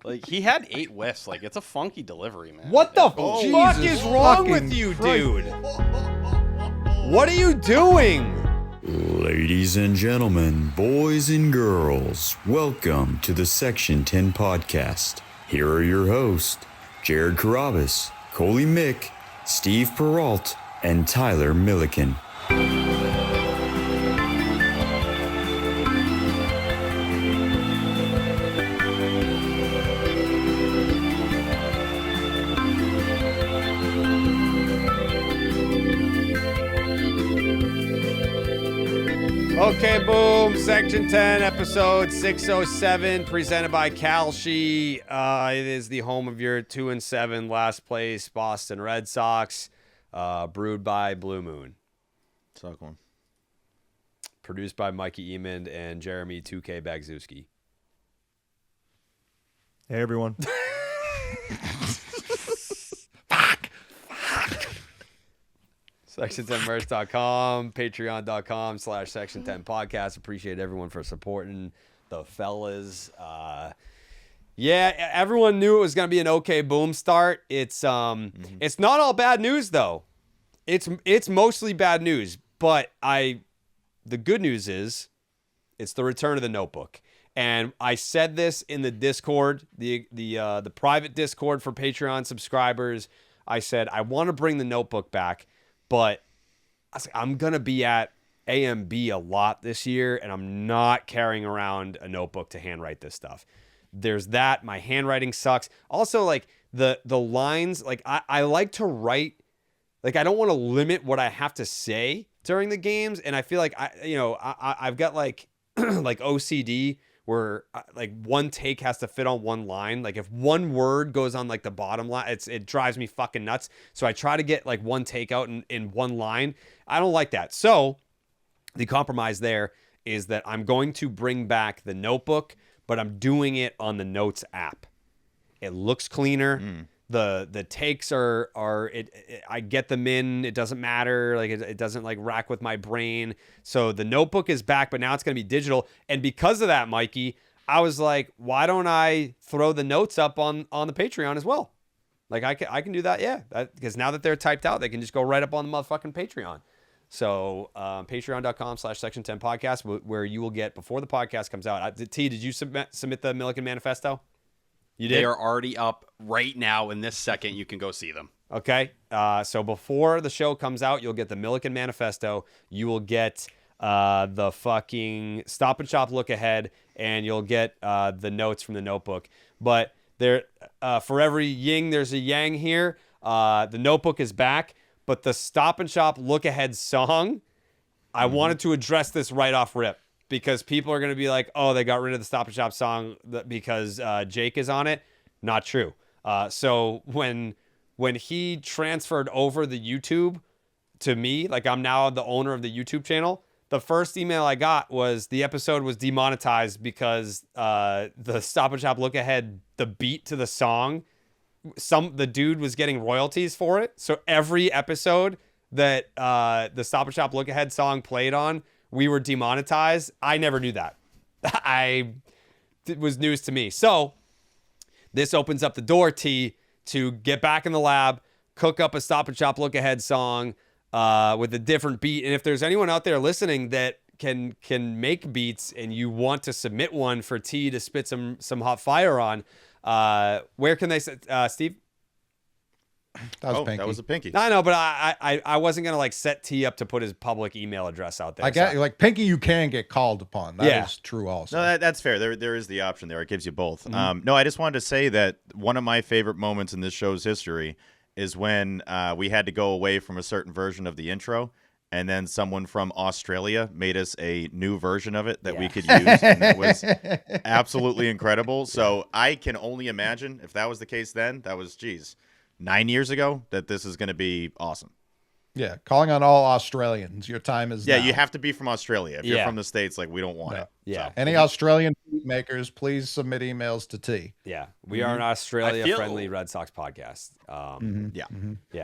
Like, he had 8 whiffs. Like, it's a funky delivery, man. What the Oh, fuck is wrong with you, dude? What are you doing? Ladies and gentlemen, boys and girls, welcome to the Section 10 podcast. Here are your hosts, Jared Carabas, Coley Mick, Steve Peralt, and Tyler Milliken. Okay, boom. Section 10, episode 607, presented by Kalshi. It is the home of your 2-7 last place Boston Red Sox, brewed by Blue Moon. Suck one. Produced by Mikey Emond and Jeremy 2K Bagzewski. Hey, everyone. Section10merch.com, patreon.com/section10podcast. Appreciate everyone for supporting the fellas. Yeah, everyone knew it was going to be an okay boom start. It's it's not all bad news though. It's mostly bad news, but the good news is it's the return of the notebook. And I said this in the Discord, the private Discord for Patreon subscribers. I said I want to bring the notebook back. But I'm going to be at AMB a lot this year, and I'm not carrying around a notebook to handwrite this stuff. There's that. My handwriting sucks. Also, like, the lines, like, I like to write. Like, I don't want to limit what I have to say during the games, and I feel like, I've got, like, like OCD where, like, one take has to fit on one line. Like, if one word goes on, like, the bottom line, it drives me fucking nuts. So I try to get, like, one take out in one line. I don't like that. So the compromise there is that I'm going to bring back the notebook, but I'm doing it on the Notes app. It looks cleaner. The takes are I get them in. It doesn't matter. Like, it doesn't, like, rack with my brain. So the notebook is back, but now it's going to be digital. And because of that, Mikey, I was like, why don't I throw the notes up on the Patreon as well? Like, I can do that. Yeah. Because now that they're typed out, they can just go right up on the motherfucking Patreon. So patreon.com/section10 podcast, where you will get, before the podcast comes out. T, did you submit the Milliken Manifesto? You did? They are already up right now in this second. You can go see them. Okay. So before the show comes out, you'll get the Milliken Manifesto. You will get the fucking Stop and Shop look ahead, and you'll get the notes from the notebook. But there, for every yin, there's a yang here. The notebook is back, but the Stop and Shop look ahead song, I wanted to address this right off rip. Because people are going to be like, oh, they got rid of the Stop and Shop song because Jake is on it. Not true. So when he transferred over the YouTube to me, like, I'm now the owner of the YouTube channel, the first email I got was the episode was demonetized because the Stop and Shop look ahead, the beat to the song, the dude was getting royalties for it. So every episode that the Stop and Shop look ahead song played on, we were demonetized. I never knew that. It was news to me. So this opens up the door, T, to get back in the lab, cook up a Stop and Shop look ahead song with a different beat. And if there's anyone out there listening that can make beats and you want to submit one for T to spit some hot fire on, where can they, Steve? That was Pinky. That was a Pinky. I know, but I wasn't gonna, like, set T up to put his public email address out there. I get, like, Pinky, you can get called upon. That is true also. No, that's fair. There is the option there. It gives you both. No, I just wanted to say that one of my favorite moments in this show's history is when we had to go away from a certain version of the intro, and then someone from Australia made us a new version of it that we could use, and it was absolutely incredible. So I can only imagine if that was the case then, that was, 9 years ago, that this is going to be awesome. Yeah, calling on all Australians. Your time is now. You have to be from Australia. If you're from the States, like, we don't want it. Yeah. So. Any Australian beat makers, please submit emails to T. Yeah, we are an Australia-friendly Red Sox podcast. Yeah.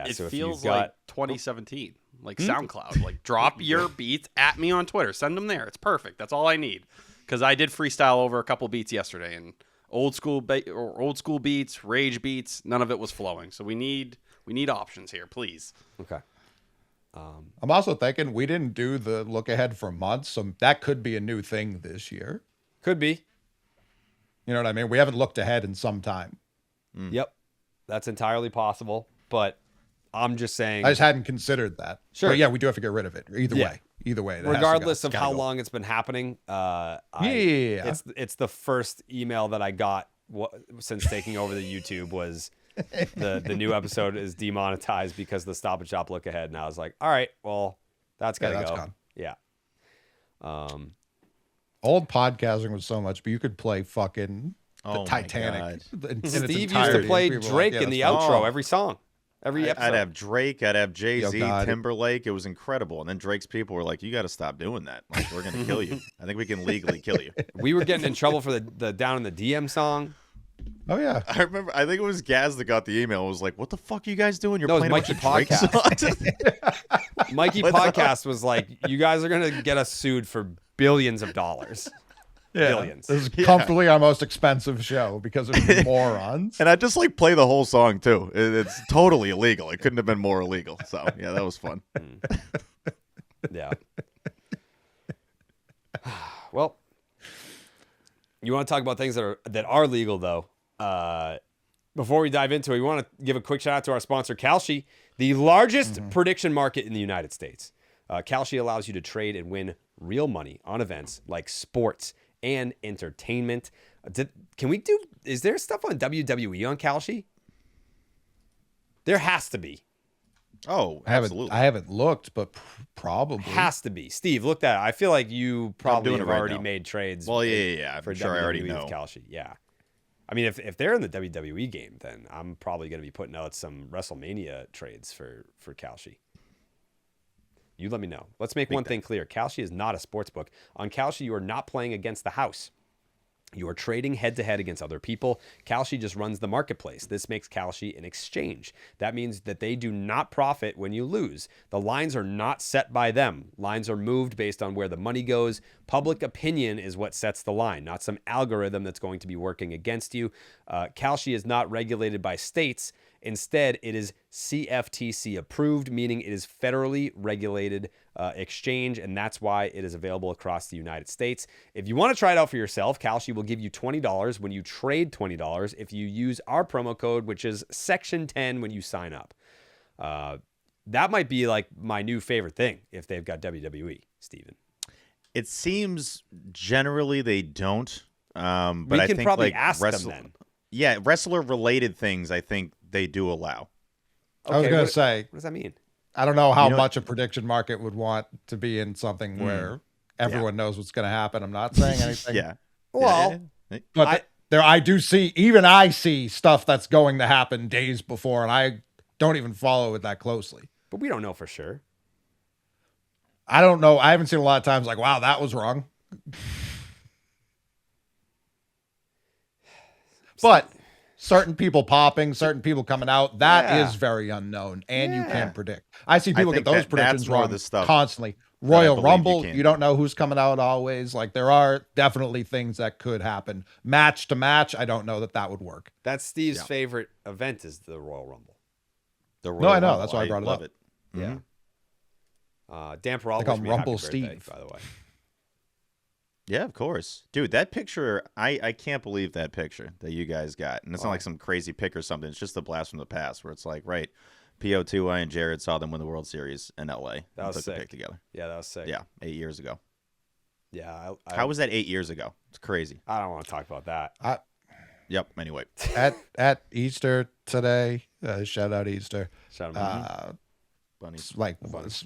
It So if feels you've got, like 2017, like SoundCloud. Like, drop your beats at me on Twitter. Send them there. It's perfect. That's all I need. Because I did freestyle over a couple beats yesterday, and old school beats, rage beats. None of it was flowing. So we need options here, please. Okay. I'm also thinking we didn't do the look ahead for months, so that could be a new thing this year. Could be. You know what I mean? We haven't looked ahead in some time. Yep. That's entirely possible, but I'm just saying. I just hadn't considered that. Sure. But yeah, we do have to get rid of it. Either Yeah. way. Either way. Regardless of Gotta how go. long it's been happening, Yeah. it's the first email that I got since taking over the YouTube was the new episode is demonetized because the Stop and Shop look ahead, and I was like, all right, well, that's gotta that's go. gone. Yeah. Old podcasting was so much, but you could play fucking the Oh my Titanic. Steve used to play Drake in the outro every song, every episode. I'd have Drake, I'd have Jay-Z, God. Timberlake. It was incredible. And then Drake's people were like, you got to stop doing that. Like, we're going to kill you. I think we can legally kill you. We were getting in trouble for the Down in the DM song. Oh yeah. I remember, I think it was Gaz that got the email. It was like, what the fuck are you guys doing? You're No, it was playing a bunch Mikey of Drake songs? Mikey Podcast was like, you guys are going to get us sued for billions of dollars. Billions. This is comfortably our most expensive show because of you morons. And I just like play the whole song too. It's totally illegal. It couldn't have been more illegal. So yeah, that was fun. Yeah. Well, you want to talk about things that are legal though. Before we dive into it, we want to give a quick shout out to our sponsor, Kalshi, the largest prediction market in the United States. Kalshi allows you to trade and win real money on events like sports and entertainment. Is there stuff on WWE on Kalshi? There has to be. Oh, absolutely. I haven't looked, but probably Has to be. Steve, look that. I feel like you probably doing have it right already now. made trades. Well, yeah. I'm For sure I already WWE know. with Kalshi. Yeah. I mean, if they're in the WWE game, then I'm probably going to be putting out some WrestleMania trades for Kalshi. You let me know. Let's make one thing clear. Kalshi is not a sports book. On Kalshi, you are not playing against the house. You are trading head-to-head against other people. Kalshi just runs the marketplace. This makes Kalshi an exchange. That means that they do not profit when you lose. The lines are not set by them. Lines are moved based on where the money goes. Public opinion is what sets the line, not some algorithm that's going to be working against you. Kalshi is not regulated by states. Instead, it is CFTC approved, meaning it is federally regulated exchange, and that's why it is available across the United States. If you want to try it out for yourself, Kalshi will give you $20 when you trade $20 if you use our promo code, which is Section 10 when you sign up. That might be like my new favorite thing if they've got WWE, Steven. It seems generally they don't. But We I can think probably like ask them then. Yeah, wrestler-related things, I think they do allow. I was Okay, going what- to say, What does that mean? I don't know how know- much a prediction market would want to be in something where everyone knows what's going to happen. I'm not saying anything. Yeah. Well, But I do see, even I see stuff that's going to happen days before, and I don't even follow it that closely. but we don't know for sure. I don't know. I haven't seen a lot of times like, wow, that was wrong. But certain people popping, certain people coming out, that is very unknown, and you can't predict. I see people get think those that's predictions more wrong the stuff constantly. I Royal believe you Rumble, can you don't know who's coming out always. Like, there are definitely things that could happen. Match to match, I don't know that would work. That's Steve's favorite event is the Royal Rumble. The No, I know. Rumble, That's why I brought it love up. it. Yeah. Dan Peralta, They call wish him me a happy Rumble birthday, Steve. by the way. Yeah, of course. Dude, that picture, I can't believe that picture that you guys got. And it's not like some crazy pic or something. It's just a blast from the past where it's like, right, PO2I and Jared saw them win the World Series in LA. That was took the sick. pic together. Yeah, that was sick. Yeah, 8 years ago. Yeah. How was that 8 years ago? It's crazy. I don't want to talk about that. Yep, anyway. At Easter today, shout out Easter. Shout out. Bunnies. Like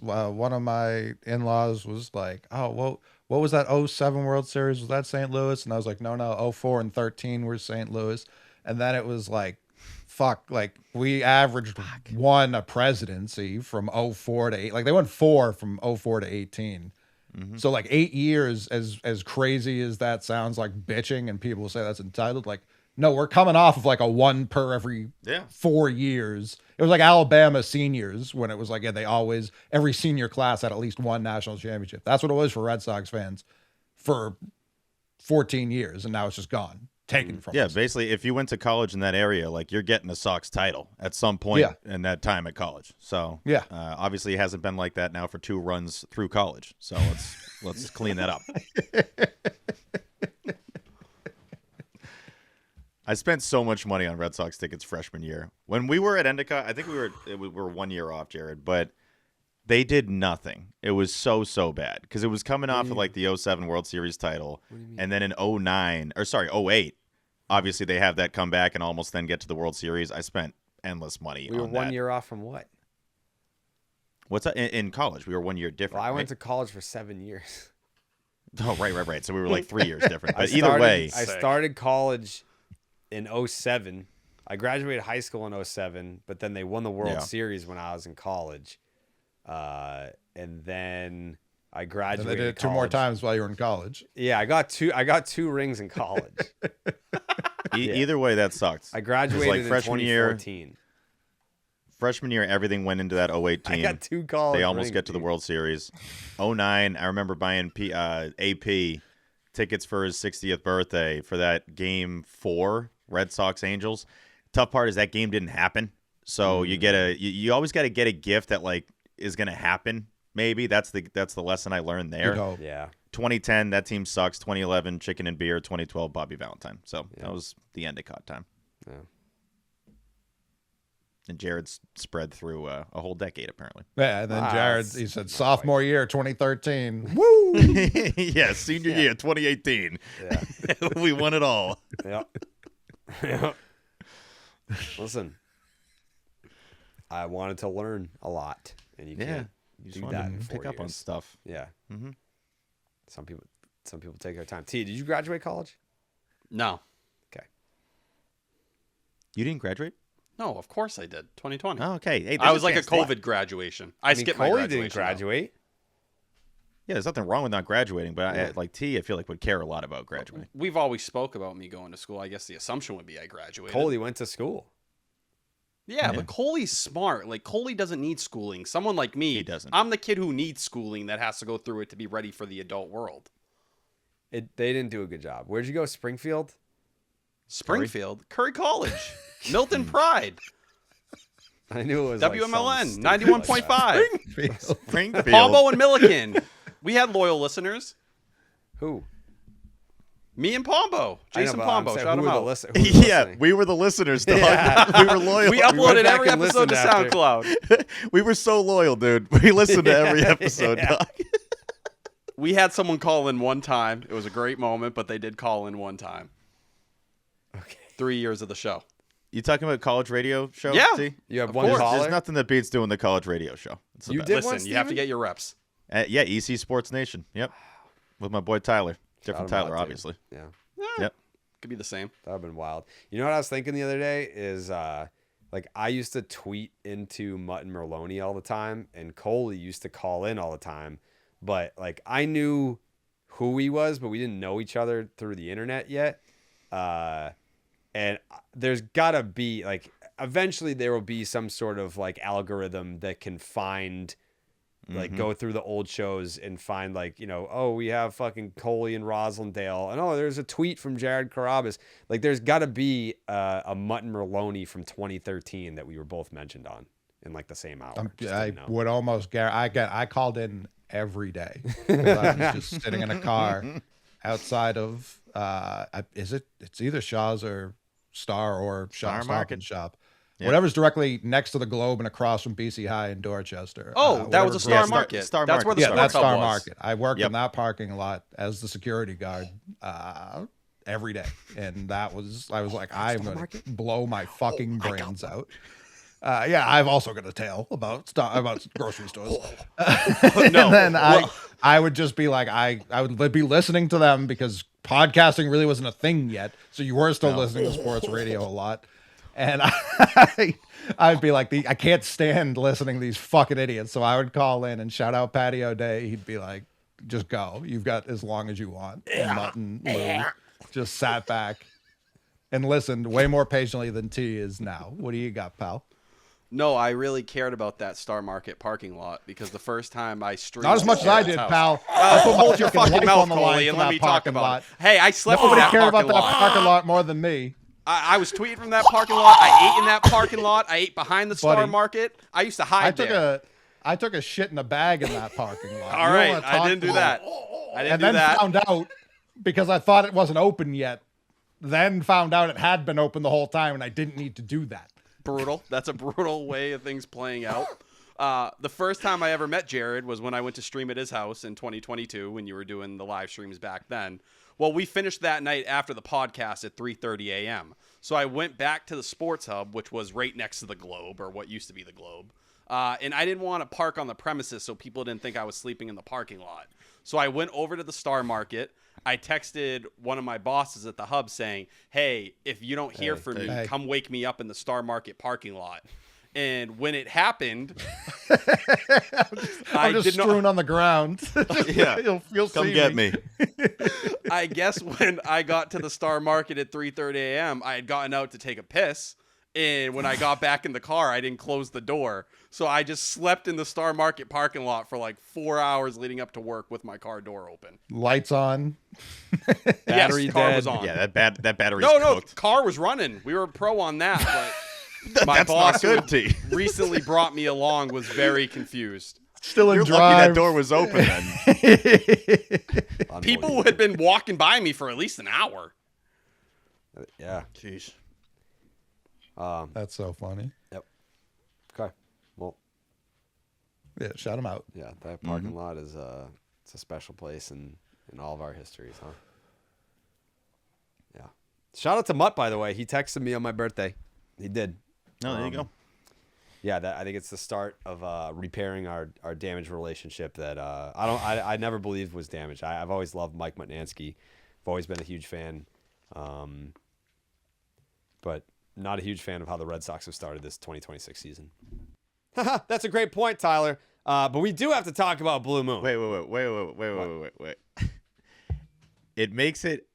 one of my in-laws was like, oh, well, what was that 07 World Series? Was that St. Louis? And I was like, no, 04 and 13 were St. Louis. And then it was like, fuck, like we averaged one a presidency from 04 to 8. Like they went 4 from 04 to 18. So like 8 years, as crazy as that sounds, like bitching, and people will say that's entitled. Like, no, we're coming off of like a 1 per every 4 years. It was like Alabama seniors when it was like, they always, every senior class had at least one national championship. That's what it was for Red Sox fans for 14 years. And now it's just gone. taken from Yeah, us. basically, if you went to college in that area, like you're getting a Sox title at some point in that time at college. So Yeah. obviously it hasn't been like that now for 2 runs through college. So let's clean that up. I spent so much money on Red Sox tickets freshman year. When we were at Endicott, I think we were 1 year off, Jared, but they did nothing. It was so bad because it was coming off of like the 07 World Series title, and then in 08, obviously they have that comeback and almost then get to the World Series. I spent endless money We were on 1 that. year off from what? What's that? In college, we were 1 year different. Well, I went right? to college for 7 years. Oh, right. So we were like 3 years different. But I either way, started college in 07. I graduated high school in 07, but then they won the World Series when I was in college. And then I And graduated. they did it 2 more times while you were in college. Yeah, I got 2 rings in college. either way, that sucked. I graduated like in freshman year. 2014. Freshman year, everything went into that 08 team. I got 2 college They almost rings, get to the dude. World Series. 09, I remember buying AP tickets for his 60th birthday for that Game 4, Red Sox Angels. Tough part is that game didn't happen. So you always got to get a gift that like is going to happen. Maybe that's the lesson I learned there. You'd hope. Yeah. 2010, that team sucks. 2011, Chicken and Beer. 2012, Bobby Valentine. So that was the Endicott time. Yeah. And Jared's spread through a whole decade, apparently. Yeah, and then Jared, he said sophomore year, 2013. Yeah, senior year, 2018. Yeah. We won it all. Yeah. Listen, I wanted to learn a lot, and you can't You do just that wanted in to 4 pick up on years. stuff. Yeah. Mm-hmm. Some people take their time. T, did you graduate college? No. Okay. You didn't graduate? No, of course I did. 2020. Oh, okay. Hey, I was like a chance. What? COVID graduation. I skipped my Coley graduation. didn't graduate. Yeah, there's nothing wrong with not graduating, but I, like T, I feel like would care a lot about graduating. We've always spoke about me going to school. I guess the assumption would be I graduated. Coley went to school. Yeah, but Coley's smart. Like, Coley doesn't need schooling. Someone like me, He doesn't. I'm the kid who needs schooling that has to go through it to be ready for the adult world. They didn't do a good job. Where'd you go? Springfield? Springfield, Curry College, Milton Pride, I knew it was like WMLN, something stupid like that. 91.5, Springfield. Palmo and Milliken. We had loyal listeners. Who? Me and Pombo. I know, Jason but I'm Pombo. saying, Shout who him were the out. listen- who were Yeah, listening? we were the listeners, dog. Yeah. We were loyal. We uploaded back every and episode to listened after. SoundCloud. We were so loyal, dude. We listened to every episode, Yeah. dog. We had someone call in one time. It was a great moment, but they did call in one time. Okay. 3 years of the show. You talking about college radio show? Yeah. T? You have Of one course. caller? There's nothing that beats doing the college radio show. It's the You best. did Listen, one, you have to Steven? get your reps. Yeah, EC Sports Nation. Yep. With my boy Tyler. Different Shout him out, Tyler, too. obviously. Yeah. Yep. Could be the same. That would have been wild. You know what I was thinking the other day is like I used to tweet into Mutt and Merlone all the time, and Coley used to call in all the time. But like I knew who he was, but we didn't know each other through the internet yet. And there's gotta be like eventually there will be some sort of like algorithm that can find like go through the old shows and find like, you know, oh, we have fucking Coley and Roslindale, and oh, there's a tweet from Jared Carabas. Like there's got to be a Mutt and Merlone from 2013 that we were both mentioned on in like the same hour. Just I didn't know. would almost guarantee. I called in every day. 'Cause I was just sitting in a car outside of it's either Shaw's or Star or Star Shaw's Market. Shop. Yep. Whatever's directly next to the Globe and across from BC High in Dorchester. Oh, that was a Star Star- Market. Star That's Market. where the yeah, Star that's Club Star was. Market. I worked Yep. in that parking lot as the security guard every day, and I was like, I'm gonna blow my fucking brains out. Yeah, I've also got a tale about grocery stores. And then I would just be like, I would be listening to them because podcasting really wasn't a thing yet, so you were still listening to sports radio a lot. And I'd be like, I can't stand listening to these fucking idiots. So I would call in and shout out Patio Day. He'd be like, just go. You've got as long as you want. And Mutton Lou just sat back and listened way more patiently than T is now. What do you got, pal? No, I really cared about that Star Market parking lot because the first time I streamed... Not as much as I did, house. pal. I put my Hold your fucking fucking life mouth, on the line Coley, for and let that me talk parking about lot. it. Hey, I slept in Nobody that cared parking about that lot. parking lot more than me. I was tweeting from that parking lot. I ate in that parking lot. I ate behind the Star Buddy, Market. I used to hide there. I took a shit in a bag in that parking lot. All right, I didn't do that. I didn't And do then that. found out because I thought it wasn't open yet. Then found out it had been open the whole time, and I didn't need to do that. Brutal. That's a brutal way of things playing out. The first time I ever met Jared was when I went to stream at his house in 2022 when you were doing the live streams back then. Well, we finished that night after the podcast at 3:30 a.m. So I went back to the Sports Hub, which was right next to the Globe, or what used to be the Globe. And I didn't want to park on the premises so people didn't think I was sleeping in the parking lot. So I went over to the Star Market. I texted one of my bosses at the Hub saying, hey, if you don't hear from me, come wake me up in the Star Market parking lot. And when it happened, I'm just strewn on the ground. Yeah. You'll Come see get me. I guess when I got to the Star Market at 3:30 a.m., I had gotten out to take a piss. And when I got back in the car, I didn't close the door. So I just slept in the Star Market parking lot for like 4 hours leading up to work with my car door open. Lights on. Battery yes, car dead. was on. Yeah, that battery's No, cooked. car was running. We were pro on that, but my That's boss not who good, T. recently brought me along was very confused. Still in You're drive. lucky that door was open then. People had been walking by me for at least an hour. Yeah. Jeez. That's so funny. Yep. Okay. Well, Yeah, shout him out. yeah, that parking lot is it's a special place in all of our histories, huh? Yeah. Shout out to Mutt, by the way. He texted me on my birthday. He did. No, there you go. Yeah, I think it's the start of repairing our damaged relationship that I never believed was damaged. I've always loved Mike Mutnansky. I've always been a huge fan, but not a huge fan of how the Red Sox have started this 2026 season. That's a great point, Tyler. But we do have to talk about Blue Moon. Wait. It makes it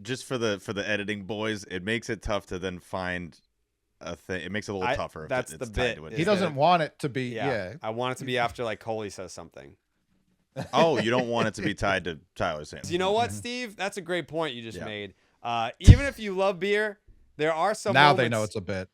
just for the editing boys. It makes it tough to then find a thing. It makes it a little tougher. If that's it's the tied bit. to it. He doesn't want it to be. Yeah. I want it to be after like Coley says something. Oh, you don't want it to be tied to Tyler saying. So you know what, Steve? That's a great point you just made. Even if you love beer, there are some Now moments... they know it's a bit.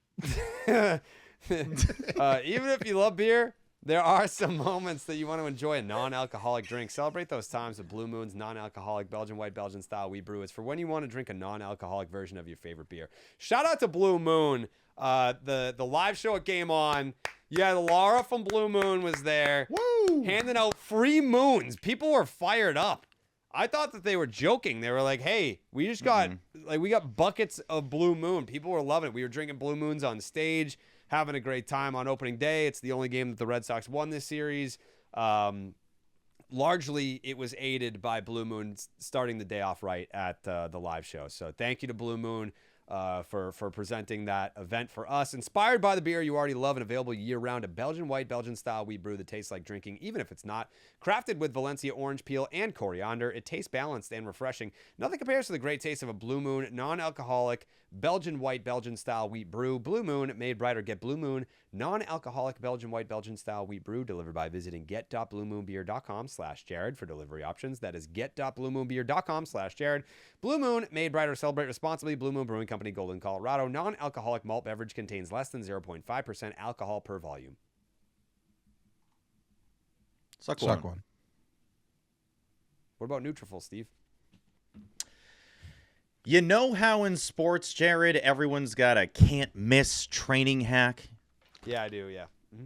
Even if you love beer, there are some moments that you want to enjoy a non-alcoholic drink. Celebrate those times with Blue Moon's non-alcoholic Belgian white Belgian style wheat brew. It's for when you want to drink a non-alcoholic version of your favorite beer. Shout out to Blue Moon. The live show at Game On. Yeah, Laura from Blue Moon was there. Woo! Handing out free moons. People were fired up. I thought that they were joking. They were like, hey, we just got we got buckets of Blue Moon. People were loving it. We were drinking Blue Moons on stage, having a great time on opening day. It's the only game that the Red Sox won this series. Largely, it was aided by Blue Moon starting the day off right at the live show. So thank you to Blue Moon for presenting that event for us. Inspired by the beer you already love and available year-round, a Belgian white Belgian style wheat brew that tastes like drinking, even if it's not. Crafted with Valencia orange peel and coriander, it tastes balanced and refreshing. Nothing compares to the great taste of a Blue Moon non-alcoholic Belgian white Belgian style wheat brew. Blue Moon, made brighter. Get Blue Moon non-alcoholic Belgian white Belgian style wheat brew delivered by visiting get.bluemoonbeer.com/Jared for delivery options. That is get.bluemoonbeer.com/Jared. Blue Moon, made brighter. Celebrate responsibly. Blue Moon Brewing Company, Golden, Colorado. Non-alcoholic malt beverage contains less than 0.5% alcohol per volume. Suck one. What about Nutrafol, Steve? You know how in sports, Jared, everyone's got a can't miss training hack? Yeah, I do, yeah. Mm-hmm.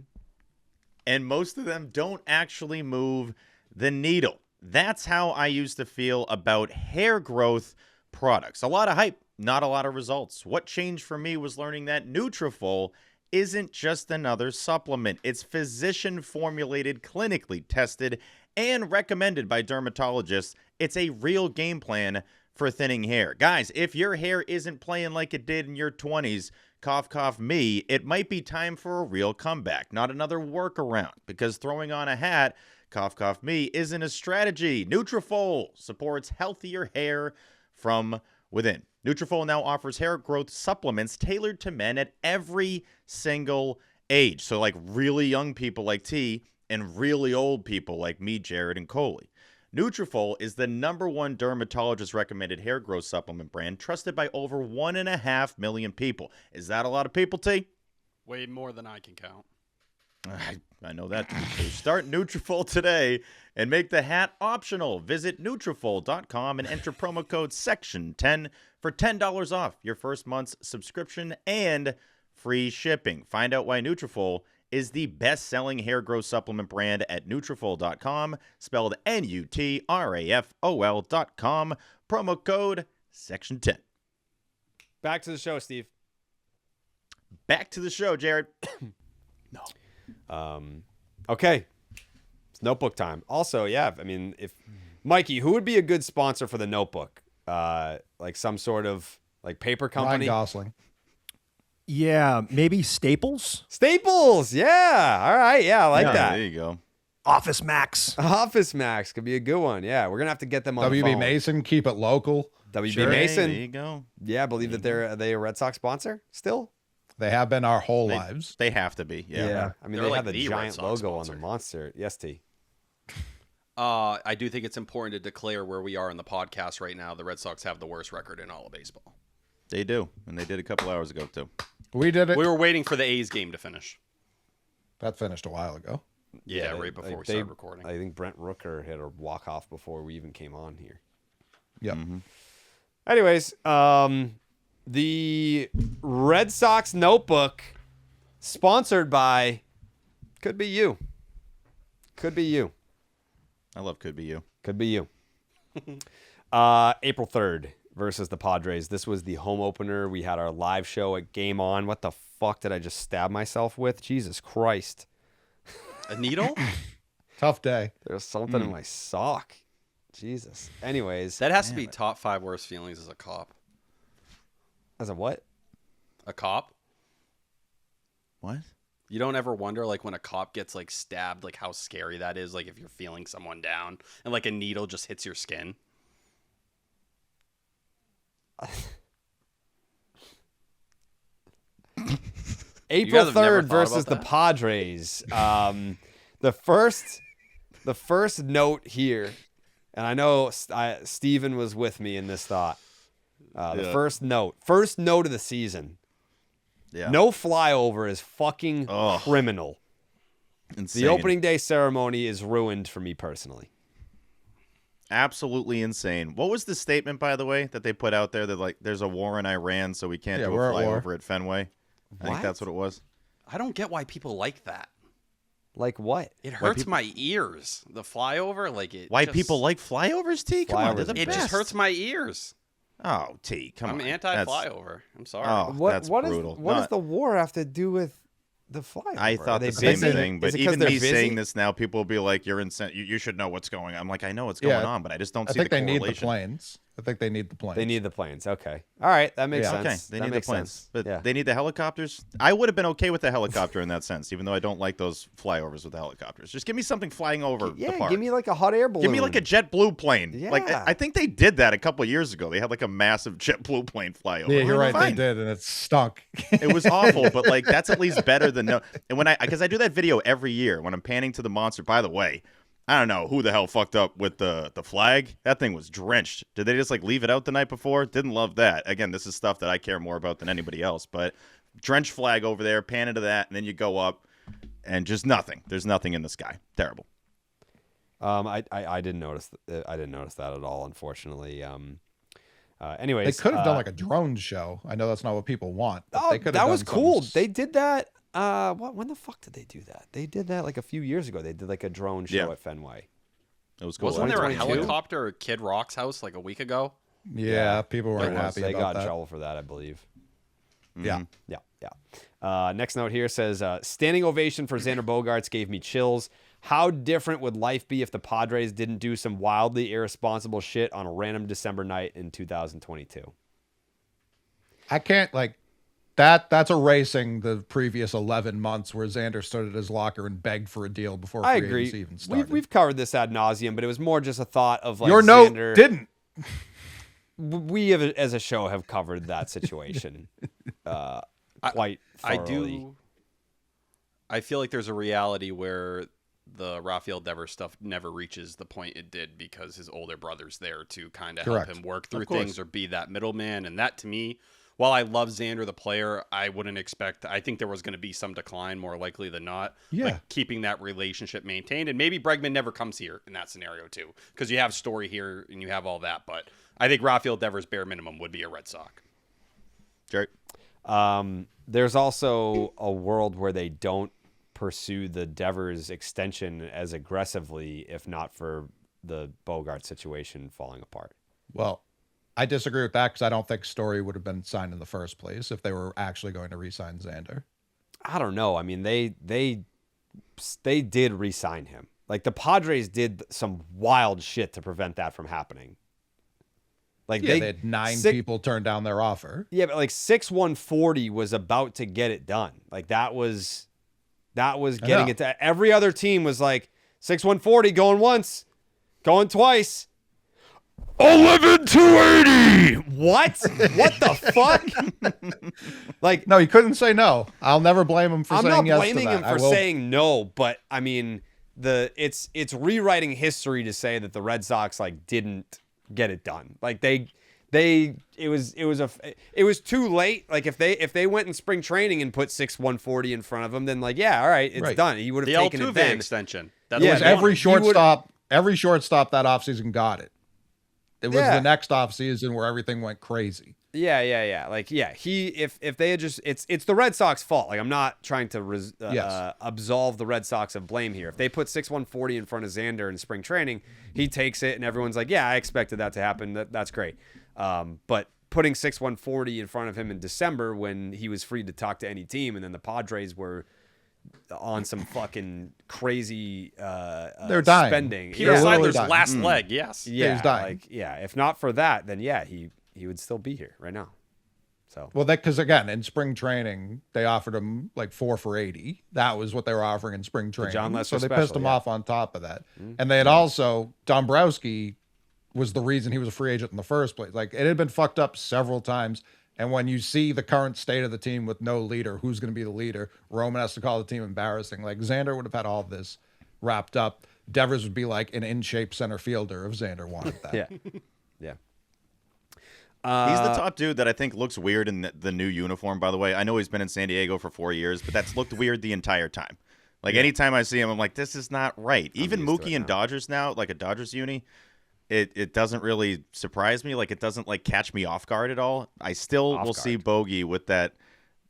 And most of them don't actually move the needle. That's how I used to feel about hair growth products. A lot of hype, not a lot of results. What changed for me was learning that Nutrafol isn't just another supplement. It's physician-formulated, clinically tested, and recommended by dermatologists. It's a real game plan for thinning hair. Guys, if your hair isn't playing like it did in your 20s, cough, cough me, it might be time for a real comeback, not another workaround, because throwing on a hat, cough, cough me, isn't a strategy. Nutrafol supports healthier hair from within. Nutrafol now offers hair growth supplements tailored to men at every single age. So like really young people like T and really old people like me, Jared, and Coley. Nutrafol is the #1 dermatologist recommended hair growth supplement brand trusted by over 1.5 million people. Is that a lot of people, T? Way more than I can count. I know that to be true. Start Nutrafol today and make the hat optional. Visit Nutrafol.com and enter promo code SECTION10 for $10 off your first month's subscription and free shipping. Find out why Nutrafol is the best-selling hair growth supplement brand at Nutrafol.com, spelled Nutrafol.com, promo code SECTION10. Back to the show, Steve. Back to the show, Jared. No. Okay. It's notebook time. Also, yeah, I mean, if Mikey, who would be a good sponsor for the notebook? Like some sort of like paper company? Ryan Gosling. Yeah, maybe Staples? Staples. Yeah. All right. Yeah, I like that. There you go. Office Max. Office Max could be a good one. Yeah, we're gonna have to get them on the WB phone. Mason, keep it local. WB Sure. Mason. There you go. Yeah, I believe that are they a Red Sox sponsor still? They have been our whole lives. They have to be. Yeah. I mean, They're they like have the the Red giant Sox logo on sponsor. the monster. Yes, T. I do think it's important to declare where we are in the podcast right now. The Red Sox have the worst record in all of baseball. They do. And they did a couple hours ago, too. We did it. We were waiting for the A's game to finish. That finished a while ago. Yeah, right before we started recording. I think Brent Rooker hit a walk off before we even came on here. Yep. Anyways, the Red Sox notebook sponsored by could be you. Could be you. I love Could Be You. Could be you. April 3rd versus the Padres. This was the home opener. We had our live show at Game On. What the fuck did I just stab myself with? Jesus Christ. A needle? Tough day. There's something in my sock. Jesus. Anyways. That has to be top 5 worst feelings as a cop. As a what? A cop? What? You don't ever wonder, like, when a cop gets, like, stabbed, like, how scary that is? Like, if you're feeling someone down and, like, a needle just hits your skin. April guys have never 3rd thought versus about the that? Padres. The first note here, and I know Steven was with me in this thought. The Yeah. first note of the season. Yeah. No flyover is fucking Ugh. criminal. Insane. The opening day ceremony is ruined for me personally. Absolutely insane. What was the statement, by the way, that they put out there that, like, there's a war in Iran, so we can't do a we're at war. flyover at Fenway? I think What? that's what it was. I don't get why people like that. Like what? It hurts my ears. The flyover, like, it Why just, people like flyovers, T? Come on, they're Flyovers the it best. just hurts my ears. Oh, T, come I'm on. anti-flyover. I'm sorry. Oh, that's brutal. What No, does the war have to do with the flyover? I Are thought they the same busy? thing, Is but it 'cause even they're me busy? saying this now, people will be like, "You're insane. You should know what's going on." I'm like, I know what's going Yeah. on, but I just don't I see think the they need the correlation. planes. I think they need the planes. They need the planes. Okay. All right. That makes Yeah. sense. Okay, they That need the makes planes, sense. but yeah. they need the helicopters. I would have been okay with the helicopter in that sense, even though I don't like those flyovers with the helicopters. Just give me something flying over the Yeah, park. give me like a hot air balloon. Give me like a JetBlue plane. Like Yeah. I think they did that a couple of years ago. They had like a massive JetBlue plane fly over. Yeah, you're right. Fine. They did, and it stunk. It was awful, but like that's at least better than no. And because I do that video every year when I'm panning to the monster. By the way, I don't know who the hell fucked up with the flag. That thing was drenched. Did they just like leave it out the night before? Didn't love that. Again, this is stuff that I care more about than anybody else. But drenched flag over there, pan into that, and then you go up, and just nothing. There's nothing in the sky. Terrible. I didn't notice. I didn't notice that at all. Unfortunately. Anyways, They could have done like a drone show. I know that's not what people want. But Oh, they could have that done was something cool. They did that. When the fuck did they do that? They did that like a few years ago. They did like a drone show Yeah. at Fenway. It was cool. Wasn't there a 2022? helicopter at Kid Rock's house like a week ago? Yeah, people There weren't was. happy They about got that. in trouble for that, I believe. Yeah. Yeah. Next note here says, standing ovation for Xander Bogaerts gave me chills. How different would life be if the Padres didn't do some wildly irresponsible shit on a random December night in 2022? I can't like that. That's erasing the previous 11 months where Xander stood at his locker and begged for a deal before free I agree. agency even started. We've covered this ad nauseum, but it was more just a thought of like Your note Xander. didn't. We have, as a show have covered that situation quite I thoroughly. I feel like there's a reality where the Rafael Devers stuff never reaches the point it did because his older brother's there to kind of help Correct. him work through Of course. things or be that middleman. And that, to me, while I love Xander the player, I wouldn't expect. I think there was going to be some decline, more likely than not. Yeah. Like keeping that relationship maintained, and maybe Bregman never comes here in that scenario too, because you have Story here and you have all that. But I think Rafael Devers bare minimum would be a Red Sox. Jerry? There's also a world where they don't pursue the Devers extension as aggressively if not for the Bogart situation falling apart. Well, I disagree with that because I don't think Story would have been signed in the first place if they were actually going to re-sign Xander. I don't know. I mean, they did re-sign him. Like the Padres did some wild shit to prevent that from happening. Like They had 9 people turn down their offer. Yeah, but like 6/140 was about to get it done. Like that was getting it to every other team was like 6/140 going once, going twice. 11/280. What? What the fuck? Like No, he couldn't say no. I'll never blame him for I'm saying not yes to blaming that. him I for will- saying no, but I mean it's rewriting history to say that the Red Sox like didn't get it done. Like it was too late. Like if they went in spring training and put 6/140 in front of him, then like yeah, all right, it's Right. done. He would The have taken it Altuve then. extension. Yeah, It was what they every wanted. every shortstop that offseason got it. It was Yeah. the next offseason where everything went crazy. Yeah. Like yeah, if they had just it's the Red Sox fault. Like I'm not trying to Yes. absolve the Red Sox of blame here. If they put 6/140 in front of Xander in spring training, he takes it and everyone's like, yeah, I expected that to happen. That's great. But putting 6/140 in front of him in December when he was free to talk to any team, and then the Padres were on some fucking crazy They're dying. spending. Peter Yeah. Seidler's Dying. last leg, yes. Yeah, he's dying. like yeah. If not for that, then yeah, he would still be here right now. So Well, because again, in spring training, they offered him like 4 for $80. That was what they were offering in spring training. John Lester so they special, pissed him yeah. off on top of that. And they had also, Dombrowski was the reason he was a free agent in the first place. Like it had been fucked up several times. And when you see the current state of the team with no leader, who's going to be the leader? Roman has to call the team embarrassing. Like Xander would have had all of this wrapped up. Devers would be like an in-shape center fielder if Xander wanted that. yeah. He's the top dude that I think looks weird in the new uniform, by the way. I know he's been in San Diego for 4 years, but that's looked weird the entire time. Like, anytime I see him, I'm like, this is not right. Even used to Mookie it and now. Dodgers now, like a Dodgers uni, it doesn't really surprise me. Like, it doesn't, like, catch me off guard at all. I still will see Bogey with that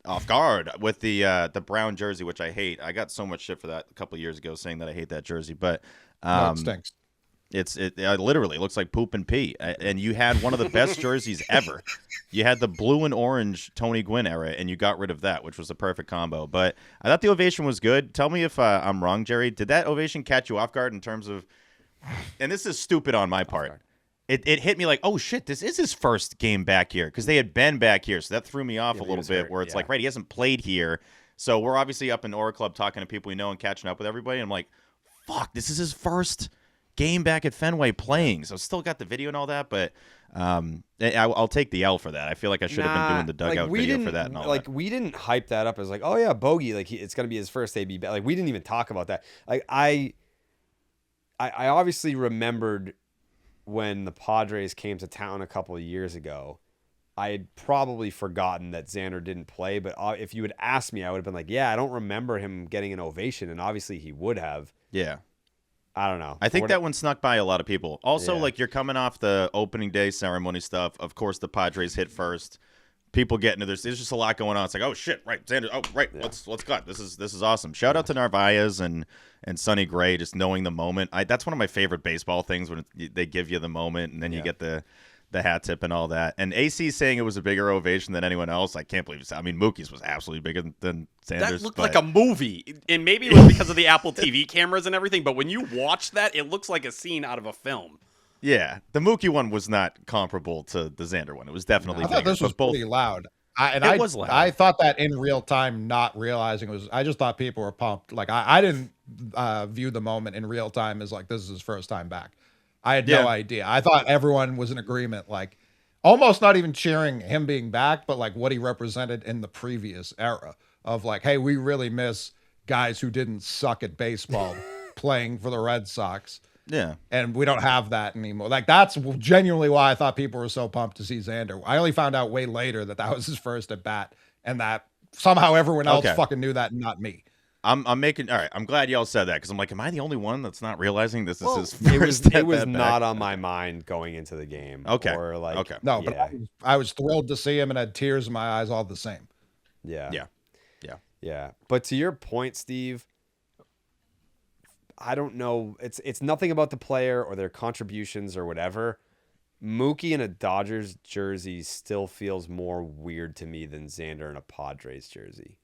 off guard with the brown jersey, which I hate. I got so much shit for that a couple of years ago saying that I hate that jersey. But No, it stinks. it literally looks like poop and pee. And you had one of the best jerseys ever. You had the blue and orange Tony Gwynn era, and you got rid of that, which was the perfect combo. But I thought the ovation was good. Tell me if I'm wrong, Jerry. Did that ovation catch you off guard in terms of – and this is stupid on my part. It hit me like, oh, shit, this is his first game back here because they had been back here. So that threw me off a little bit hurt, where it's yeah. like, right, he hasn't played here. So we're obviously up in Aura Club talking to people we know and catching up with everybody. And I'm like, fuck, this is his first game back at Fenway playing. So still got the video and all that, but I'll take the L for that. I feel like I should have been doing the dugout video for that and all that. We didn't hype that up as like, oh yeah, Bogey, like it's gonna be his first AB back. Like we didn't even talk about that. Like I obviously remembered when the Padres came to town a couple of years ago. I had probably forgotten that Xander didn't play, but if you had asked me, I would have been like, yeah, I don't remember him getting an ovation, and obviously he would have. Yeah. I don't know. I think that one snuck by a lot of people. Also, Yeah. like, you're coming off the opening day ceremony stuff. Of course, the Padres hit first. People get into this. There's just a lot going on. It's like, oh shit, right, Xander. Oh, right. Yeah. Let's cut. This is awesome. Shout out to Narvaez and Sonny Gray, just knowing the moment. That's one of my favorite baseball things when they give you the moment and then you get the hat tip and all that. And AC saying it was a bigger ovation than anyone else. I can't believe it. I mean, Mookie's was absolutely bigger than Sanders. That looked like a movie. And maybe it was because of the Apple TV cameras and everything, but when you watch that, it looks like a scene out of a film. Yeah, the Mookie one was not comparable to the Xander one. It was definitely I thought bigger, this was but both. pretty loud. It was loud. I thought that in real time, not realizing it was. I just thought people were pumped. Like I didn't view the moment in real time as like this is his first time back. I had no idea. I thought everyone was in agreement, like almost not even cheering him being back, but like what he represented in the previous era of like, hey, we really miss guys who didn't suck at baseball playing for the Red Sox. Yeah. And we don't have that anymore. Like, that's genuinely why I thought people were so pumped to see Xander. I only found out way later that was his first at bat, and that somehow everyone else fucking knew that and not me. I'm making all right. I'm glad y'all said that because I'm like, am I the only one that's not realizing this is his first? It was not on my mind going into the game. Okay. Or like, okay. No, but I was thrilled to see him and had tears in my eyes all the same. Yeah. Yeah. Yeah. Yeah. But to your point, Steve, I don't know. It's nothing about the player or their contributions or whatever. Mookie in a Dodgers jersey still feels more weird to me than Xander in a Padres jersey.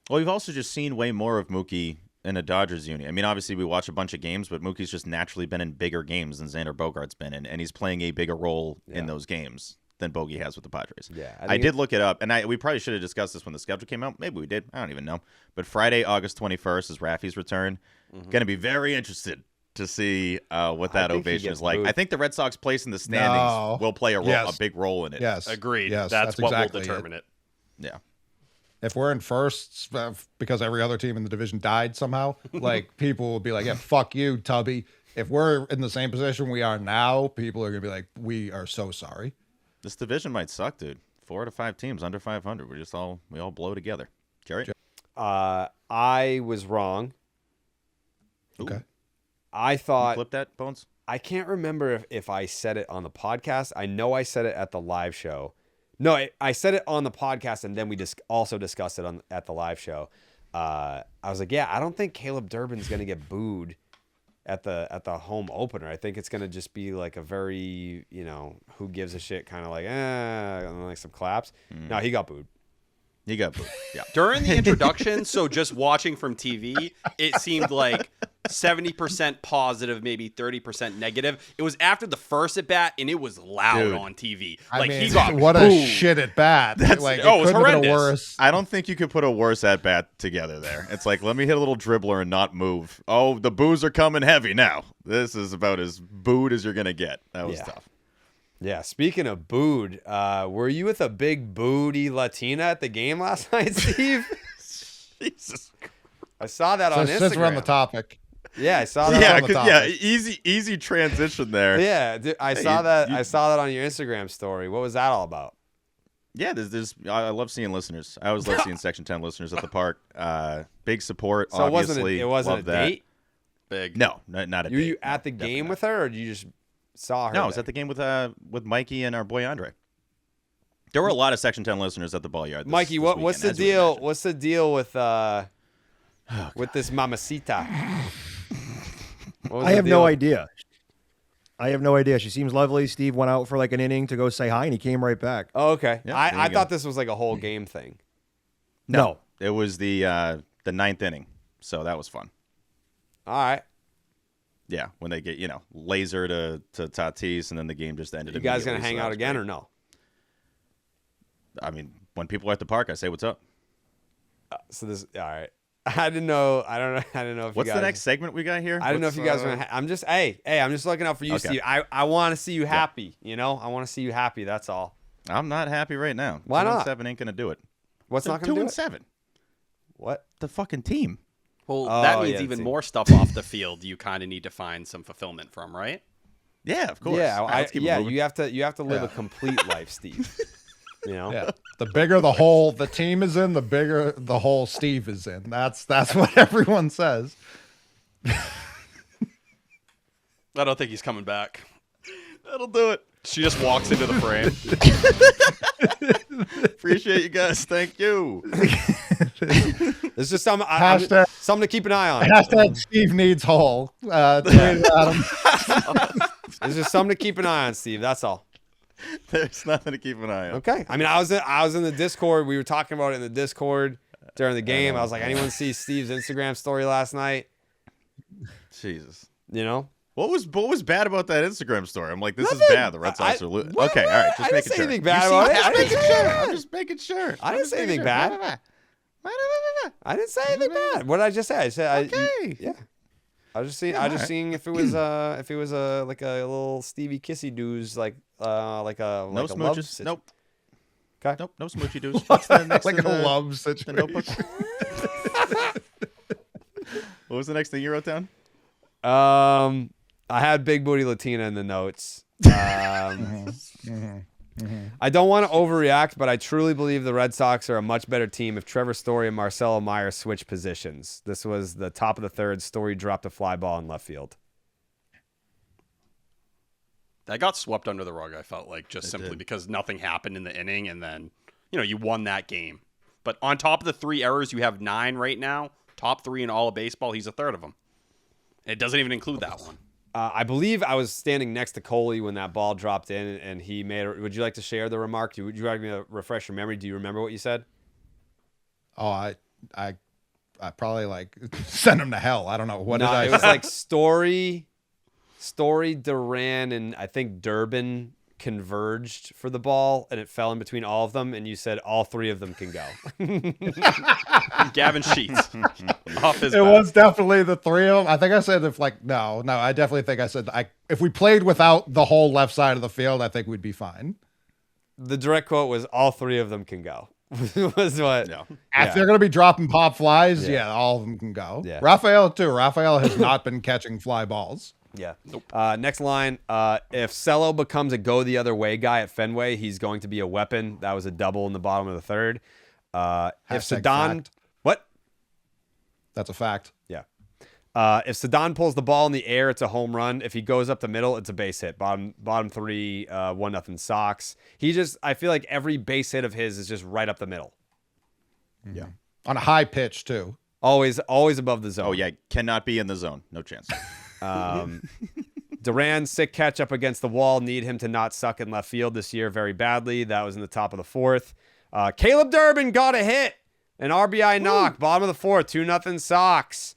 Well, we've also just seen way more of Mookie in a Dodgers uni. I mean, obviously we watch a bunch of games, but Mookie's just naturally been in bigger games than Xander Bogaerts been in, and he's playing a bigger role in those games than Bogey has with the Padres. Yeah, I did look it up, and we probably should have discussed this when the schedule came out. Maybe we did. I don't even know. But Friday, August 21st is Raffy's return. Going to be very interested to see what that ovation is like. booed. I think the Red Sox place in the standings will play a big role in it. Yes. Agreed. Yes, that's what exactly will determine it. Yeah. If we're in first because every other team in the division died somehow, like, people will be like, yeah, fuck you, Tubby. If we're in the same position we are now, people are going to be like, we are so sorry. This division might suck, dude. 4 to 5 teams under 500. We all blow together. Jerry? I was wrong. Okay. I thought Flip that, Bones? I can't remember if I said it on the podcast. I know I said it at the live show. No, I said it on the podcast, and then we also discussed it at the live show. I was like, yeah, I don't think Caleb Durbin's going to get booed at the home opener. I think it's going to just be like a very, who gives a shit kind of like, and like some claps. No, he got booed. He got booed. Yeah. During the introduction, so just watching from TV, it seemed like 70% positive, maybe 30% negative. It was after the first at bat, and it was loud on TV. He got what booed. a shit at bat. Like, it was couldn't have been horrendous. worse. I don't think you could put a worse at bat together there. It's like, let me hit a little dribbler and not move. Oh, the boos are coming heavy now. This is about as booed as you're going to get. That was tough. Yeah, speaking of booed, were you with a big booty Latina at the game last night, Steve? Jesus. I saw that on Instagram. Since we're on the topic. Yeah, I saw that. Easy transition there. Yeah, dude, I saw that on your Instagram story. What was that all about? Yeah, I love seeing listeners. I always love seeing Section 10 listeners at the park. Big support, so obviously. It wasn't love a that. date? Big. No, not a date. Were you at the game with her, or did you just saw her? No, I was at the game with Mikey and our boy Andre. There were a lot of Section 10 listeners at the ball yard. Mikey, what's the deal? What's the deal with this mamacita? I have no idea. She seems lovely. Steve went out for like an inning to go say hi, and he came right back. Oh, okay. Yeah, I thought this was like a whole game thing. No. It was the ninth inning, so that was fun. All right. Yeah, when they get, laser to Tatis, and then the game just ended. You guys gonna hang so out again or no? I mean, when people are at the park, I say, "What's up?" So this, all right. I didn't know. I don't know. I didn't know if What's you guys, the next segment we got here? I didn't know if you guys were gonna. I'm just, hey, I'm just looking out for you, Okay. Steve. I want to see you happy. I want to see you happy. That's all. I'm not happy right now. Why not? 2-7 ain't gonna do it. What's not gonna do it? 2-7. What? The fucking team. Well, Oh, that means yeah, even see. more stuff off the field you kind of need to find some fulfillment from, right? Yeah, of course. Yeah, All right, let's keep it moving. you have to live Yeah. a complete life, Steve. Yeah. The bigger the hole the team is in, the bigger the hole Steve is in. That's what everyone says. I don't think he's coming back. That'll do it. She just walks into the frame. Appreciate you guys. Thank you. This is something Hashtag- something to keep an eye on. Hashtag Steve needs hole. Tweet at him. This is something to keep an eye on, Steve. That's all. There's nothing to keep an eye on. Okay. I mean, I was in the Discord. We were talking about it in the Discord during the game. I was like, anyone see Steve's Instagram story last night? Jesus. What What was bad about that Instagram story? I'm like, this Nothing. is bad. The Red Sox are losing. Okay, all right. Just I didn't making say sure. anything bad about it. I didn't say I'm just making sure. I didn't say anything bad. I didn't say anything bad. What did I just say? I said, Okay. yeah. I was just seeing. Yeah, I was just alright. seeing if it was like a little Stevie Kissy doos like a No like a love smooches. situ- Nope. Okay. Nope. No smoochy doos. What's the next Like in a the- love the situation. notebook? What was the next thing you wrote down? I had Big Booty Latina in the notes. I don't want to overreact, but I truly believe the Red Sox are a much better team if Trevor Story and Marcelo Meyer switch positions. This was the top of the third. Story dropped a fly ball in left field. That got swept under the rug, I felt like, just simply because nothing happened in the inning, and then, you won that game. But on top of the 3 errors, you have 9 right now. Top 3 in all of baseball. He's a third of them. It doesn't even include that one. I believe I was standing next to Coley when that ball dropped in, and he made it. Would you like to share the remark? Would you like me to refresh your memory? Do you remember what you said? Oh, I probably send him to hell. I don't know. What did I It say? was like Story, Duran, and I think Durbin converged for the ball, and it fell in between all of them, and you said all 3 of them can go. Gavin Sheets. Off his It back. was definitely the 3 of them. I think I said no, I definitely think I said if we played without the whole left side of the field, I think we'd be fine. The direct quote was all 3 of them can go. Was what? Yeah. If they're going to be dropping pop flies, Yeah. all of them can go. Yeah. Rafael, too. Rafael has not been catching fly balls. Yeah. Nope. Next line. If Cello becomes a go the other way guy at Fenway, he's going to be a weapon. That was a double in the bottom of the third. If Hashtag Sedon, fact. what? That's a fact. Yeah. If Sedon pulls the ball in the air, it's a home run. If he goes up the middle, it's a base hit. Bottom 3, 1-0 Sox. I feel like every base hit of his is just right up the middle. Yeah. On a high pitch, too. Always above the zone. Oh, yeah. Cannot be in the zone. No chance. Duran, sick catch up against the wall. Need him to not suck in left field this year very badly. That was in the top of the 4th. Caleb Durbin got a hit. An RBI knock. Bottom of the 4th. 2-0 Sox.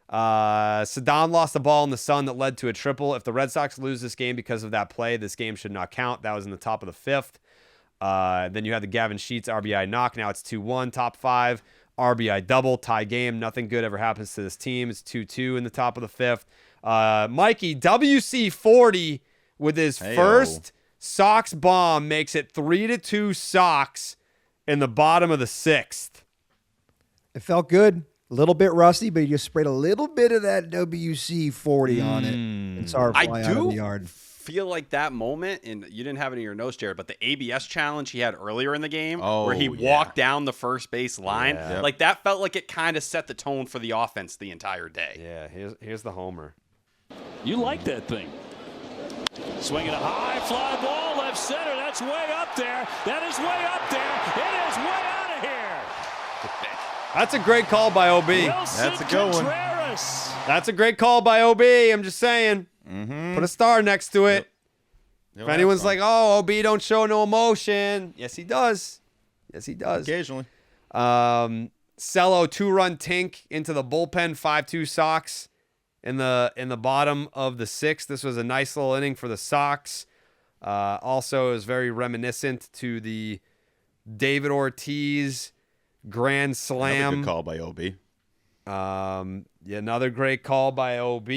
Sedon lost the ball in the sun that led to a triple. If the Red Sox lose this game because of that play, this game should not count. That was in the top of the 5th. Then you had the Gavin Sheets RBI knock. Now it's 2-1, top 5. RBI double, tie game. Nothing good ever happens to this team. It's 2-2 in the top of the 5th. Mikey, WC40 with his first Sox bomb makes it 3-2 Sox in the bottom of the 6th. It felt good. A little bit rusty, but you just sprayed a little bit of that WC-40 on it and saw her fly out of the yard. Feel like that moment, and you didn't have it in your notes, Jared, but the ABS challenge he had earlier in the game where he walked down the first base line, like that felt like it kind of set the tone for the offense the entire day. Yeah, here's the homer. You like that thing. Swinging a high fly ball left center. That's way up there. That is way up there. It is way out of here. That's a great call by OB. That's a good one. That's a great call by OB. I'm just saying. Mm-hmm. Put a star next to it. Yep. If anyone's like, oh, OB don't show no emotion. Yes, he does. Yes, he does. Occasionally. Cello 2-run tink into the bullpen, 5-2 Sox in the bottom of the 6th. This was a nice little inning for the Sox. Also, is very reminiscent to the David Ortiz grand slam. Another good call by OB. Another great call by OB.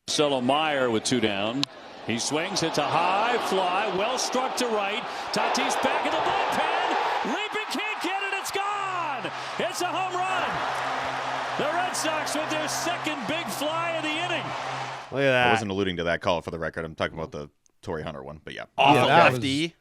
Marcelo Meyer with 2 down. He swings, hits a high fly, well struck to right. Tatis back in the bullpen. Leaping, can't get it, it's gone. It's a home run. The Red Sox with their second big fly of the inning. Look at that. I wasn't alluding to that call for the record. I'm talking about the Torrey Hunter one, but yeah. Off a that lefty.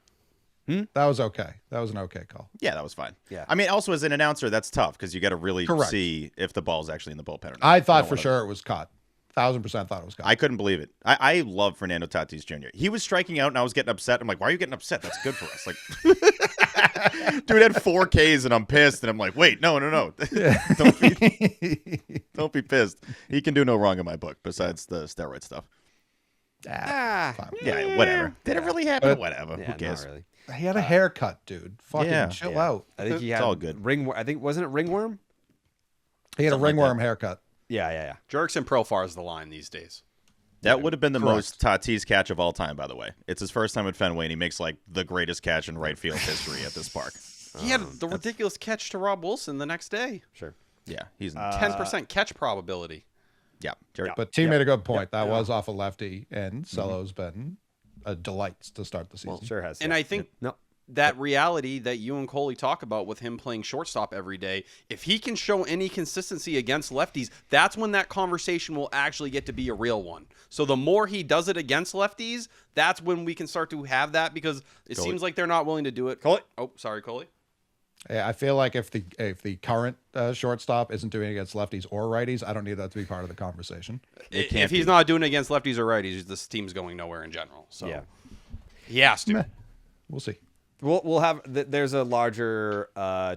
That was okay. That was an okay call. Yeah, that was fine. Yeah. I mean, also as an announcer, that's tough because you got to really Correct. see if the ball's actually in the bullpen or not. I thought don't for wanna- sure it was caught. 1,000% thought it was caught. I couldn't believe it. I love Fernando Tatis Jr. He was striking out, and I was getting upset. I'm like, why are you getting upset? That's good for us. Like, dude had 4 Ks, and I'm pissed. And I'm like, wait, no. Don't be pissed. He can do no wrong in my book besides the steroid stuff. Fine. Yeah, whatever. Did it really happen? Whatever. Yeah, Who cares? not really. He had a haircut, dude. Fucking Yeah. chill out. I think he It's had all good. ringworm. I think wasn't it ringworm? He had a Something like ringworm haircut. Yeah. Jerks and Profar is the line these days. That would have been the Correct. most Tatis catch of all time, by the way. It's his first time at Fenway, and he makes like the greatest catch in right field history at this park. He had the ridiculous catch to Rob Wilson the next day. Sure. Yeah, he's 10% catch probability. yeah. Jerry, But T made a good point. That was off a lefty, and Cello's been a delight to start the season. Sure has. And I think no. that reality that you and Coley talk about with him playing shortstop every day, if he can show any consistency against lefties, that's when that conversation will actually get to be a real one. So the more he does it against lefties, that's when we can start to have that, because it seems like they're not willing to do it. Coley? Oh, sorry, Coley. Yeah, I feel like if the current shortstop isn't doing it against lefties or righties, I don't need that to be part of the conversation. If he's not doing it against lefties or righties, this team's going nowhere in general. So Yeah. he has to. Meh. We'll see. We'll have there's a larger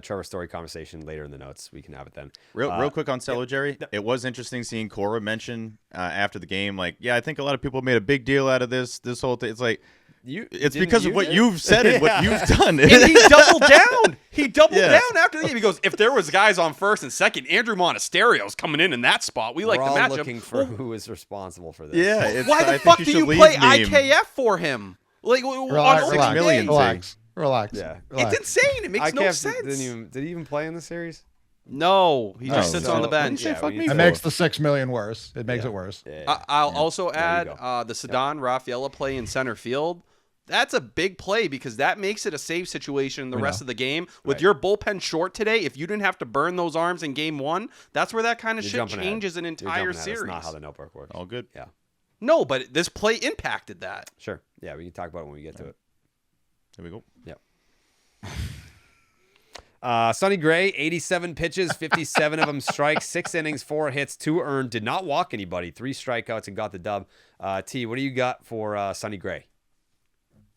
Trevor Story conversation later in the notes. We can have it then. Real quick on Cello, Jerry. It was interesting seeing Cora mention after the game, like, yeah, I think a lot of people made a big deal out of this whole thing. It's like, it's because of what you've said and what you've done. And he doubled down. He doubled Yes. down after the game. He goes, if there was guys on first and second, Andrew Monasterio's coming in that spot. We like We're the all matchup. looking for who is responsible for this. Yeah. It's, Why I the think fuck do should you leave play meme. IKF for him? Like on Relax, opening relax, day? relax. Yeah. Relax. It's insane. It makes no IKF sense. did he even play in the series? No, he just sits so- on the bench. Yeah, we need It to- makes the 6 million worse. It makes it worse. Yeah. I'll also add go. the Ceddanne Rafaela play in center field. That's a big play because that makes it a save situation the rest of the game. With your bullpen short today, if you didn't have to burn those arms in game one, that's where that kind of You're shit jumping ahead. changes an You're entire jumping ahead. series. That's not how the notebook works. All good. Yeah. No, but this play impacted that. Sure. Yeah, we can talk about it when we get to it. There we go. Yep. Sonny Gray, 87 pitches, 57 of them strikes, 6 innings, 4 hits, 2 earned, did not walk anybody, 3 strikeouts, and got the dub. T, what do you got for Sonny Gray?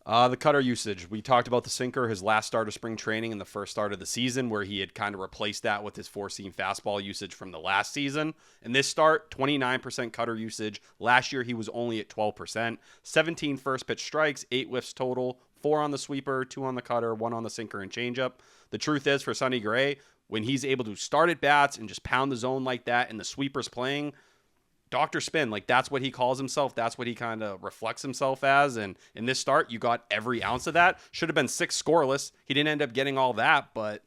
The cutter usage. We talked about the sinker, his last start of spring training and the first start of the season, where he had kind of replaced that with his 4-seam fastball usage from the last season. In this start, 29% cutter usage. Last year, he was only at 12%. 17 first pitch strikes, 8 whiffs total, 4 on the sweeper, 2 on the cutter, 1 on the sinker and changeup. The truth is, for Sonny Gray, when he's able to start at bats and just pound the zone like that and the sweeper's playing, Dr. Spin, like that's what he calls himself. That's what he kind of reflects himself as. And in this start, you got every ounce of that. Should have been 6 scoreless. He didn't end up getting all that, but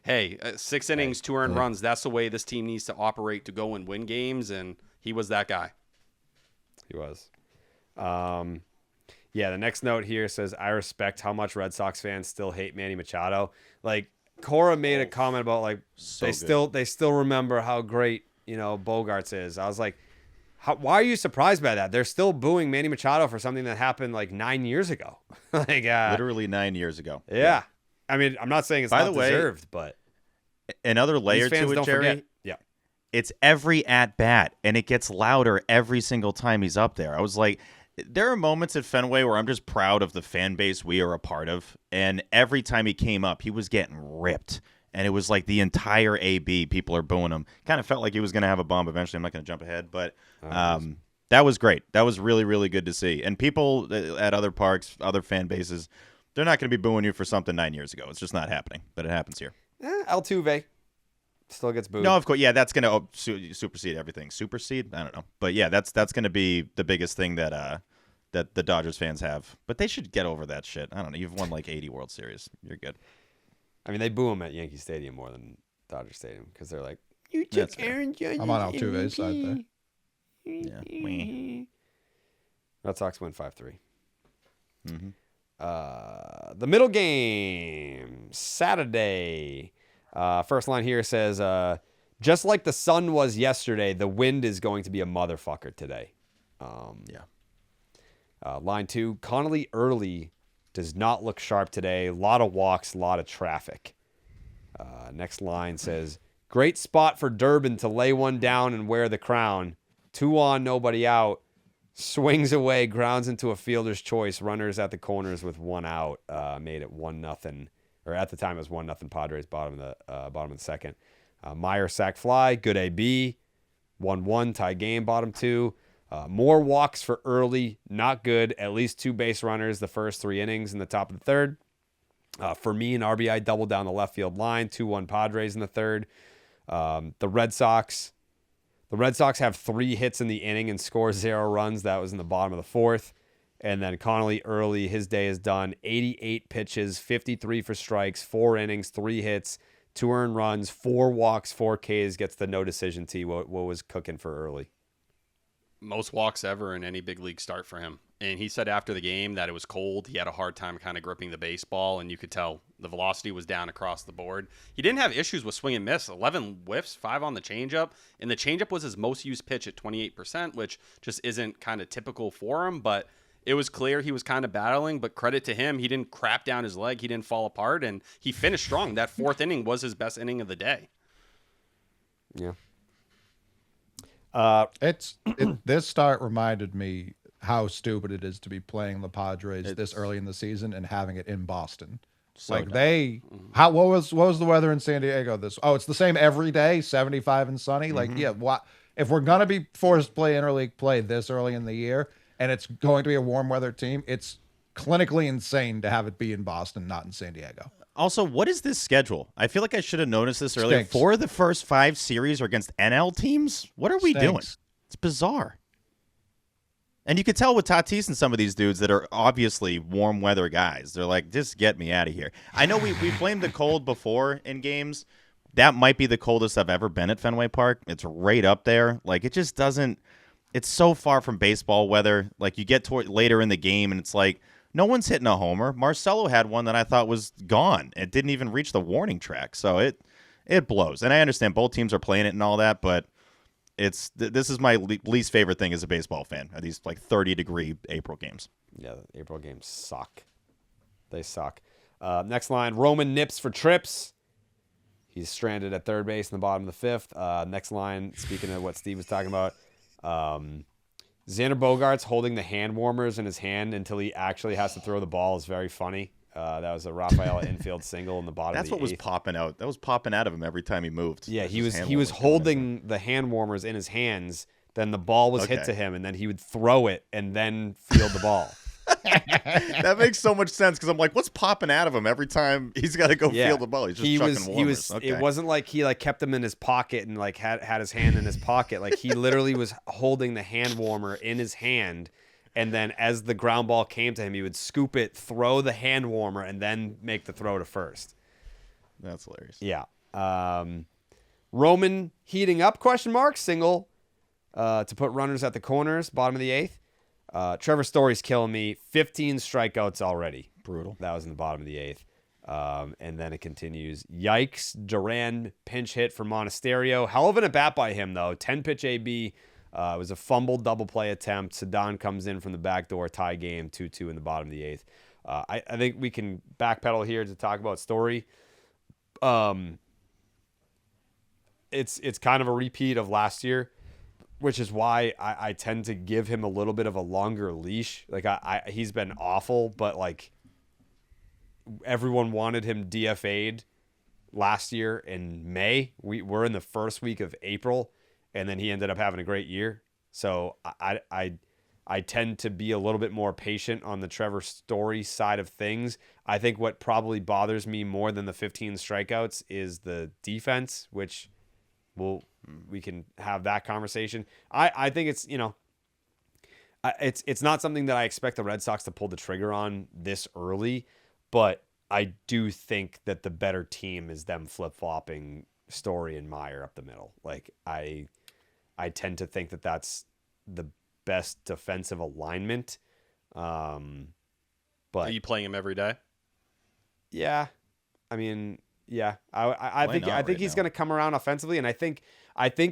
hey, 6 innings, 2 earned runs. That's the way this team needs to operate to go and win games. And he was that guy. He was. Yeah, the next note here says, I respect how much Red Sox fans still hate Manny Machado. Like, Cora made a comment about, like, they still remember how great, Bogarts is. I was like, why are you surprised by that? They're still booing Manny Machado for something that happened, like, 9 years ago. Literally 9 years ago. Yeah. I mean, I'm not saying it's By not the way, deserved, but another layer these fans to it, don't Jerry. forget. Yeah. It's every at bat, and it gets louder every single time he's up there. I was like, there are moments at Fenway where I'm just proud of the fan base we are a part of, and every time he came up, he was getting ripped, and it was like the entire AB, people are booing him. Kind of felt like he was going to have a bomb eventually. I'm not going to jump ahead, but that was great. That was really, really good to see. And people at other parks, other fan bases, they're not going to be booing you for something 9 years ago. It's just not happening, but it happens here. Altuve still gets booed. No, of course, yeah, that's going to supersede everything. Supersede? I don't know, but yeah, that's going to be the biggest thing that the Dodgers fans have. But they should get over that shit. I don't know. You've won like 80 World Series. You're good. I mean, they boo him at Yankee Stadium more than Dodger Stadium because they're like, you That's took fair. Aaron Judge. I'm on Altuve's side there. Yeah. Weh. Red Sox win 5-3. Mm-hmm. The middle game, Saturday. First line here says, just like the sun was yesterday, the wind is going to be a motherfucker today. Line 2, Connolly early does not look sharp today. A lot of walks, a lot of traffic. Next line says, great spot for Durbin to lay one down and wear the crown. 2 on, nobody out. Swings away, grounds into a fielder's choice. Runners at the corners with 1 out. Made it 1-0. Or at the time it was 1-0 Padres, bottom of the second. Meyer sack fly, good AB. 1-1 tie game, bottom 2. More walks for early, not good. At least 2 base runners the first 3 innings in the top of the third. For me, an RBI double down the left field line. 2-1 Padres in the third. The Red Sox have 3 hits in the inning and score 0 runs. That was in the bottom of the fourth. And then Connolly early, his day is done. 88 pitches, 53 for strikes, 4 innings, 3 hits, 2 earned runs, 4 walks, 4 Ks, gets the no decision T. What was cooking for early? Most walks ever in any big league start for him. And he said after the game that it was cold. He had a hard time kind of gripping the baseball, and you could tell the velocity was down across the board. He didn't have issues with swing and miss. 11 whiffs, 5 on the changeup. And the changeup was his most used pitch at 28%, which just isn't kind of typical for him. But it was clear he was kind of battling. But credit to him, he didn't crap down his leg. He didn't fall apart, and he finished strong. That 4th inning was his best inning of the day. Yeah. This start reminded me how stupid it is to be playing the Padres this early in the season and having it in Boston. So Like dumb. what was the weather in San Diego it's the same every day, 75 and sunny. Like, if we're gonna be forced to play interleague play this early in the year and it's going to be a warm weather team, it's clinically insane to have it be in Boston, not in San Diego. Also, what is this schedule? I feel like I should have noticed this earlier. Stinks. 4 of the first 5 series are against NL teams? What are we doing? Stinks. It's bizarre. And you could tell with Tatis and some of these dudes that are obviously warm weather guys. They're like, just get me out of here. I know we blamed the cold before in games. That might be the coldest I've ever been at Fenway Park. It's right up there. Like, it just doesn't – it's so far from baseball weather. Like, you get toward later in the game, and it's like no one's hitting a homer. Marcelo had one that I thought was gone. It didn't even reach the warning track. So it blows. And I understand both teams are playing it and all that, but – this is my least favorite thing as a baseball fan, are these like 30-degree April games. Yeah, the April games suck. They suck. Next line, Roman nips for trips. He's stranded at third base in the bottom of the 5th. Next line, speaking of what Steve was talking about, Xander Bogaerts holding the hand warmers in his hand until he actually has to throw the ball is very funny. That was a Rafael infield single in the bottom That's of the what was 8th. popping out. That was popping out of him every time he moved. Yeah, he His was hand warmers holding the hand warmers in his hands. Then the ball was hit Okay. to him, and then he would throw it and then field the ball. That makes so much sense because I'm like, what's popping out of him every time he's got to go field the ball? He's just chucking warmers. Okay. It wasn't like he like kept them in his pocket and like had his hand in his pocket. Like he literally was holding the hand warmer in his hand. And then as the ground ball came to him, he would scoop it, throw the hand warmer, and then make the throw to first. That's hilarious. Yeah. Roman heating up, ? Single to put runners at the corners, bottom of the 8th. Trevor Story's killing me. 15 strikeouts already. Brutal. That was in the bottom of the 8th. And then it continues. Yikes. Duran pinch hit for Monasterio. Hell of an at-bat by him, though. 10-pitch AB. It was a fumbled double play attempt. Sedan comes in from the back door, tie game, 2-2 in the bottom of the 8th. I think we can backpedal here to talk about Story. It's kind of a repeat of last year, which is why I tend to give him a little bit of a longer leash. Like he's been awful, but like everyone wanted him DFA'd last year in May. We're in the first week of April. And then he ended up having a great year. So I tend to be a little bit more patient on the Trevor Story side of things. I think what probably bothers me more than the 15 strikeouts is the defense, which we can have that conversation. I think it's, it's not something that I expect the Red Sox to pull the trigger on this early, but I do think that the better team is them flip-flopping Story and Meyer up the middle. Like I tend to think that that's the best defensive alignment. But Are you playing him every day? Yeah, I mean, yeah, I think he's going to come around offensively, and I think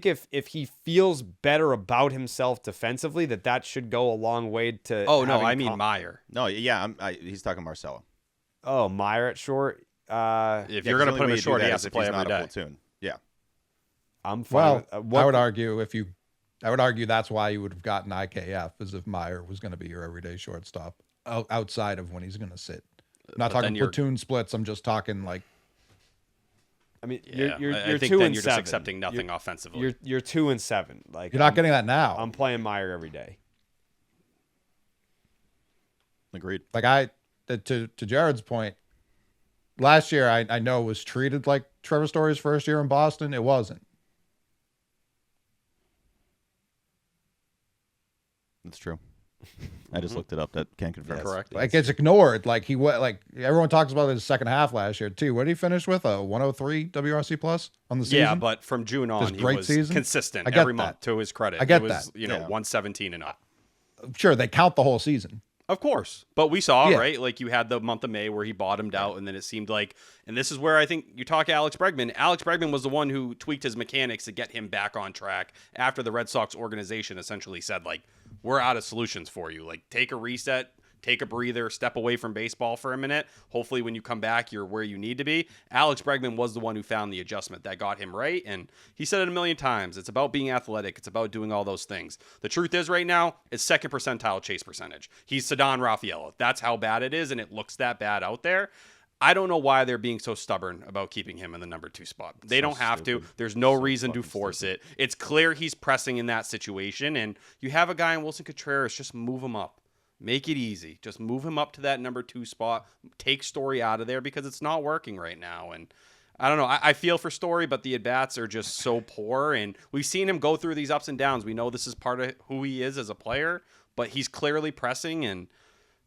if he feels better about himself defensively, that should go a long way to. Oh no, I mean Meyer. No, yeah, he's talking Marcelo. Oh, Meyer at short. If you're going to put him at short, he has to play every day. Platoon. Yeah. I'm fine. I would argue that's why you would have gotten IKF, as if Meyer was going to be your everyday shortstop outside of when he's going to sit. I'm not talking platoon splits. I'm just talking like. I mean, Yeah, you're I think 2 then and you're 7. just accepting nothing offensively. You're 2 and 7. Like you're not getting that now. I'm playing Meyer every day. Agreed. Like to Jared's point, last year I know was treated like Trevor Story's first year in Boston. It wasn't. That's true. I just looked it up. That can't confirm. Correct. Like it's ignored. Like he went. Like everyone talks about his second half last year too. What did he finish with? A 103 WRC plus on the season. Yeah, but from June on, Just he great was season? consistent I get every that. month. To his credit, I get it was, that. 117 and up. sure, they count the whole season. Of course. But we saw, Yeah. right? Like you had the month of May where he bottomed out, and then it seemed like, and this is where I think you talk Alex Bregman. Alex Bregman was the one who tweaked his mechanics to get him back on track after the Red Sox organization essentially said, like, we're out of solutions for you. Like, take a reset, take a breather, step away from baseball for a minute. Hopefully when you come back, you're where you need to be. Alex Bregman was the one who found the adjustment that got him right. And he said it a million times. It's about being athletic. It's about doing all those things. The truth is right now, it's second percentile chase percentage. He's Ceddanne Rafaela. That's how bad it is. And it looks that bad out there. I don't know why they're being so stubborn about keeping him in the number 2 spot. They don't have to. There's no reason to force it. It's clear he's pressing in that situation. And you have a guy in Wilson Contreras, just move him up. Make it easy. Just move him up to that number 2 spot. Take Story out of there because it's not working right now. And I don't know. I feel for Story, but the at-bats are just so poor. And we've seen him go through these ups and downs. We know this is part of who he is as a player, but he's clearly pressing, and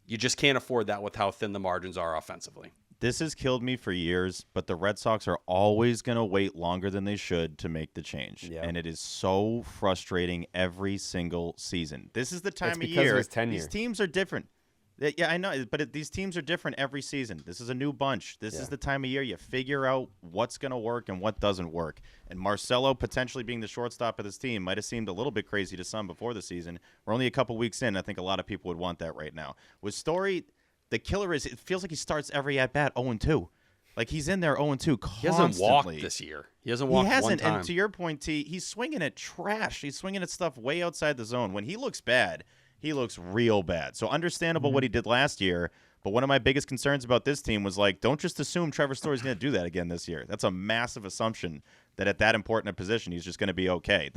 you just can't afford that with how thin the margins are offensively. This has killed me for years, but the Red Sox are always going to wait longer than they should to make the change. Yeah. And it is so frustrating every single season. This is the time It's of because year. of his tenure. These teams are different. Yeah, I know, but these teams are different every season. This is a new bunch. This is the time of year you figure out what's going to work and what doesn't work. And Marcelo potentially being the shortstop of this team might have seemed a little bit crazy to some before the season. We're only a couple weeks in. I think a lot of people would want that right now. With Story, the killer is, it feels like he starts every at-bat 0-2. Like, he's in there 0-2 constantly. He hasn't walked this year. He hasn't walked one time. And to your point, T, he's swinging at trash. He's swinging at stuff way outside the zone. When he looks bad, he looks real bad. So understandable what he did last year, but one of my biggest concerns about this team was, like, don't just assume Trevor Story's going to do that again this year. That's a massive assumption that at that important a position, he's just going to be okay.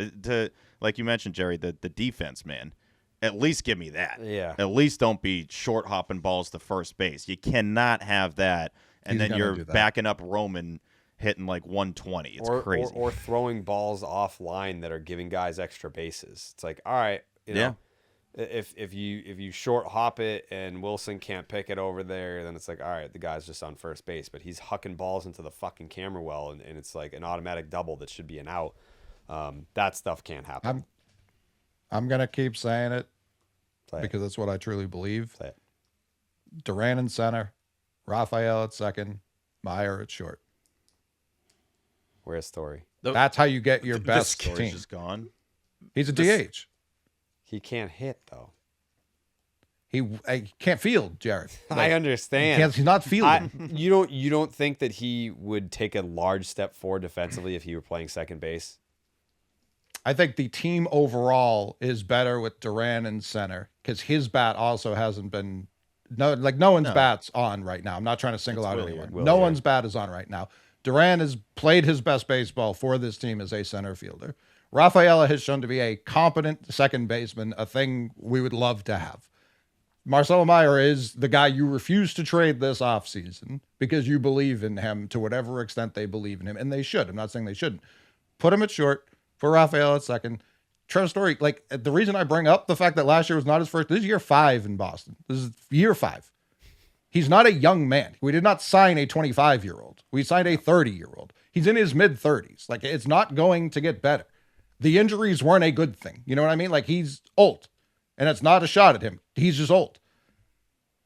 Like you mentioned, Jerry, the defense, man. At least give me that. Yeah. At least don't be short hopping balls to first base. You cannot have that, and He's then gonna you're do that. backing up Roman hitting like 120. It's crazy. Or throwing balls offline that are giving guys extra bases. It's like, all right, you know, if you short hop it and Wilson can't pick it over there, then it's like, all right, the guy's just on first base, but he's hucking balls into the fucking camera well, and it's like an automatic double that should be an out. That stuff can't happen. I'm gonna keep saying it Play it. because that's what I truly believe. Play it. Duran in center, Rafael at second, Meyer at short. Where's Story? That's how you get your best Story's team. just gone. He's a DH. He can't hit though. He can't field, Jared. I understand. He's not fielding. You don't think that he would take a large step forward defensively if he were playing second base? I think the team overall is better with Duran in center because his bat also hasn't been no one's bat's on right now. I'm not trying to single out anyone. No one's bat is on right now. Duran has played his best baseball for this team as a center fielder. Rafaela has shown to be a competent second baseman, a thing we would love to have. Marcelo Meyer is the guy you refuse to trade this offseason because you believe in him to whatever extent they believe in him, and they should. I'm not saying they shouldn't. Put him at short. For Rafael at second. Trevor Story, like, the reason I bring up the fact that last year was not his first, this is year 5 in Boston. This is year 5. He's not a young man. We did not sign a 25-year-old. We signed a 30-year-old. He's in his mid-30s. Like, it's not going to get better. The injuries weren't a good thing. You know what I mean? Like, he's old. And it's not a shot at him. He's just old.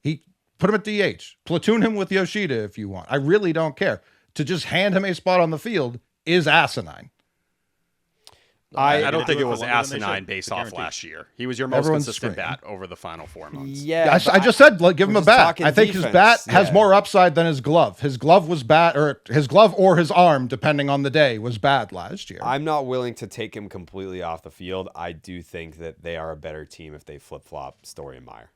He put him at DH. Platoon him with Yoshida if you want. I really don't care. To just hand him a spot on the field is asinine. I don't think it was longer than they asinine should. based I off guarantee. last year. He was your most Everyone's consistent screaming. bat over the final 4 months. Yeah, I just said, like, give him we're a just bat. talking I think his defense. bat has Yeah. more upside than his glove. His glove was bad, or his glove or his arm, depending on the day, was bad last year. I'm not willing to take him completely off the field. I do think that they are a better team if they flip-flop Story and Meyer.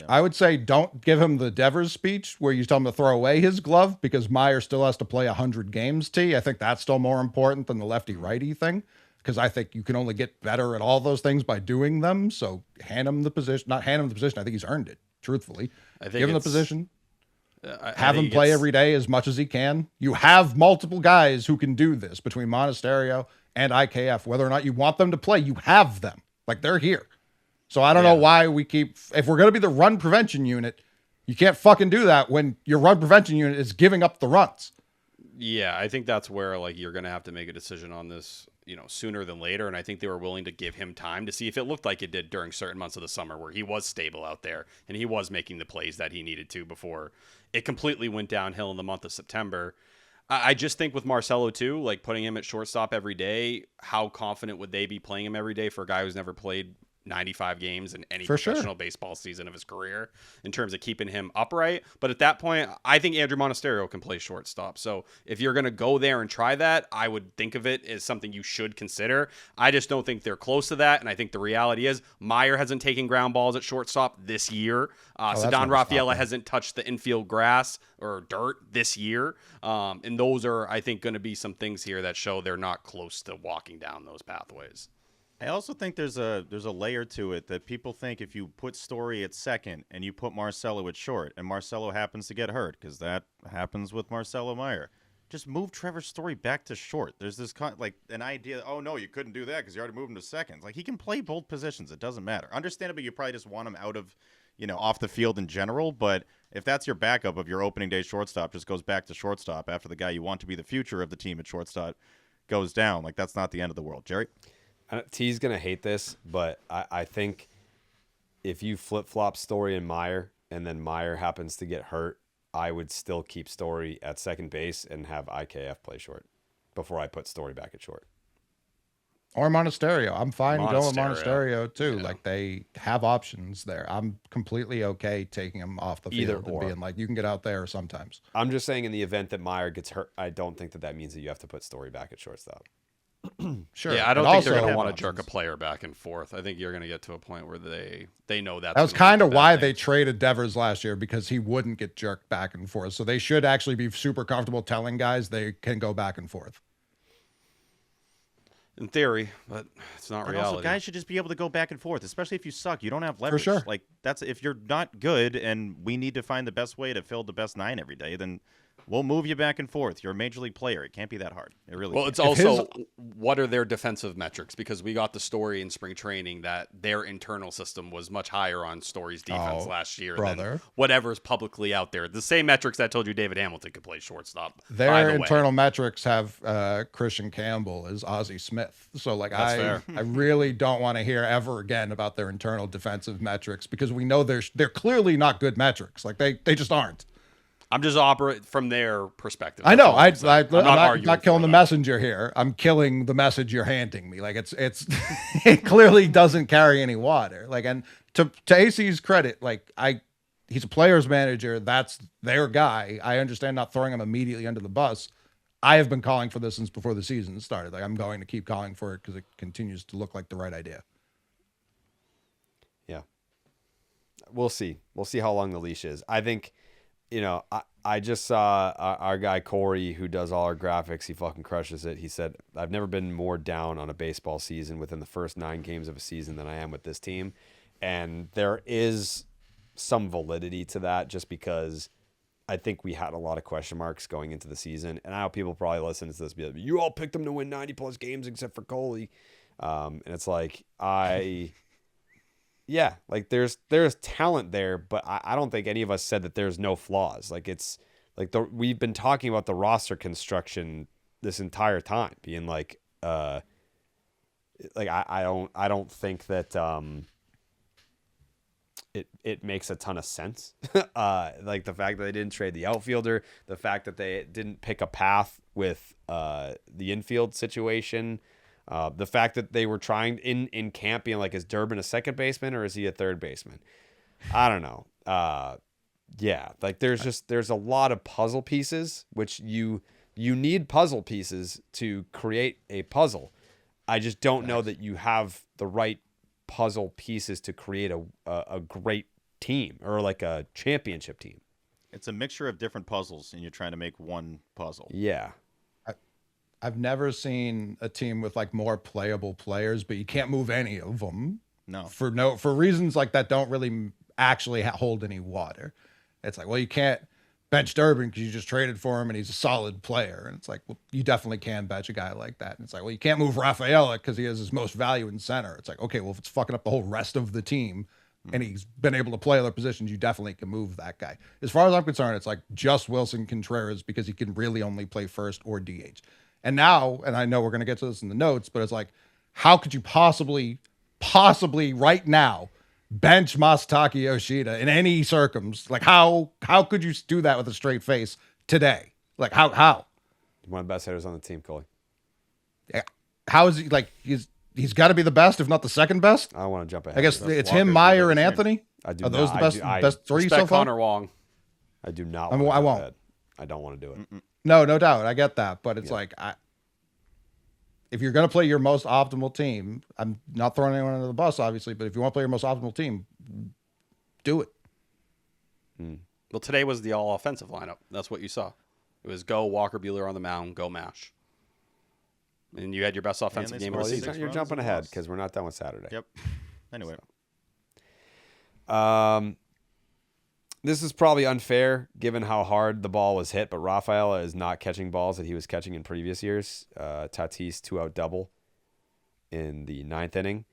I would say don't give him the Devers speech where you tell him to throw away his glove because Meyer still has to play 100 games, T. I think that's still more important than the lefty-righty thing because I think you can only get better at all those things by doing them. So hand him the position. Not hand him the position. I think he's earned it, truthfully. I think Give him the it's- position. I Have think him play it's- every day as much as he can. You have multiple guys who can do this between Monasterio and IKF. Whether or not you want them to play, you have them. Like, they're here. So I don't know why we keep... If we're going to be the run prevention unit, you can't fucking do that when your run prevention unit is giving up the runs. Yeah, I think that's where, like, you're going to have to make a decision on this. sooner than later. And I think they were willing to give him time to see if it looked like it did during certain months of the summer where he was stable out there and he was making the plays that he needed to before it completely went downhill in the month of September. I just think with Marcelo too, like putting him at shortstop every day, how confident would they be playing him every day for a guy who's never played 95 games in any professional baseball season of his career in terms of keeping him upright? But at that point, I think Andrew Monasterio can play shortstop. So if you're going to go there and try that, I would think of it as something you should consider. I just don't think they're close to that. And I think the reality is Meyer hasn't taken ground balls at shortstop this year. Ceddanne Rafaela hasn't touched the infield grass or dirt this year. And those are, I think, going to be some things here that show they're not close to walking down those pathways. I also think there's a layer to it that people think if you put Story at second and you put Marcelo at short, and Marcelo happens to get hurt, because that happens with Marcelo Meyer, just move Trevor Story back to short. There's this an idea, oh no, you couldn't do that because you already moved him to second. Like, he can play both positions. It doesn't matter. Understandably, you probably just want him out of, off the field in general, but if that's your backup of your opening day shortstop, just goes back to shortstop after the guy you want to be the future of the team at shortstop goes down, like, that's not the end of the world. Jerry? T's going to hate this, but I think if you flip-flop Story and Meyer, and then Meyer happens to get hurt, I would still keep Story at second base and have IKF play short before I put Story back at short. Or Monasterio. I'm fine going with Monasterio, too. Yeah. Like, they have options there. I'm completely okay taking him off the field and being like, you can get out there sometimes. I'm just saying in the event that Meyer gets hurt, I don't think that means that you have to put Story back at shortstop. Sure. Yeah, I don't think they're going to want to jerk a player back and forth. I think you're going to get to a point where they know that was kind of why they traded Devers last year, because he wouldn't get jerked back and forth. So they should actually be super comfortable telling guys they can go back and forth. In theory, but it's not reality. Also, guys should just be able to go back and forth, especially if you suck. You don't have leverage. For sure. Like, that's if you're not good and we need to find the best way to fill the best nine every day, then we'll move you back and forth. You're a major league player. It can't be that hard. It really. Well, can't. It's also what are their defensive metrics? Because we got the story in spring training that their internal system was much higher on Story's defense last year than whatever's publicly out there. The same metrics that told you David Hamilton could play shortstop. Their internal metrics have Christian Campbell as Ozzie Smith. So like I really don't want to hear ever again about their internal defensive metrics, because we know they're clearly not good metrics. Like they just aren't. I'm just operating from their perspective. I know. I'm not killing the messenger here. I'm killing the message you're handing me. Like it's it clearly doesn't carry any water. Like, and to AC's credit, like he's a player's manager. That's their guy. I understand not throwing him immediately under the bus. I have been calling for this since before the season started. Like, I'm going to keep calling for it because it continues to look like the right idea. Yeah. We'll see. We'll see how long the leash is. I think, I just saw our guy Corey, who does all our graphics. He fucking crushes it. He said, I've never been more down on a baseball season within the first 9 games of a season than I am with this team. And there is some validity to that, just because I think we had a lot of question marks going into the season. And I know people probably listen to this and be like, you all picked them to win 90-plus games except for Coley. And it's like, yeah, like there's talent there, but I don't think any of us said that there's no flaws. Like, it's like we've been talking about the roster construction this entire time, being like I don't think that it makes a ton of sense. Like the fact that they didn't trade the outfielder, the fact that they didn't pick a path with the infield situation. The fact that they were trying in camp being like, is Durbin a second baseman or is he a third baseman? I don't know. Yeah, like there's a lot of puzzle pieces, which you need puzzle pieces to create a puzzle. I just don't know that you have the right puzzle pieces to create a great team or like a championship team. It's a mixture of different puzzles and you're trying to make one puzzle. Yeah. I've never seen a team with like more playable players, but you can't move any of them. No, for reasons like that don't really actually hold any water. It's like, well, you can't bench Durbin because you just traded for him and he's a solid player. And it's like, well, you definitely can bench a guy like that. And it's like, well, you can't move Rafaela because he has his most value in center. It's like, okay, well, if it's fucking up the whole rest of the team and he's been able to play other positions, you definitely can move that guy. As far as I'm concerned, it's like just Wilson Contreras because he can really only play first or DH. And now, and I know we're going to get to this in the notes, but it's like, how could you possibly right now bench Masataka Yoshida in any circumstance? Like, how could you do that with a straight face today? Like, how? One of the best hitters on the team, Coley. How is he, like, he's got to be the best, if not the second best? I don't want to jump ahead. I guess That's it's Walker. him, Meyer, and Anthony? I do Are those not. the I best three Respect so far? Connor Wong. I do not I want to I won't. ahead. I don't want to do it. No doubt. I get that. But it's like, if you're going to play your most optimal team, I'm not throwing anyone under the bus, obviously, but if you want to play your most optimal team, do it. Well, today was the all offensive lineup. That's what you saw. It was go Walker Buehler on the mound, go Mash. And you had your best offensive they game of the scored season. six You're runs jumping and ahead lost. because we're not done with Saturday. Yep. Anyway. This is probably unfair given how hard the ball was hit, but Rafael is not catching balls that he was catching in previous years. Tatis 2-out double in the 9th inning.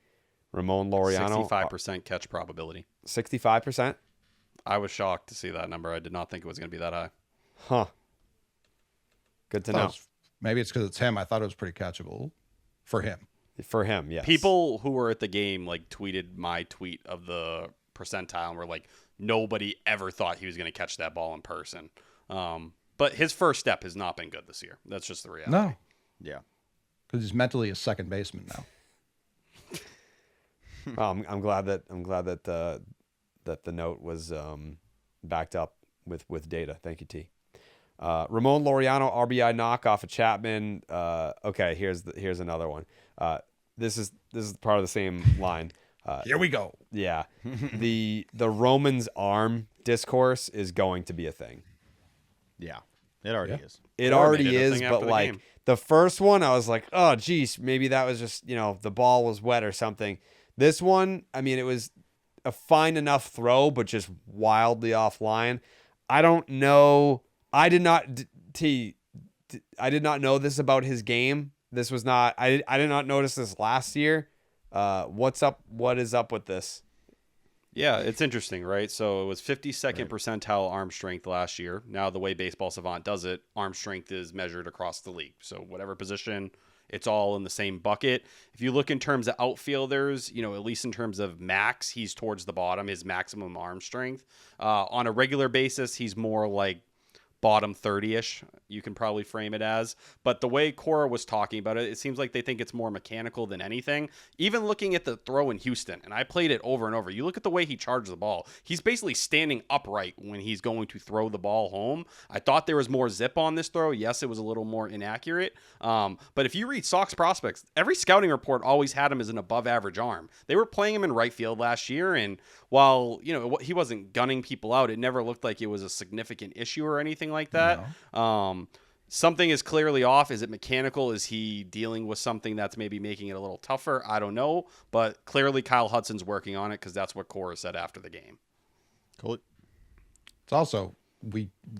Ramon Laureano 65% catch probability. 65%. I was shocked to see that number. I did not think it was going to be that high. Huh. Good to know. Maybe it's because it's him. I thought it was pretty catchable for him. For him, yes. People who were at the game like tweeted my tweet of the percentile and were like, nobody ever thought he was going to catch that ball in person. But his first step has not been good this year. That's just the reality. No, Yeah. because he's mentally a second baseman now. Well, I'm glad that that the note was backed up with data. Thank you, T. Ramon Laureano RBI knock off of Chapman. Okay, here's another one. This is part of the same line. Here we go. Yeah, the Roman's arm discourse is going to be a thing. Yeah. It already is. It Or already made it a is, thing after but the like game. the first one, I was like, oh, geez, maybe that was just the ball was wet or something. This one, I mean, it was a fine enough throw, but just wildly offline. I don't know. I did not know this about his game. This was not. I did not notice this last year. What's up? What is up with this? Yeah, it's interesting, right? So it was 52nd percentile arm strength last year. Now the way Baseball Savant does it, arm strength is measured across the league. So whatever position, it's all in the same bucket. If you look in terms of outfielders, at least in terms of max, he's towards the bottom, his maximum arm strength. On a regular basis, he's more like bottom 30-ish, you can probably frame it as. But the way Cora was talking about it, it seems like they think it's more mechanical than anything. Even looking at the throw in Houston, and I played it over and over, you look at the way he charged the ball. He's basically standing upright when he's going to throw the ball home. I thought there was more zip on this throw. Yes, it was a little more inaccurate. But if you read Sox prospects, every scouting report always had him as an above average arm. They were playing him in right field last year, and while he wasn't gunning people out, it never looked like it was a significant issue or anything like that. No. Something is clearly off. Is it mechanical? Is he dealing with something that's maybe making it a little tougher? I don't know, but clearly Kyle Hudson's working on it because that's what Cora said after the game. Cool. It's also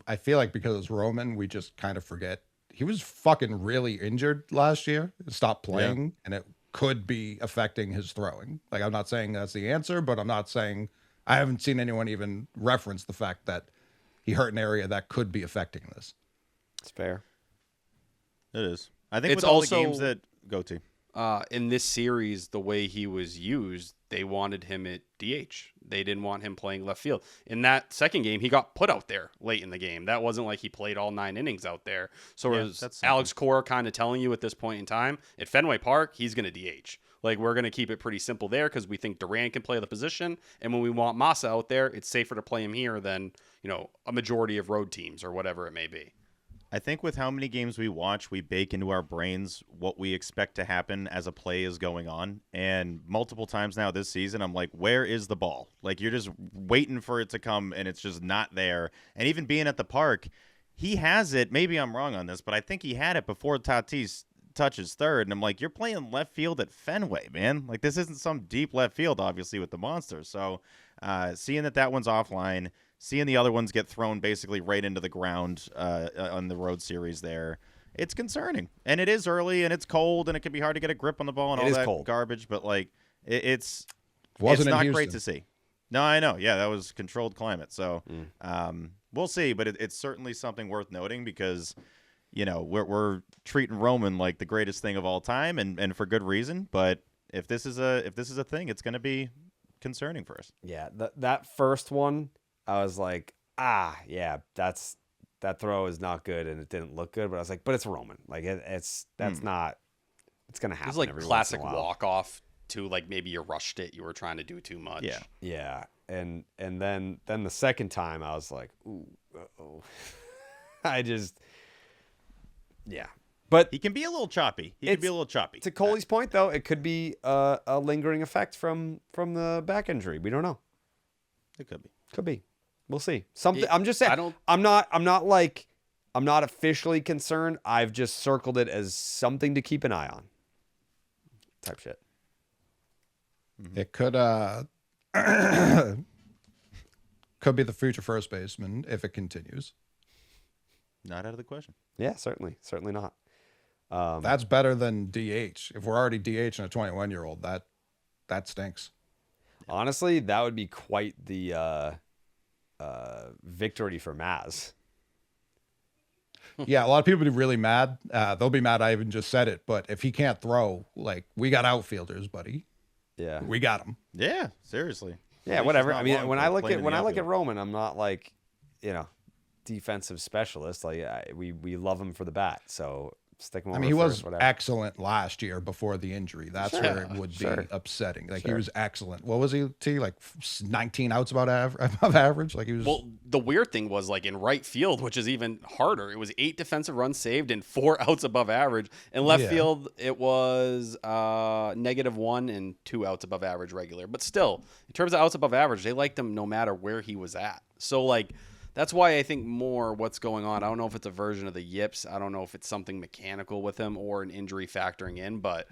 I feel like because it's Roman, we just kind of forget he was fucking really injured last year. Stopped playing, and it could be affecting his throwing. Like, I'm not saying that's the answer, but I'm not saying I haven't seen anyone even reference the fact that he hurt an area that could be affecting this. It's fair. It is. I think It's with all also- the games that go to. In this series, the way he was used, they wanted him at DH. They didn't want him playing left field. In that second game, he got put out there late in the game. That wasn't like he played all 9 innings out there. So Yeah, it was that's Alex Cora kind of telling you at this point in time, at Fenway Park, he's going to DH. Like, we're going to keep it pretty simple there because we think Duran can play the position. And when we want Massa out there, it's safer to play him here than, a majority of road teams or whatever it may be. I think with how many games we watch, we bake into our brains what we expect to happen as a play is going on. And multiple times now this season, I'm like, where is the ball? Like, you're just waiting for it to come, and it's just not there. And even being at the park, he has it. Maybe I'm wrong on this, but I think he had it before Tatis touches third. And I'm like, you're playing left field at Fenway, man. Like, this isn't some deep left field, obviously, with the Monsters. So seeing that one's offline, seeing the other ones get thrown basically right into the ground on the road series there, it's concerning. And it is early, and it's cold, and it can be hard to get a grip on the ball and all that garbage. But, like, it's not great to see. No, I know. Yeah, that was controlled climate. So we'll see. But it's certainly something worth noting because we're treating Roman like the greatest thing of all time, and for good reason. But if this is a thing, it's going to be concerning for us. Yeah, that first one, I was like, yeah, that throw is not good, and it didn't look good. But I was like, but it's Roman. Like that's not. It's gonna happen. It's like every classic once in a while. walk off too. Like maybe you rushed it. You were trying to do too much. Yeah. Yeah, and then the second time, I was like, ooh, I just, yeah. But He can be a little choppy. To Coley's point, though, it could be a lingering effect from the back injury. We don't know. It could be. Could be. We'll see. I'm just saying. I don't. I'm not officially concerned. I've just circled it as something to keep an eye on. Type shit. It could could be the future first baseman if it continues. Not out of the question. Yeah, certainly not. That's better than DH. If we're already DH and a 21-year-old, that stinks. Honestly, that would be quite the victory for Maz. Yeah, a lot of people would be really mad. They'll be mad I even just said it. But if he can't throw, like, we got outfielders, buddy. Yeah. We got him. Yeah, seriously. Yeah, At least whatever. it's I not mean, long when for I look playing at in the outfield. Roman, I'm not like, defensive specialist. Like we love him for the bat. So stick him over. I mean, he was first, whatever. excellent last year before the injury. That's where it would be upsetting. Like, he was excellent. What was he, T? Like 19 outs above average? Like, he was. Well, the weird thing was, like, in right field, which is even harder, it was 8 defensive runs saved and 4 outs above average. In left field, it was -1 and 2 outs above average regular. But still, in terms of outs above average, they liked him no matter where he was at. So, like, that's why I think more what's going on. I don't know if it's a version of the yips. I don't know if it's something mechanical with him or an injury factoring in. But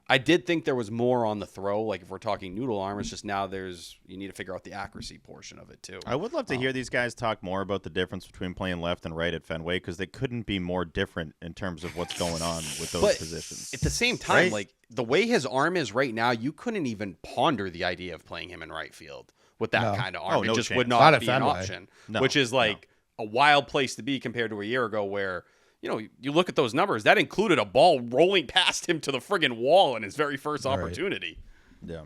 I did think there was more on the throw. Like, if we're talking noodle arm, it's just now you need to figure out the accuracy portion of it too. I would love to hear these guys talk more about the difference between playing left and right at Fenway, because they couldn't be more different in terms of what's going on with those positions. At the same time, Right? like, the way his arm is right now, you couldn't even ponder the idea of playing him in right field with that kind of arm. Oh, no it just chance. would Not not at be an Fenway. option, No, which is like a wild place to be compared to a year ago where, you look at those numbers, that included a ball rolling past him to the friggin' wall in his very first opportunity. Yeah.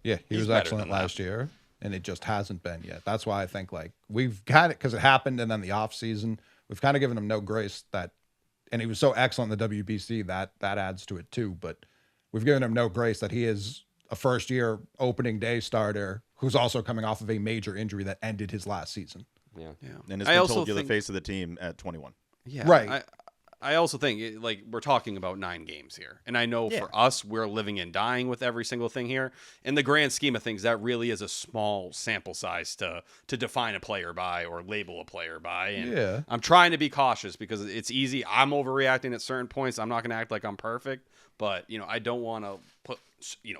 Yeah, he He's was better excellent than that. last year, and it just hasn't been yet. That's why I think, like, we've got it because it happened, and then the off season, we've kind of given him no grace and he was so excellent in the WBC that adds to it too. But we've given him no grace that he is a first-year opening day starter who's also coming off of a major injury that ended his last season. Yeah. And it's I been also told you're the think- face of the team at 21. Yeah, Right. I also think, like, we're talking about 9 games here. And I know for us, we're living and dying with every single thing here. In the grand scheme of things, that really is a small sample size to define a player by or label a player by. And I'm trying to be cautious because it's easy. I'm overreacting at certain points. I'm not going to act like I'm perfect. But, I don't want to put,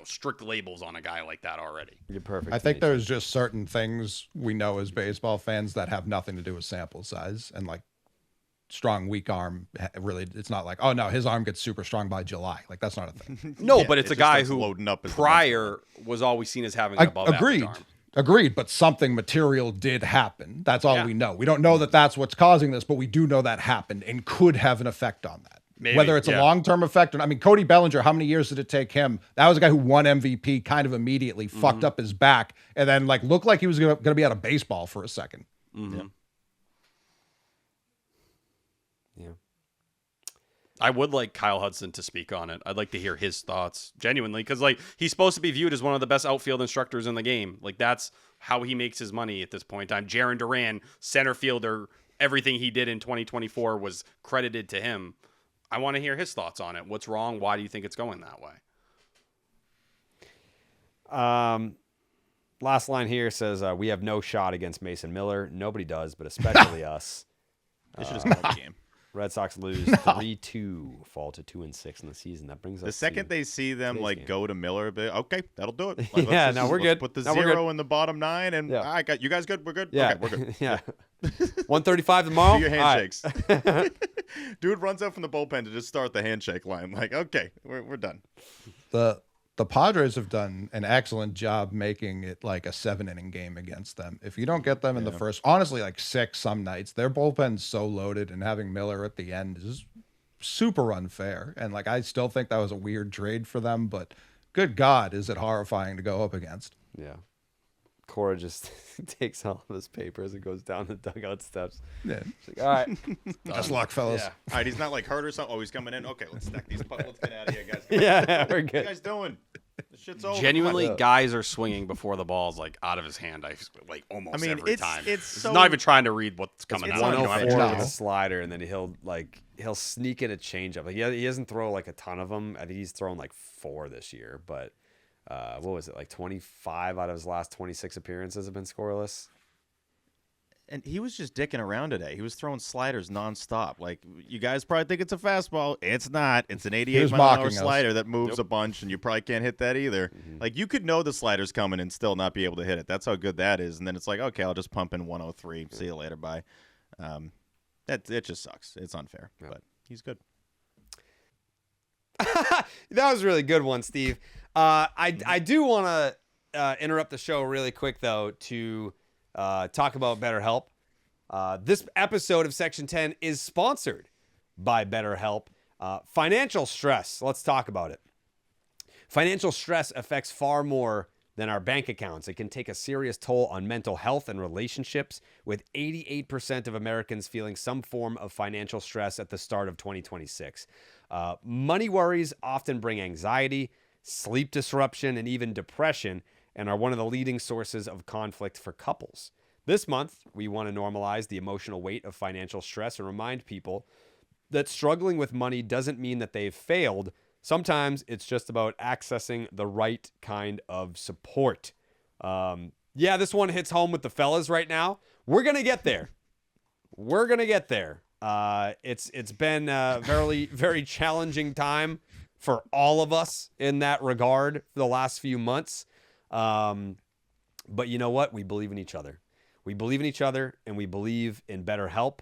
strict labels on a guy like that already. You're perfect. I think there's just certain things we know as baseball fans that have nothing to do with sample size, and, like, strong, weak arm, really, it's not like, oh no, his arm gets super strong by July. Like, that's not a thing. No, Yeah, but it's it a just guy starts who loading up as the prior was always seen as having an above average arm. Agreed, but something material did happen. That's all Yeah. we know. We don't know that that's what's causing this, but we do know that happened and could have an effect on that. Maybe, Whether it's a long-term effect or not. I mean, Cody Bellinger, how many years did it take him? That was a guy who won MVP kind of immediately, fucked up his back, and then, like, looked like he was going to be out of baseball for a second. Mm-hmm. Yeah. I would like Kyle Hudson to speak on it. I'd like to hear his thoughts, genuinely, because, like, he's supposed to be viewed as one of the best outfield instructors in the game. Like, that's how he makes his money at this point in time. Jaron Duran, center fielder, everything he did in 2024 was credited to him. I want to hear his thoughts on it. What's wrong? Why do you think it's going that way? Last line here says, we have no shot against Mason Miller. Nobody does, but especially us. They should just call the game. Red Sox lose 3-2, fall to 2-6 in the season. That brings us The second to they see them, today's like, game. go to Miller, okay, that'll do it. Like, Yeah, let's no, we're let's good. Put the No, we're 0 good. in the bottom 9, and Yeah. I got you guys good. We're good. Yeah. Okay, we're good. Yeah. 1:35 tomorrow. Do your All right. handshakes. Dude runs out from the bullpen to just start the handshake line. Like, okay, we're done. The the Padres have done an excellent job making it like a 7-inning game against them. If you don't get them in the first, honestly, like 6 some nights, their bullpen's so loaded, and having Miller at the end is super unfair. And like, I still think that was a weird trade for them, but good God, is it horrifying to go up against. Yeah. Cora just takes all of his papers and goes down the dugout steps. Yeah. She's like, all right. Best luck, fellas. Yeah. All right, he's not like hurt or something. Oh, he's coming in. Okay, let's stack these. Let's get out of here, guys. Yeah, we're What you good. guys doing? This shit's over. Genuinely, Yeah. guys are swinging before the ball's like out of his hand. Like almost I mean, every it's- time. it's He's so- not even trying to read what's coming it's out. on You know, 104 No. with a slider, and then he'll sneak in a changeup. Like he doesn't throw like a ton of them. I think he's thrown like 4 this year, but what was it, like 25 out of his last 26 appearances have been scoreless? And he was just dicking around today. He was throwing sliders nonstop. Like, you guys probably think it's a fastball. It's not. It's an 88 was mile an hour mocking us. slider that moves a bunch, and you probably can't hit that either. Like, you could know the slider's coming and still not be able to hit it. That's how good that is. And then it's like, okay, I'll just pump in 103. See you later. Bye. It just sucks. It's unfair, but he's good. That was a really good one, Steve. I do want to interrupt the show really quick, though, to talk about BetterHelp. This episode of Section 10 is sponsored by BetterHelp. Financial stress. Let's talk about it. Financial stress affects far more than our bank accounts. It can take a serious toll on mental health and relationships, with 88% of Americans feeling some form of financial stress at the start of 2026. Money worries often bring anxiety, sleep disruption, and even depression, and are one of the leading sources of conflict for couples. This month, we want to normalize the emotional weight of financial stress and remind people that struggling with money doesn't mean that they've failed. Sometimes it's just about accessing the right kind of support. Yeah, this one hits home with the fellas right now. We're going to get there. We're going to get there. It's been a very, very challenging time for all of us in that regard for the last few months. But you know what? We believe in each other. We believe in each other, and we believe in BetterHelp.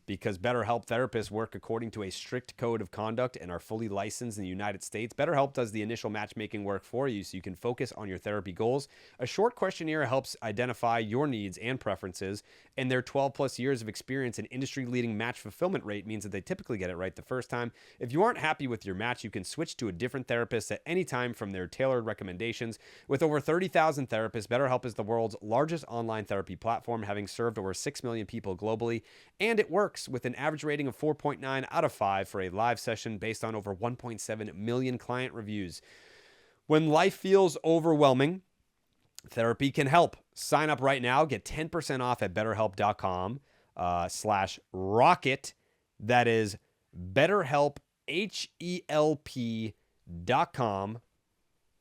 Because BetterHelp therapists work according to a strict code of conduct and are fully licensed in the United States. BetterHelp does the initial matchmaking work for you so you can focus on your therapy goals. A short questionnaire helps identify your needs and preferences, and their 12 plus years of experience and industry-leading match fulfillment rate means that they typically get it right the first time. If you aren't happy with your match, you can switch to a different therapist at any time from their tailored recommendations. With over 30,000 therapists, BetterHelp is the world's largest online therapy platform, having served over 6 million people globally. And it works with an average rating of 4.9 out of 5 for a live session based on over 1.7 million client reviews. When life feels overwhelming, therapy can help. Sign up right now. Get 10% off at BetterHelp.com/rocket. That is BetterHelp, HELP.com.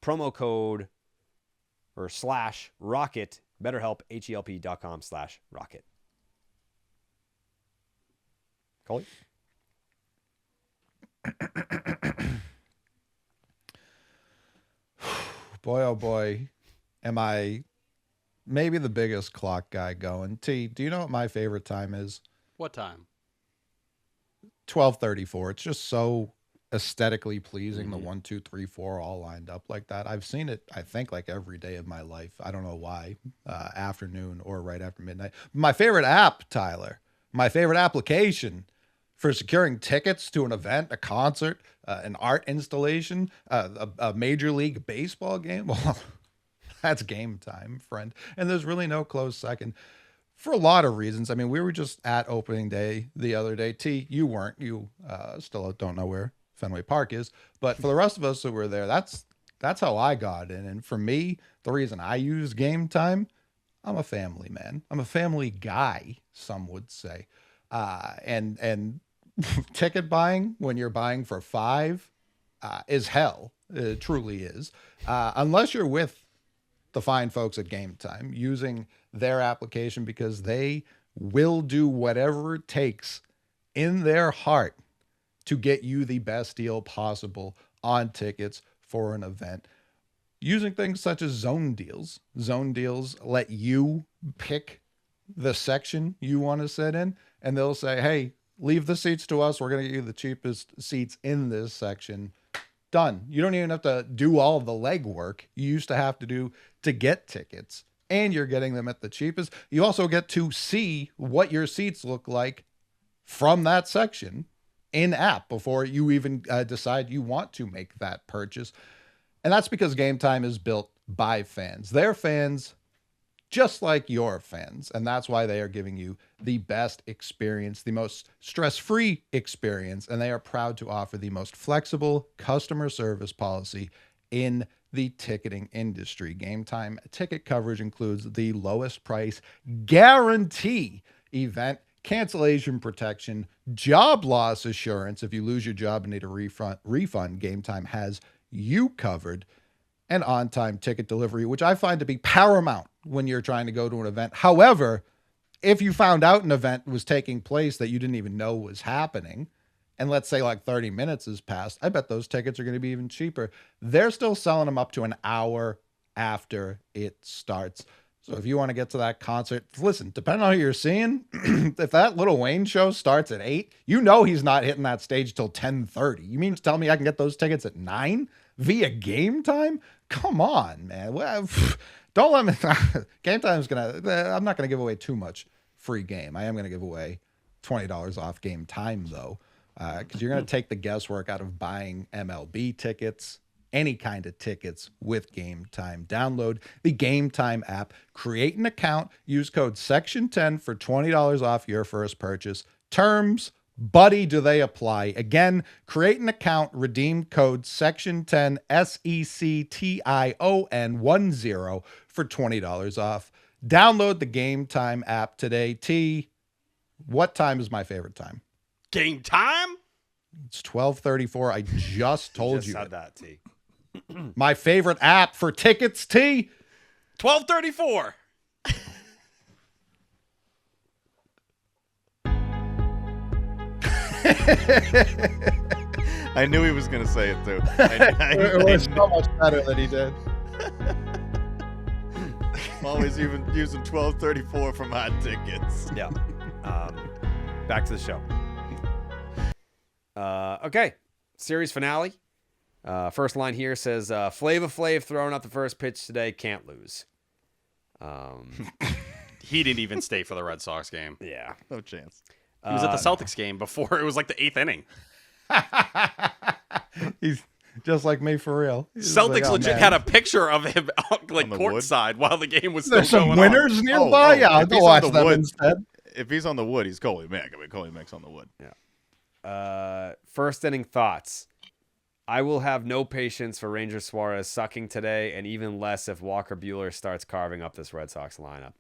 Promo code or /rocket. BetterHelp, HELP.com/rocket. Coley? Boy, oh boy, am I maybe the biggest clock guy going. T, do you know what my favorite time is? What time? 12:34. It's just so aesthetically pleasing. The 1, 2, 3, 4 all lined up like that. I've seen it, I think, like every day of my life. I don't know why, afternoon or right after midnight. My favorite app, Tyler, my favorite application for securing tickets to an event, a concert, an art installation, a Major League Baseball game. Well, that's Game Time, friend. And there's really no close second for a lot of reasons. I mean, we were just at opening day the other day. T, you weren't. You still don't know where Fenway Park is. But for the rest of us who were there, that's how I got in. And for me, the reason I use Game Time, I'm a family man. I'm a family guy, some would say. And ticket buying when you're buying for 5 is hell. It truly is. Unless you're with the fine folks at Game Time using their application, because they will do whatever it takes in their heart to get you the best deal possible on tickets for an event. Using things such as zone deals. Zone deals let you pick the section you want to sit in, and they'll say, hey, leave the seats to us. We're going to get you the cheapest seats in this section. Done. You don't even have to do all of the legwork you used to have to do to get tickets. And you're getting them at the cheapest. You also get to see what your seats look like from that section in app before you even decide you want to make that purchase. And that's because Game Time is built by fans. They're fans just like your fans. And that's why they are giving you the best experience, the most stress-free experience. And they are proud to offer the most flexible customer service policy in the ticketing industry. Game Time ticket coverage includes the lowest price guarantee, event cancellation protection, job loss assurance. If you lose your job and need a refund, Game Time has you covered, and on-time ticket delivery, which I find to be paramount when you're trying to go to an event. However, if you found out an event was taking place that you didn't even know was happening, and let's say like 30 minutes has passed, I bet those tickets are going to be even cheaper. They're still selling them up to an hour after it starts. So if you want to get to that concert, listen, depending on who you're seeing, if that Lil Wayne show starts at 8, you know he's not hitting that stage till 10:30. You mean to tell me I can get those tickets at 9 via Game Time? Come on, man. Well, don't let me. Game Time is going to, I'm not going to give away too much free game. I am going to give away $20 off Game Time, though, because you're going to take the guesswork out of buying MLB tickets, any kind of tickets with Game Time. Download the Game Time app, create an account, use code SECTION10 for $20 off your first purchase. Terms, buddy, do they apply? Again, create an account, redeem code SECTION10, SECTION10 for $20 off. Download the Game Time app today. T, what time is my favorite time? Game Time? It's 12:34. I just told you. Said that, T. My favorite app for tickets, T. 12:34. I knew he was going to say it too. It was so much better than he did. Always even using 12:34 for my tickets. Yeah. Back to the show. Okay. Series finale. First line here says, Flava Flav throwing out the first pitch today, can't lose. He didn't even stay for the Red Sox game. Yeah. No chance. He was at the Celtics game before it was like the 8th inning. He's just like me for real. He's Celtics like, oh, legit man. had a picture of him like On the wood? courtside while the game was still There's some going winners on. nearby. Yeah, I'll if go he's watch on the them wood- instead. If he's on the wood, he's Coley Mick. I mean, Coley Mick's on the wood. First inning thoughts. I will have no patience for Ranger Suarez sucking today, and even less if Walker Buehler starts carving up this Red Sox lineup.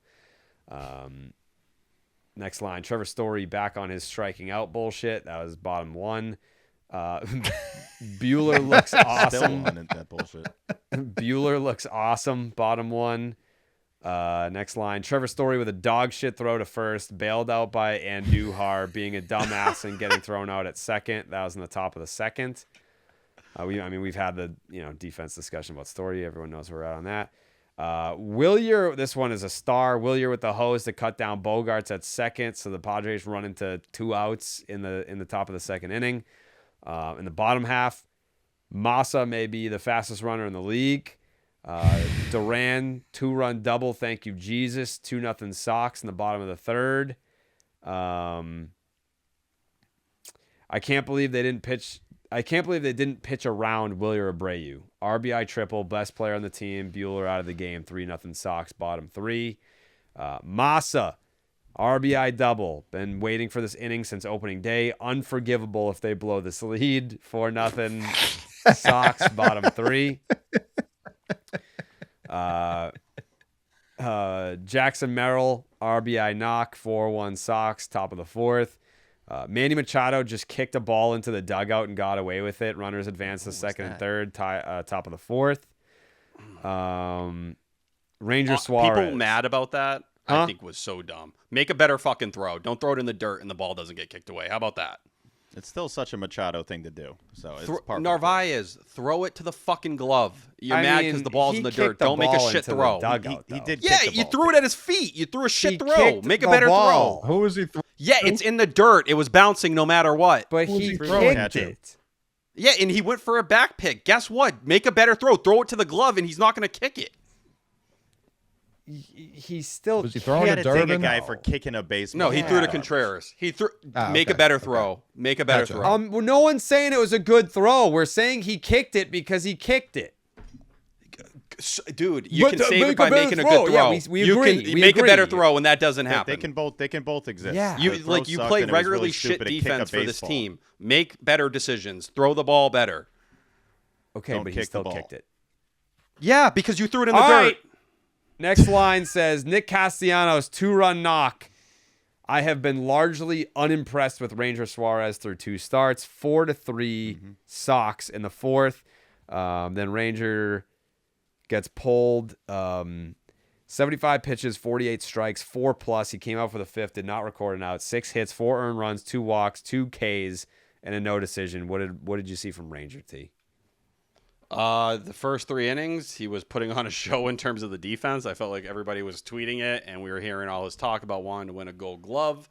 Next line, Trevor Story back on his striking out bullshit. That was bottom one. Buehler looks Still awesome. on that bullshit. Buehler looks awesome. Bottom one. Next line, Trevor Story with a dog shit throw to first, bailed out by Andujar being a dumbass and getting thrown out at second. That was in the top of the second. We've had the defense discussion about Story. Everyone knows where we're at on that. Willier, this one is a star. Willier with the hose to cut down Bogarts at second, so the Padres run into 2 outs in the top of the second inning. In the bottom half, Massa may be the fastest runner in the league. Duran 2-run double, thank you Jesus. 2-0 Sox in the bottom of the third. I can't believe they didn't pitch around Willier Abreu. RBI triple, best player on the team. Buehler out of the game. 3-0 Sox, bottom 3. Massa, RBI double. Been waiting for this inning since opening day. Unforgivable if they blow this lead. 4-0 Sox, bottom 3. Jackson Merrill, RBI knock. 4-1 Sox, top of the 4th. Manny Machado just kicked a ball into the dugout and got away with it. Runners advanced to second and third, top of the 4th. Ranger Suarez. People mad about that, I think was so dumb. Make a better fucking throw. Don't throw it in the dirt and the ball doesn't get kicked away. How about that? It's still such a Machado thing to do. So it's part Narvaez, throw it to the fucking glove. You're mad because the ball's in the dirt. Don't make a shit throw. He did. Yeah, kick the you ball. threw it at his feet. You threw a shit He throw. kicked Make a the better ball. throw. Who was he? Yeah, it's in the dirt. It was bouncing no matter what. But Who's he he throwing kicked at you? it. Yeah, and he went for a back pick. Guess what? Make a better throw. Throw it to the glove, and he's not going to kick it. He's still. Was he He throwing had a to ding a Durbin? guy for kicking a baseball. No, he threw to Contreras. He threw. Make a okay, better okay. throw. Make a better Gotcha. throw. Well, no one's saying it was a good throw. We're saying he kicked it because he kicked it. Dude, you But can save make it by a better making a throw. good Yeah, throw. we You agree. can We make a better agree. throw, and that doesn't They happen. can both exist. Yeah. You The throw like you sucked, play and it was regularly really shit stupid to kick a defense for this baseball. team. Make better decisions. Throw the ball better. Okay, Don't but he kick the still ball. kicked it. Yeah, because you threw it in the All dirt. right. Next line says Nick Castellanos 2-run knock. I have been largely unimpressed with Ranger Suarez through 2 starts. 4-3 Sox in the 4th. Then Ranger gets pulled. 75 pitches, 48 strikes, 4+. He came out for the 5th, did not record an out. 6 hits, 4 earned runs, 2 walks, 2 Ks, and a no decision. What did you see from Ranger T? The first 3 innings, he was putting on a show in terms of the defense. I felt like everybody was tweeting it, and we were hearing all his talk about wanting to win a Gold Glove.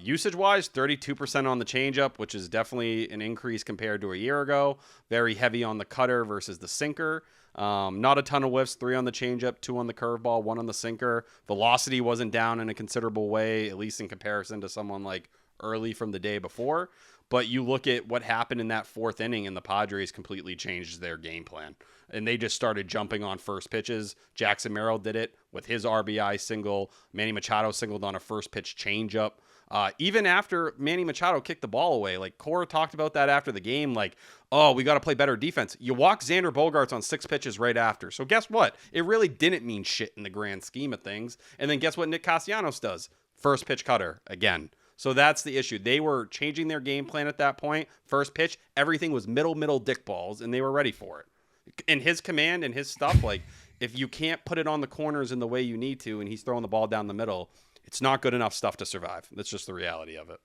Usage-wise, 32% on the changeup, which is definitely an increase compared to a year ago. Very heavy on the cutter versus the sinker. Not a ton of whiffs, 3 on the changeup, 2 on the curveball, 1 on the sinker. Velocity wasn't down in a considerable way, at least in comparison to someone like early from the day before. But you look at what happened in that 4th inning, and the Padres completely changed their game plan. And they just started jumping on first pitches. Jackson Merrill did it with his RBI single. Manny Machado singled on a first pitch changeup. Even after Manny Machado kicked the ball away, like Cora talked about that after the game, like, oh, we got to play better defense. You walk Xander Bogaerts on 6 pitches right after. So guess what? It really didn't mean shit in the grand scheme of things. And then guess what Nick Castellanos does? First pitch cutter again. So that's the issue. They were changing their game plan at that point. First pitch, everything was middle dick balls, and they were ready for it. And his command and his stuff, like, if you can't put it on the corners in the way you need to, and he's throwing the ball down the middle, it's not good enough stuff to survive. That's just the reality of it.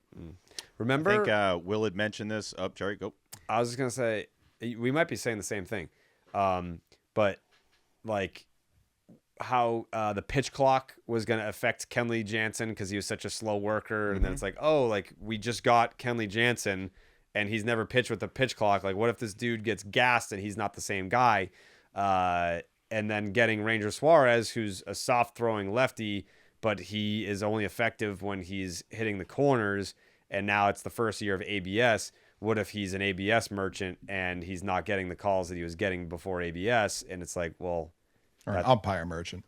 Remember? I think Will had mentioned this. Oh, Jerry, go. I was just going to say, we might be saying the same thing. But, like, how the pitch clock was going to affect Kenley Jansen because he was such a slow worker. And then it's like, oh, like, we just got Kenley Jansen, and he's never pitched with the pitch clock. Like, what if this dude gets gassed and he's not the same guy? And then getting Ranger Suarez, who's a soft-throwing lefty, but he is only effective when he's hitting the corners, and now it's the first year of ABS. What if he's an ABS merchant and he's not getting the calls that he was getting before ABS? And it's like, well... Or an umpire merchant.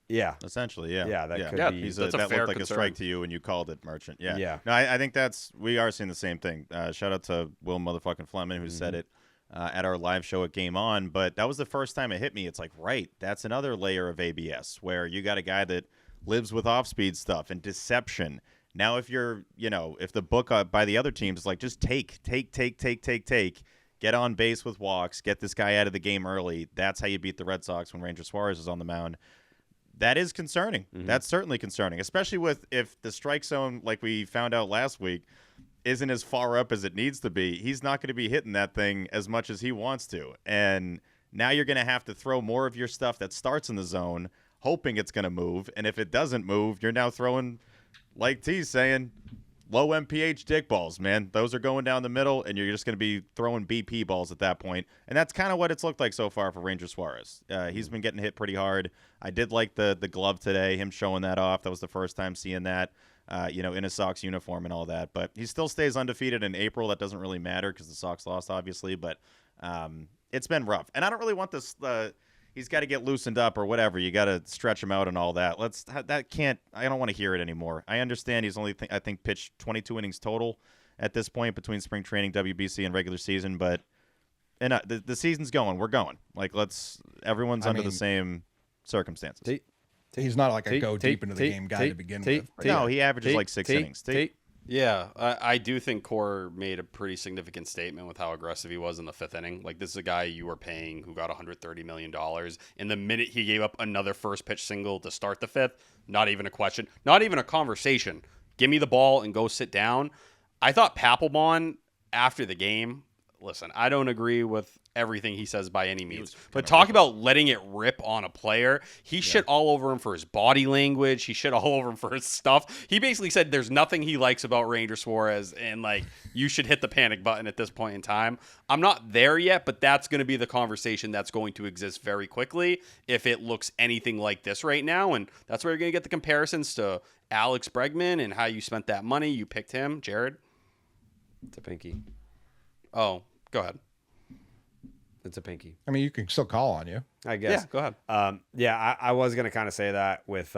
Yeah. Essentially, yeah. Yeah, that could be... That's a that fair looked like concern. a strike to you, and you called it merchant. Yeah. Yeah. No, I think we are seeing the same thing. Shout out to Will motherfucking Fleming who said it at our live show at Game On. But that was the first time it hit me. It's like, right, that's another layer of ABS where you got a guy that lives with off-speed stuff and deception. Now, if you're, if the book by the other teams is like, just take, get on base with walks, get this guy out of the game early. That's how you beat the Red Sox when Ranger Suarez is on the mound. That is concerning. That's certainly concerning, especially if the strike zone, like we found out last week, isn't as far up as it needs to be. He's not going to be hitting that thing as much as he wants to. And now you're going to have to throw more of your stuff that starts in the zone, hoping it's going to move. And if it doesn't move, you're now throwing, like T's saying, low MPH dick balls, man. Those are going down the middle, and you're just going to be throwing BP balls at that point. And that's kind of what it's looked like so far for Ranger Suarez. He's been getting hit pretty hard. I did like the glove today, him showing that off. That was the first time seeing that, in a Sox uniform and all that. But he still stays undefeated in April. That doesn't really matter because the Sox lost, obviously. But it's been rough. And I don't really want this he's got to get loosened up or whatever. You got to stretch him out and all that. I don't want to hear it anymore. I understand he's only, I think, pitched 22 innings total at this point between spring training, WBC, and regular season. But the season's going. We're going. Like, everyone's under the same circumstances. He's not like a go deep into the game guy to begin with. No, he averages like 6 innings. Yeah, I do think Core made a pretty significant statement with how aggressive he was in the 5th inning. Like, this is a guy you were paying who got $130 million. And the minute he gave up another first pitch single to start the 5th, not even a question, not even a conversation. Give me the ball and go sit down. I thought Papelbon, after the game, listen, I don't agree with everything he says by any means. But talk about letting it rip on a player. He shit all over him for his body language. He shit all over him for his stuff. He basically said there's nothing he likes about Ranger Suarez, and like you should hit the panic button at this point in time. I'm not there yet, but that's going to be the conversation that's going to exist very quickly if it looks anything like this right now. And that's where you're going to get the comparisons to Alex Bregman and how you spent that money. You picked him, Jared. It's a pinky. Oh, go ahead. It's a pinky. I mean, you can still call on you. I guess. Yeah, go ahead. I was gonna kind of say that with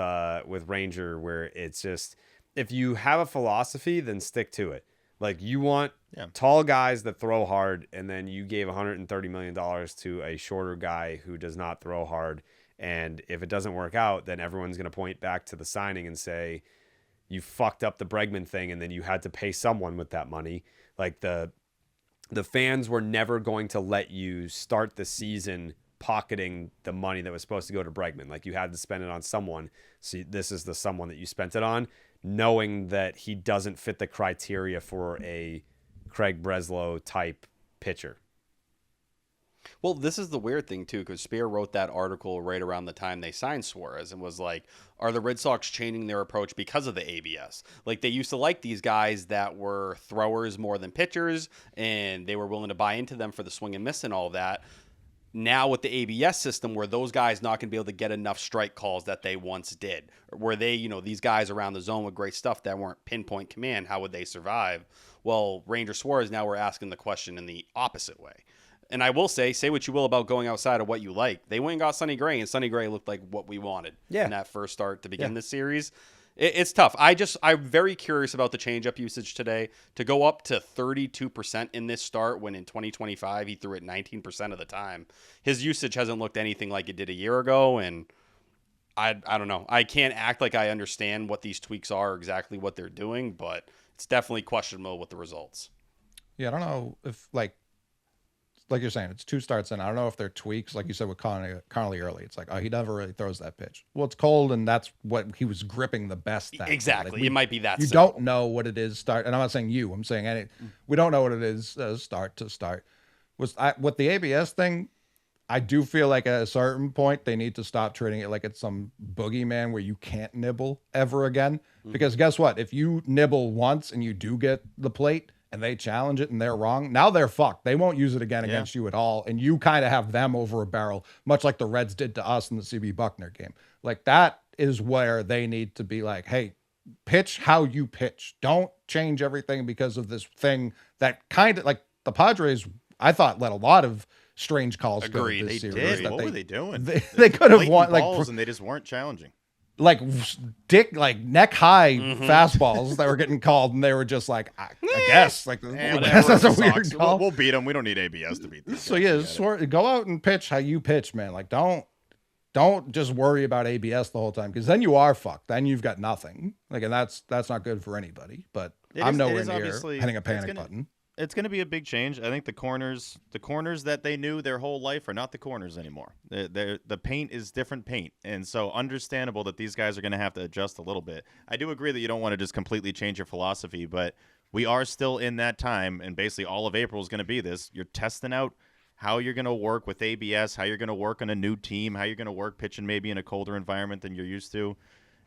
Ranger, where it's just if you have a philosophy, then stick to it. Like you want tall guys that throw hard, and then you gave $130 million to a shorter guy who does not throw hard. And if it doesn't work out, then everyone's gonna point back to the signing and say you fucked up the Bregman thing, and then you had to pay someone with that money. Like the fans were never going to let you start the season pocketing the money that was supposed to go to Bregman. Like you had to spend it on someone. So this is the someone that you spent it on, knowing that he doesn't fit the criteria for a Craig Breslow type pitcher. Well, this is the weird thing, too, because Spear wrote that article right around the time they signed Suarez and was like, are the Red Sox changing their approach because of the ABS? Like, they used to like these guys that were throwers more than pitchers, and they were willing to buy into them for the swing and miss and all that. Now with the ABS system, where those guys not going to be able to get enough strike calls that they once did, where they, these guys around the zone with great stuff that weren't pinpoint command, how would they survive? Well, Ranger Suarez, now we're asking the question in the opposite way. And I will say what you will about going outside of what you like. They went and got Sonny Gray, and Sonny Gray looked like what we wanted in that first start to begin this series. It's tough. I'm very curious about the changeup usage today. To go up to 32% in this start when in 2025 he threw it 19% of the time. His usage hasn't looked anything like it did a year ago, and I don't know. I can't act like I understand what these tweaks are, or exactly what they're doing, but it's definitely questionable with the results. Yeah, I don't know if like you're saying, it's 2 starts in. I don't know if they're tweaks, like you said with Connolly early. It's like, oh, he never really throws that pitch. Well, it's cold, and that's what he was gripping the best. Exactly. Like it might be that you simple. don't know what it is start, and I'm not saying you. I'm saying we don't know what it is start to start. With the ABS thing, I do feel like at a certain point they need to stop treating it like it's some boogeyman where you can't nibble ever again. Because guess what? If you nibble once and you do get the plate, and they challenge it and they're wrong, now they're fucked. They won't use it again against you at all. And you kind of have them over a barrel, much like the Reds did to us in the CB Buckner game. Like that is where they need to be like, hey, pitch how you pitch. Don't change everything because of this thing that kind of like the Padres, I thought, let a lot of strange calls go Agreed. this They series. did. What were they doing? They could have won balls, and they just weren't challenging. like neck high fastballs that were getting called, and they were just like, I guess, like, I guess that's a weird call. We'll beat them. We don't need ABS to beat them. So go out and pitch how you pitch, man. Like don't just worry about ABS the whole time, because then you are fucked. Then you've got nothing. Like, and that's not good for anybody. But I'm nowhere near hitting a panic button. It's going to be a big change. I think the corners that they knew their whole life are not the corners anymore. The paint is different paint, and so understandable that these guys are going to have to adjust a little bit. I do agree that you don't want to just completely change your philosophy, but we are still in that time, and basically all of April is going to be this. You're testing out how you're going to work with ABS, how you're going to work on a new team, how you're going to work pitching maybe in a colder environment than you're used to,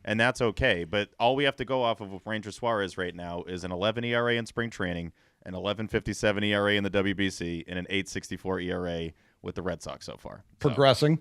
and that's okay. But all we have to go off of with Ranger Suarez right now is an 11 ERA in spring training, an 11.57 ERA in the WBC, and an 8.64 ERA with the Red Sox so far. Progressing.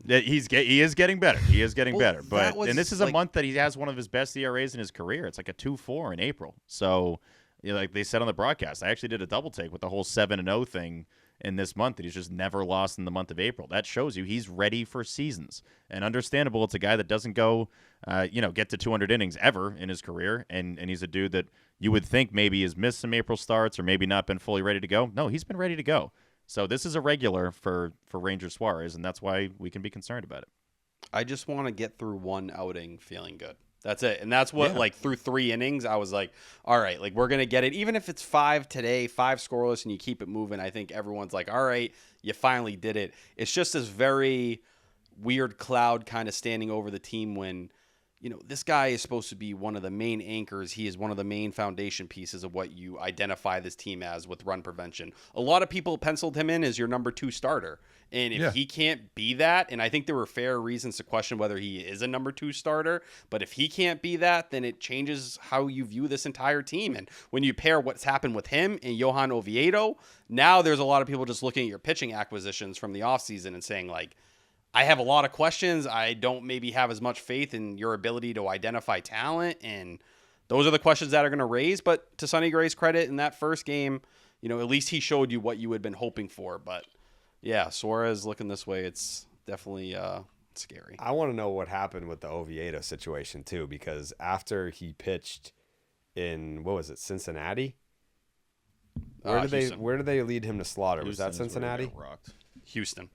Yeah, he is getting better. He is getting better. But was and this is a month that he has one of his best ERAs in his career. It's like a 2.4 in April. So, like they said on the broadcast, I actually did a double take with the whole 7-0 thing in this month that he's just never lost in the month of April. That shows you he's ready for seasons. And understandable, it's a guy that doesn't go, get to 200 innings ever in his career, and he's a dude that you would think maybe has missed some April starts or maybe not been fully ready to go. No, he's been ready to go. So this is a regular for Ranger Suarez, and that's why we can be concerned about it. I just want to get through one outing feeling good. That's it. And that's what, like, through 3 innings, I was like, all right, like, we're going to get it. Even if it's 5 today, 5 scoreless, and you keep it moving, I think everyone's like, all right, you finally did it. It's just this very weird cloud kind of standing over the team when this guy is supposed to be one of the main anchors. He is one of the main foundation pieces of what you identify this team as with run prevention. A lot of people penciled him in as your number 2 starter. And if he can't be that, and I think there were fair reasons to question whether he is a number 2 starter, but if he can't be that, then it changes how you view this entire team. And when you pair what's happened with him and Johan Oviedo, now there's a lot of people just looking at your pitching acquisitions from the offseason and saying, like, I have a lot of questions. I don't maybe have as much faith in your ability to identify talent. And those are the questions that are going to raise. But to Sonny Gray's credit, in that first game, at least he showed you what you had been hoping for. But yeah, Suarez looking this way, it's definitely scary. I want to know what happened with the Oviedo situation too, because after he pitched in, what was it, Cincinnati? Where did they lead him to slaughter? Was that Cincinnati? Houston.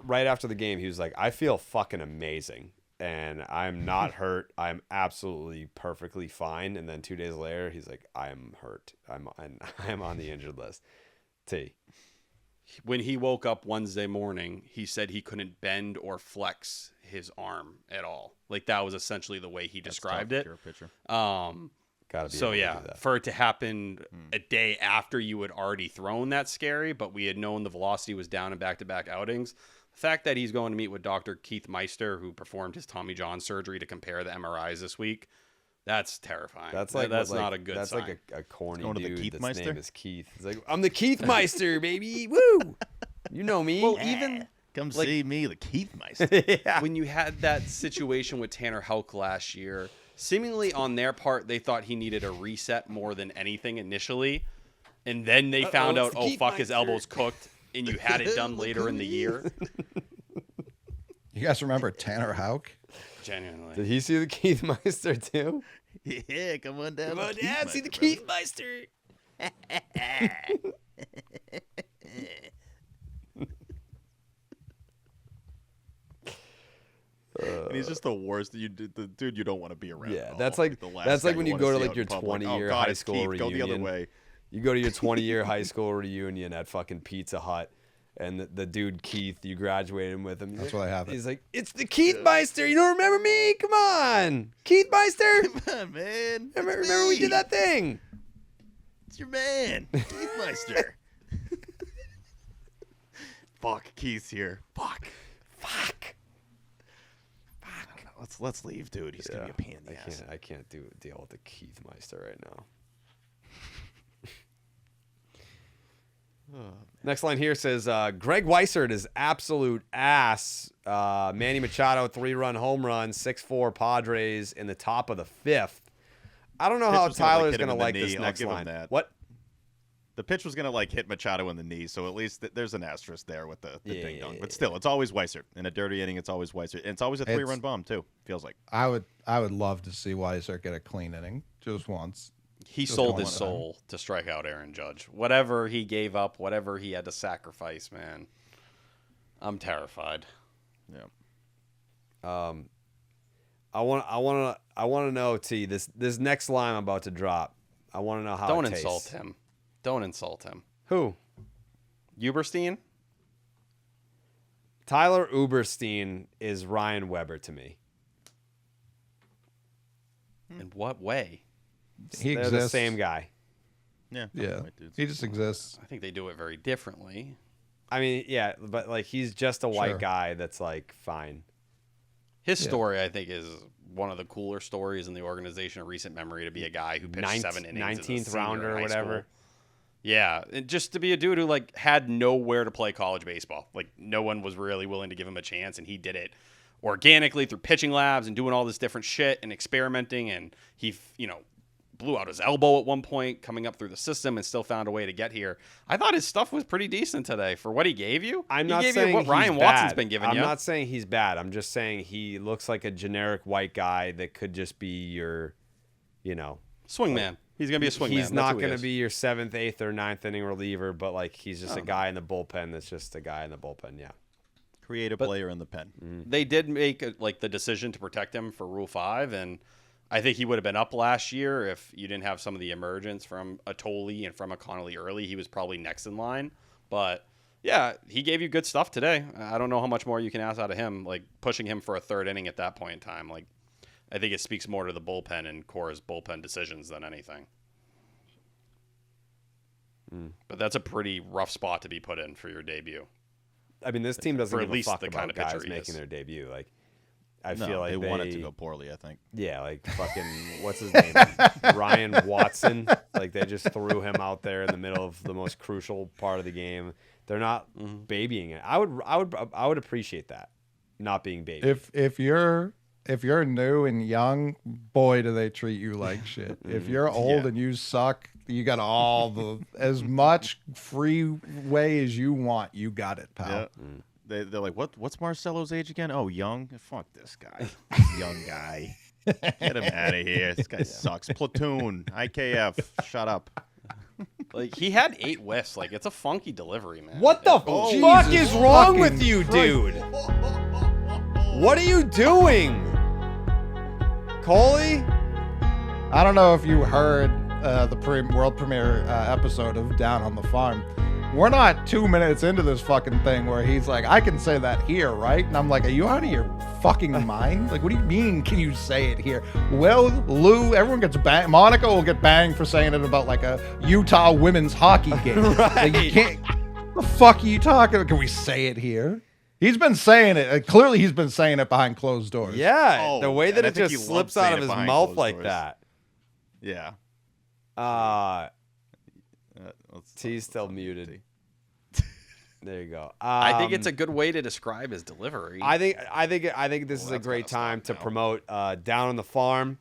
Right after the game, he was like, I feel fucking amazing. And I'm not hurt. I'm absolutely perfectly fine. And then 2 days later, he's like, I'm hurt. I'm on the injured list. T. When he woke up Wednesday morning, he said he couldn't bend or flex his arm at all. Like, that was essentially the way he described it. Gotta be so yeah, for it to happen a day after you had already thrown, that's scary. But we had known the velocity was down in back-to-back outings. The fact that he's going to meet with Dr. Keith Meister, who performed his Tommy John surgery, to compare the MRIs this week, that's terrifying. That's not a good sign. Like a corny going to the dude Keith that's Meister? name is Keith. He's like, I'm the Keith Meister, baby. Woo! You know me. Well, even come see me, the Keith Meister. when you had that situation with Tanner Houck last year, seemingly on their part, they thought he needed a reset more than anything initially. And then they found out, his elbow's cooked, and you had it done later in the year. You guys remember Tanner Houck? Genuinely. Did he see the Keith Meister too? Yeah, come on down. Come on down, see the Keith Meister. And he's just the worst. The dude you don't want to be around. Yeah, at that's all. like The last that's guy like when you wanna go to see like out your in public. 20-year God, high it's school Keith. reunion. Go the other way. You go to your 20-year high school reunion at fucking Pizza Hut, and the dude Keith, you graduated with him. That's what I have. He's like, it's the Keith Meister. You don't remember me? Come on, Keith Meister. Come on, man. Remember we did that thing. It's your man, Keith Meister. Fuck, Keith's here. Fuck. Let's leave, dude. He's gonna be a pain in the ass. I can't deal with the Keith Meister right now. Next line here says, Greg Weissert is absolute ass. Manny Machado, 3-run home run, 6-4 Padres in the top of the 5th. I don't know how Tyler's going to like this next line. What? The pitch was going to hit Machado in the knee, so at least there's an asterisk there with the ding dong. But still, it's always Weissert. In a dirty inning, it's always Weissert. And it's always a 3-run bomb, too, feels like. I would love to see Weissert get a clean inning just once. He sold his soul to strike out Aaron Judge. Whatever he gave up, whatever he had to sacrifice, man. I'm terrified. Yeah. I want to know, T, this next line I'm about to drop. I want to know how Don't it tastes. insult him. Don't insult him. Who? Uberstein? Tyler Uberstein is Ryan Weber to me. In what way? He They're exists. the same guy. Yeah. Yeah, he just exists. I think they do it very differently. I mean, yeah, but he's just a white Sure. guy that's fine. His story, I think, is one of the cooler stories in the organization of recent memory, to be a guy who pitched 7 innings. 19th rounder or whatever. Yeah, and just to be a dude who had nowhere to play college baseball. No one was really willing to give him a chance, and he did it organically through pitching labs and doing all this different shit and experimenting. And he, blew out his elbow at one point coming up through the system and still found a way to get here. I thought his stuff was pretty decent today for what he gave you. I'm he not gave saying you what he's Ryan bad. Watson's been giving you. I'm not saying he's bad. I'm just saying he looks like a generic white guy that could just be your, Swingman. He's going to be a swingman. He's not going to be your 7th, 8th, or 9th inning reliever, but he's just a guy in the bullpen that's just a guy in the bullpen, yeah. Creative player in the pen. They did make the decision to protect him for Rule 5, and I think he would have been up last year if you didn't have some of the emergence from a Tolley and from a Connolly early. He was probably next in line, but Yeah, he gave you good stuff today. I don't know how much more you can ask out of him. Like pushing him for a third inning at that point in time. Like I think it speaks more to the bullpen and Cora's bullpen decisions than anything. But that's a pretty rough spot to be put in for your debut. I mean, this team doesn't For at give a least fuck the about kind of guys pitcher he making is. their debut. Like, I No, feel like they want it to go poorly, I think. Yeah, like fucking what's his name, Ryan Watson. Like they just threw him out there in the middle of the most crucial part of the game. They're not babying it. I would appreciate that, not being babied. If you're new and young, boy, do they treat you like shit. If you're old and you suck, you got as much free way as you want. You got it, pal. Yeah. They're like, what's Marcelo's age again? Oh, young? Fuck this guy. Young guy. Get him out of here. This guy sucks. Platoon. IKF. Shut up. Like he had 8 whiffs. Like it's a funky delivery, man. What the fuck Jesus is wrong with fucking you, Christ. dude? What are you doing, Coley? I don't know if you heard the world premiere episode of Down on the Farm. We're not 2 minutes into this fucking thing where he's like, I can say that here, right? And I'm like, are you out of your fucking mind? Like, what do you mean, can you say it here? Well, Lou, everyone gets banged. Monica will get banged for saying it about like a Utah women's hockey game. Like, you can't, the fuck are you talking about? Can we say it here? He's been saying it. Clearly, he's been saying it behind closed doors. Yeah, Oh, the way that and I it think just he loves slips out saying of it his behind mouth closed like doors. that. Yeah. T's still muted. There you go. I think it's a good way to describe his delivery. I think this is a that's great gotta stop time to now. promote Down on the Farm,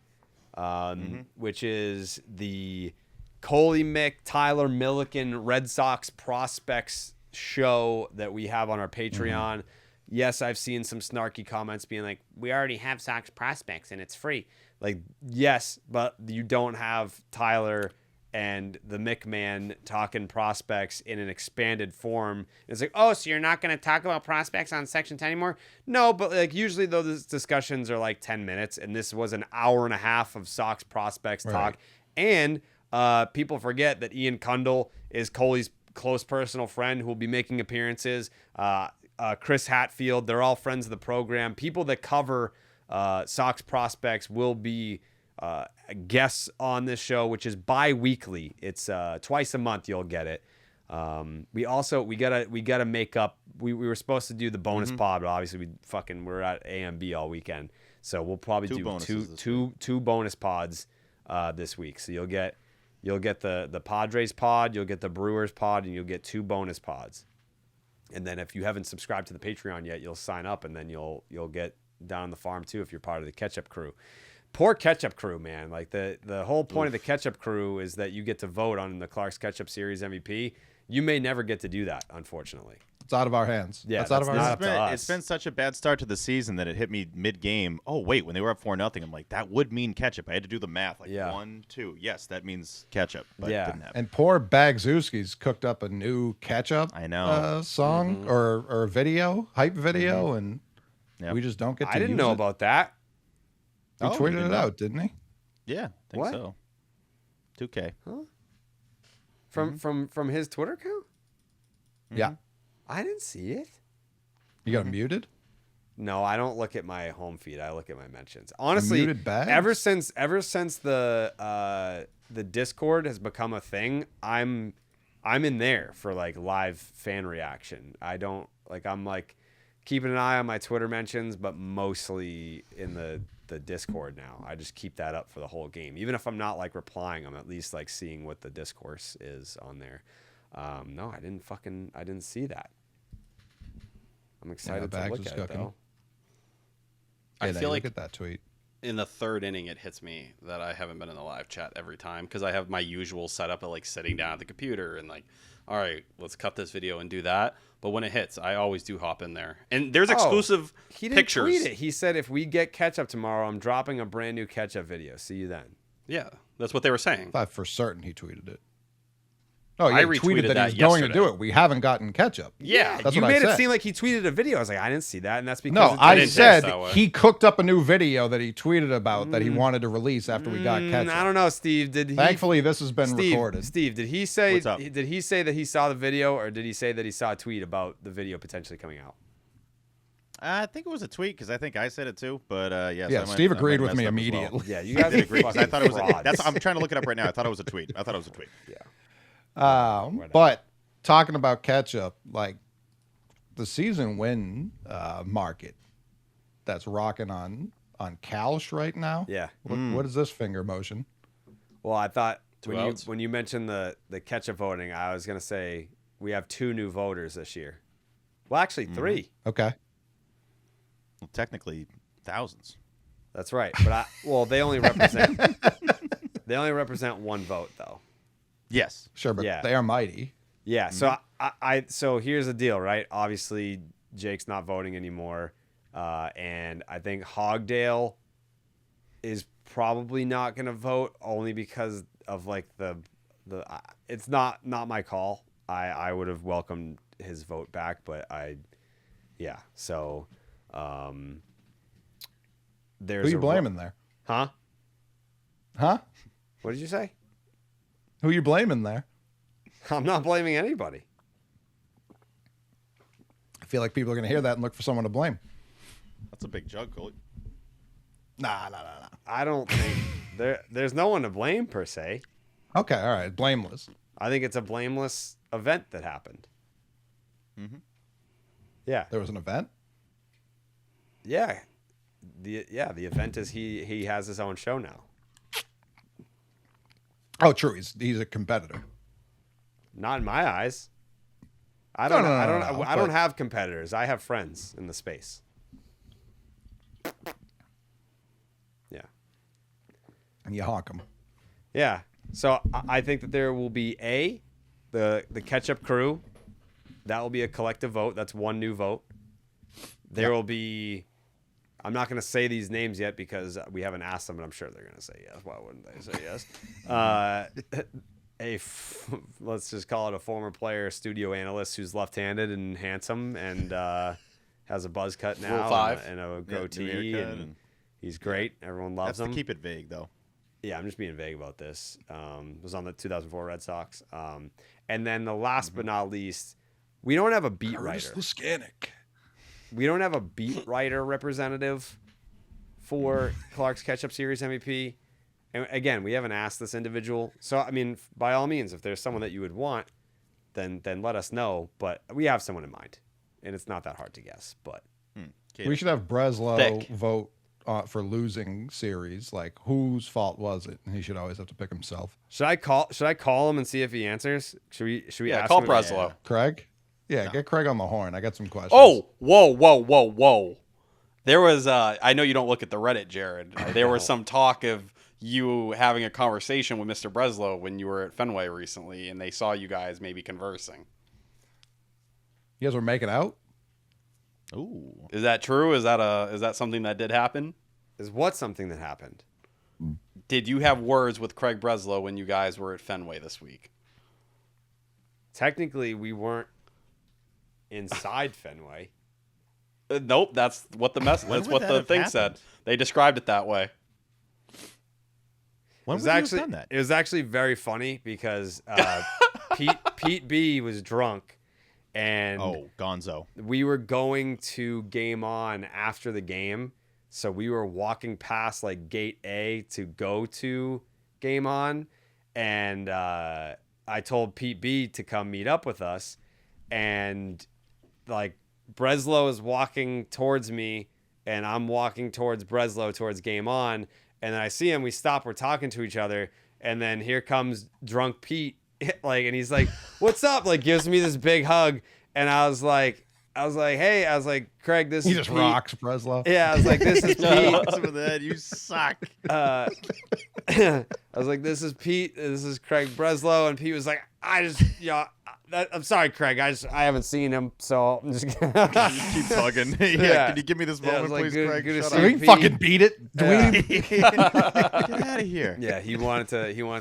which is the Coley Mick, Tyler Milliken Red Sox prospects show that we have on our Patreon. Yes, I've seen some snarky comments being like, we already have Sox prospects and it's free. Like, yes, but you don't have Tyler and the Mick man talking prospects in an expanded form. It's like, oh, so you're not going to talk about prospects on Section 10 anymore? No, but like usually those discussions are like 10 minutes, and this was an hour and a half of Sox prospects talk. And people forget that Ian Kundle is Coley's close personal friend who will be making appearances. Chris Hatfield, they're all friends of the program. People that cover Sox prospects will be guests on this show, which is bi-weekly. It's twice a month you'll get it. We gotta make up. We were supposed to do the bonus pod, but obviously we're at AMB all weekend, so we'll probably do two bonus pods this week. So you'll get the Padres pod, you'll get the Brewers pod, and you'll get 2 bonus pods. And then if you haven't subscribed to the Patreon yet, you'll sign up, and then you'll get Down on the Farm too if you're part of the Ketchup crew. Poor Ketchup crew, man. Like the whole point of the Ketchup crew is that you get to vote on the Clark's Ketchup Series MVP. You may never get to do that, unfortunately. It's out of our hands. Yeah, that's out of our not hands. up to us. It's been such a bad start to the season that it hit me mid-game. Oh, wait, when they were up 4-0, I'm like, that would mean Ketchup. I had to do the math. Like, 1, 2. Yes, that means Ketchup. But it didn't happen. And poor Bagzewski's cooked up a new Ketchup I know. song or video, hype video, and Yep. we just don't get to I didn't use know it. about that. He Oh, you tweeted didn't it know? out, didn't he? Yeah, I think What? so. 2K. From his Twitter account? Yeah. I didn't see it. You got him muted? No, I don't look at my home feed. I look at my mentions. Honestly, muted Bags? ever since the Discord has become a thing, I'm in there for like live fan reaction. I'm like keeping an eye on my Twitter mentions, but mostly in the Discord now. I just keep that up for the whole game. Even if I'm not like replying, I'm at least like seeing what the discourse is on there. No, I didn't see that. I'm excited to Bags look was at cooking. it though. I feel like look at that tweet. in the 3rd inning, it hits me that I haven't been in the live chat every time because I have my usual setup of like sitting down at the computer and like, all right, let's cut this video and do that. But when it hits, I always do hop in there. And there's exclusive He didn't pictures. tweet it. He said, if we get Ketchup tomorrow, I'm dropping a brand new Ketchup video. See you then. Yeah, that's what they were saying. I thought for certain he tweeted it. Oh, yeah, I he tweeted retweeted that he's that going to do yesterday. it. We haven't gotten Ketchup. Yeah, That's you what I made it said. seem like he tweeted a video. I was like, I didn't see that, and that's because No, it's- I didn't said text that way. he cooked up a new video that he tweeted about that he wanted to release after we got Ketchup. I don't know, Steve. Did he? Thankfully, this has been recorded. Steve, did he say? What's up? Did he say that he saw the video, or did he say that he saw a tweet about the video potentially coming out? I think it was a tweet because I think I said it too. But yes, Yeah, I might- Steve I might agreed have with me messed up as well. immediately. Yeah, you guys I agree. 'cause I thought it was. frauds. I'm trying to look it up right now. I thought it was a tweet. But talking about Ketchup, like the season win market that's rocking on Kalsh right now. Yeah. What is this finger motion? Well, I thought Two when outs. you mentioned the Ketchup voting, I was gonna say we have 2 new voters this year. Well, actually 3. Okay. Well, technically, thousands. That's right. But they only represent they only represent 1 vote though. Yes. Sure, but Yeah. they are mighty. Yeah. So so here's the deal, right? Obviously, Jake's not voting anymore, and I think Hogdale is probably not going to vote only because of like the it's not my call. I would have welcomed his vote back, but so there's Who you a- blaming there? Huh? Huh? What did you say? Who you blaming there? I'm not blaming anybody. I feel like people are going to hear that and look for someone to blame. That's a big jug, Coley. Nah. I don't think there's no one to blame per se. Okay, all right. Blameless. I think it's a blameless event that happened. Mm-hmm. Yeah. There was an event? Yeah. The event is he has his own show now. Oh, true. He's a competitor. Not in my eyes. I No, don't no, I no, don't no, I don't but- have competitors. I have friends in the space. Yeah. And you honk him. Yeah. So I think that there will be the Ketchup crew. That will be a collective vote. That's 1 new vote. There will be. I'm not going to say these names yet because we haven't asked them, and I'm sure they're going to say yes. Why wouldn't they say yes? Let's just call it a former player, studio analyst who's left-handed and handsome, and has a buzz cut Rule now 5. and a new goatee, haircut and and- he's great. Everyone loves That's him. to keep it vague, though. Yeah, I'm just being vague about this. Was on the 2004 Red Sox. And then the last but not least, we don't have a beat writer. Lascanic. We don't have a beat writer representative for Clark's Ketchup Series MVP. And again, we haven't asked this individual. So, I mean, by all means, if there's someone that you would want, then let us know. But we have someone in mind. And it's not that hard to guess. But We should have Breslow Thick. vote for losing series. Like, whose fault was it? And he should always have to pick himself. should I call him and see if he answers? Should we Yeah, ask call him? Breslow. Craig? Yeah, get Craig on the horn. I got some questions. Oh, whoa. There was, I know you don't look at the Reddit, Jared. There was some talk of you having a conversation with Mr. Breslow when you were at Fenway recently, and they saw you guys maybe conversing. You guys were making out? Ooh. Is that true? Is that something that did happen? Is what something that happened? Did you have words with Craig Breslow when you guys were at Fenway this week? Technically, we weren't inside Fenway. Nope, that's what the When that's would what that the have thing happened? said. They described it that way. When It was would you have actually done that? it was actually very funny because Pete B was drunk, and Oh, Gonzo. we were going to Game On after the game, so we were walking past like Gate A to go to Game On, and I told Pete B to come meet up with us, and like Breslow is walking towards me, and I'm walking towards Breslow towards Game On, and then I see him. We stop. We're talking to each other, and then here comes drunk Pete, like, and he's like, "What's up?" Like, gives me this big hug, and I was like, "Hey," I was like, "Craig, this He is just Pete." rocks Breslow. Yeah, I was like, "This is Pete." Over the head, you suck. I was like, "This is Pete. This is Craig Breslow," and Pete was like, "I just, I'm sorry, Craig. I haven't seen him, so I'm just Keep tugging. Can you give me this moment, like, please, good- Craig? good to Shut see up. Do we fucking beat it? Do we? Get out of here. Yeah, he wanted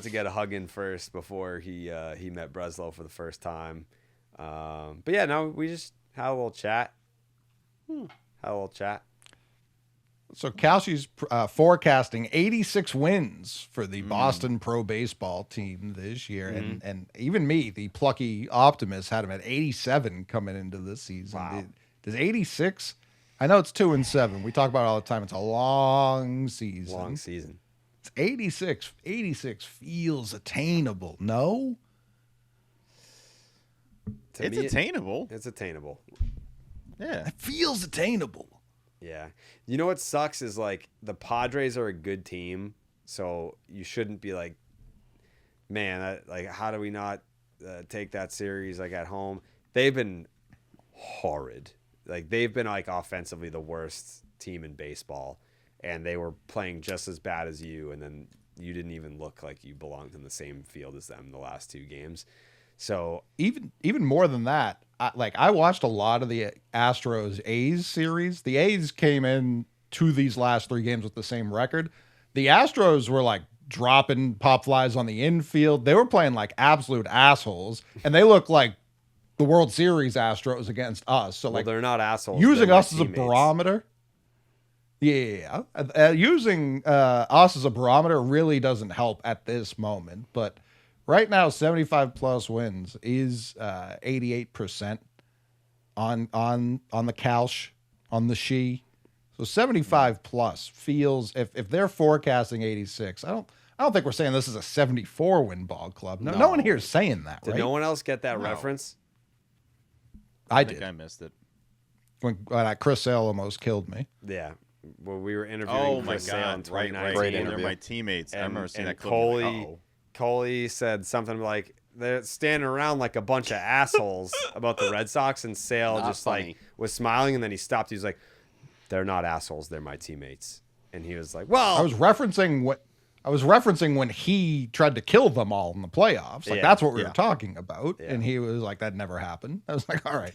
to get a hug in first before he met Breslow for the first time. But yeah, no, we just had a little chat. So Kalshi's forecasting 86 wins for the Boston Pro Baseball team this year, and even me, the plucky optimist, had him at 87 coming into this season. Wow. Does 86? I know it's 2-7. We talk about it all the time. It's a long season. Long season. It's 86. 86 feels attainable. No? To It's me, attainable. It's attainable. Yeah. It feels attainable. Yeah. You know what sucks is like the Padres are a good team, so you shouldn't be like, man, like how do we not take that series like at home? They've been horrid. Like they've been like offensively the worst team in baseball, and they were playing just as bad as you, and then you didn't even look like you belonged in the same field as them the last two games. So Even more than that, I watched a lot of the Astros A's series. The A's came in to these last three games with the same record. The Astros were like dropping pop flies on the infield. They were playing like absolute assholes, and they look like the World Series Astros against us. So well, like they're not assholes. using They're my us as a teammates. barometer. Yeah, using us as a barometer really doesn't help at this moment. But right now, 75 plus wins is 88% on the Kalsh, on the She. So 75 plus feels if they're forecasting 86. I don't think we're saying this is a 74 win ball club. No one here is saying that, Did right? no one else get that No. reference? I think did. I missed it. When Chris Sale almost killed me. Yeah. Well, we were interviewing Oh my Chris Sale in God! Right. 2019. They're my teammates. I remember seeing and that clip. I'm like, uh-oh. Coley said something like they're standing around like a bunch of assholes about the Red Sox, and Sale Not just funny. like was smiling, and then he stopped. He was like, "They're not assholes. They're my teammates." And he was like, "Well, I was referencing when he tried to kill them all in the playoffs. Like Yeah, that's what we yeah. were talking about. Yeah. And he was like, that never happened. I was like, all right.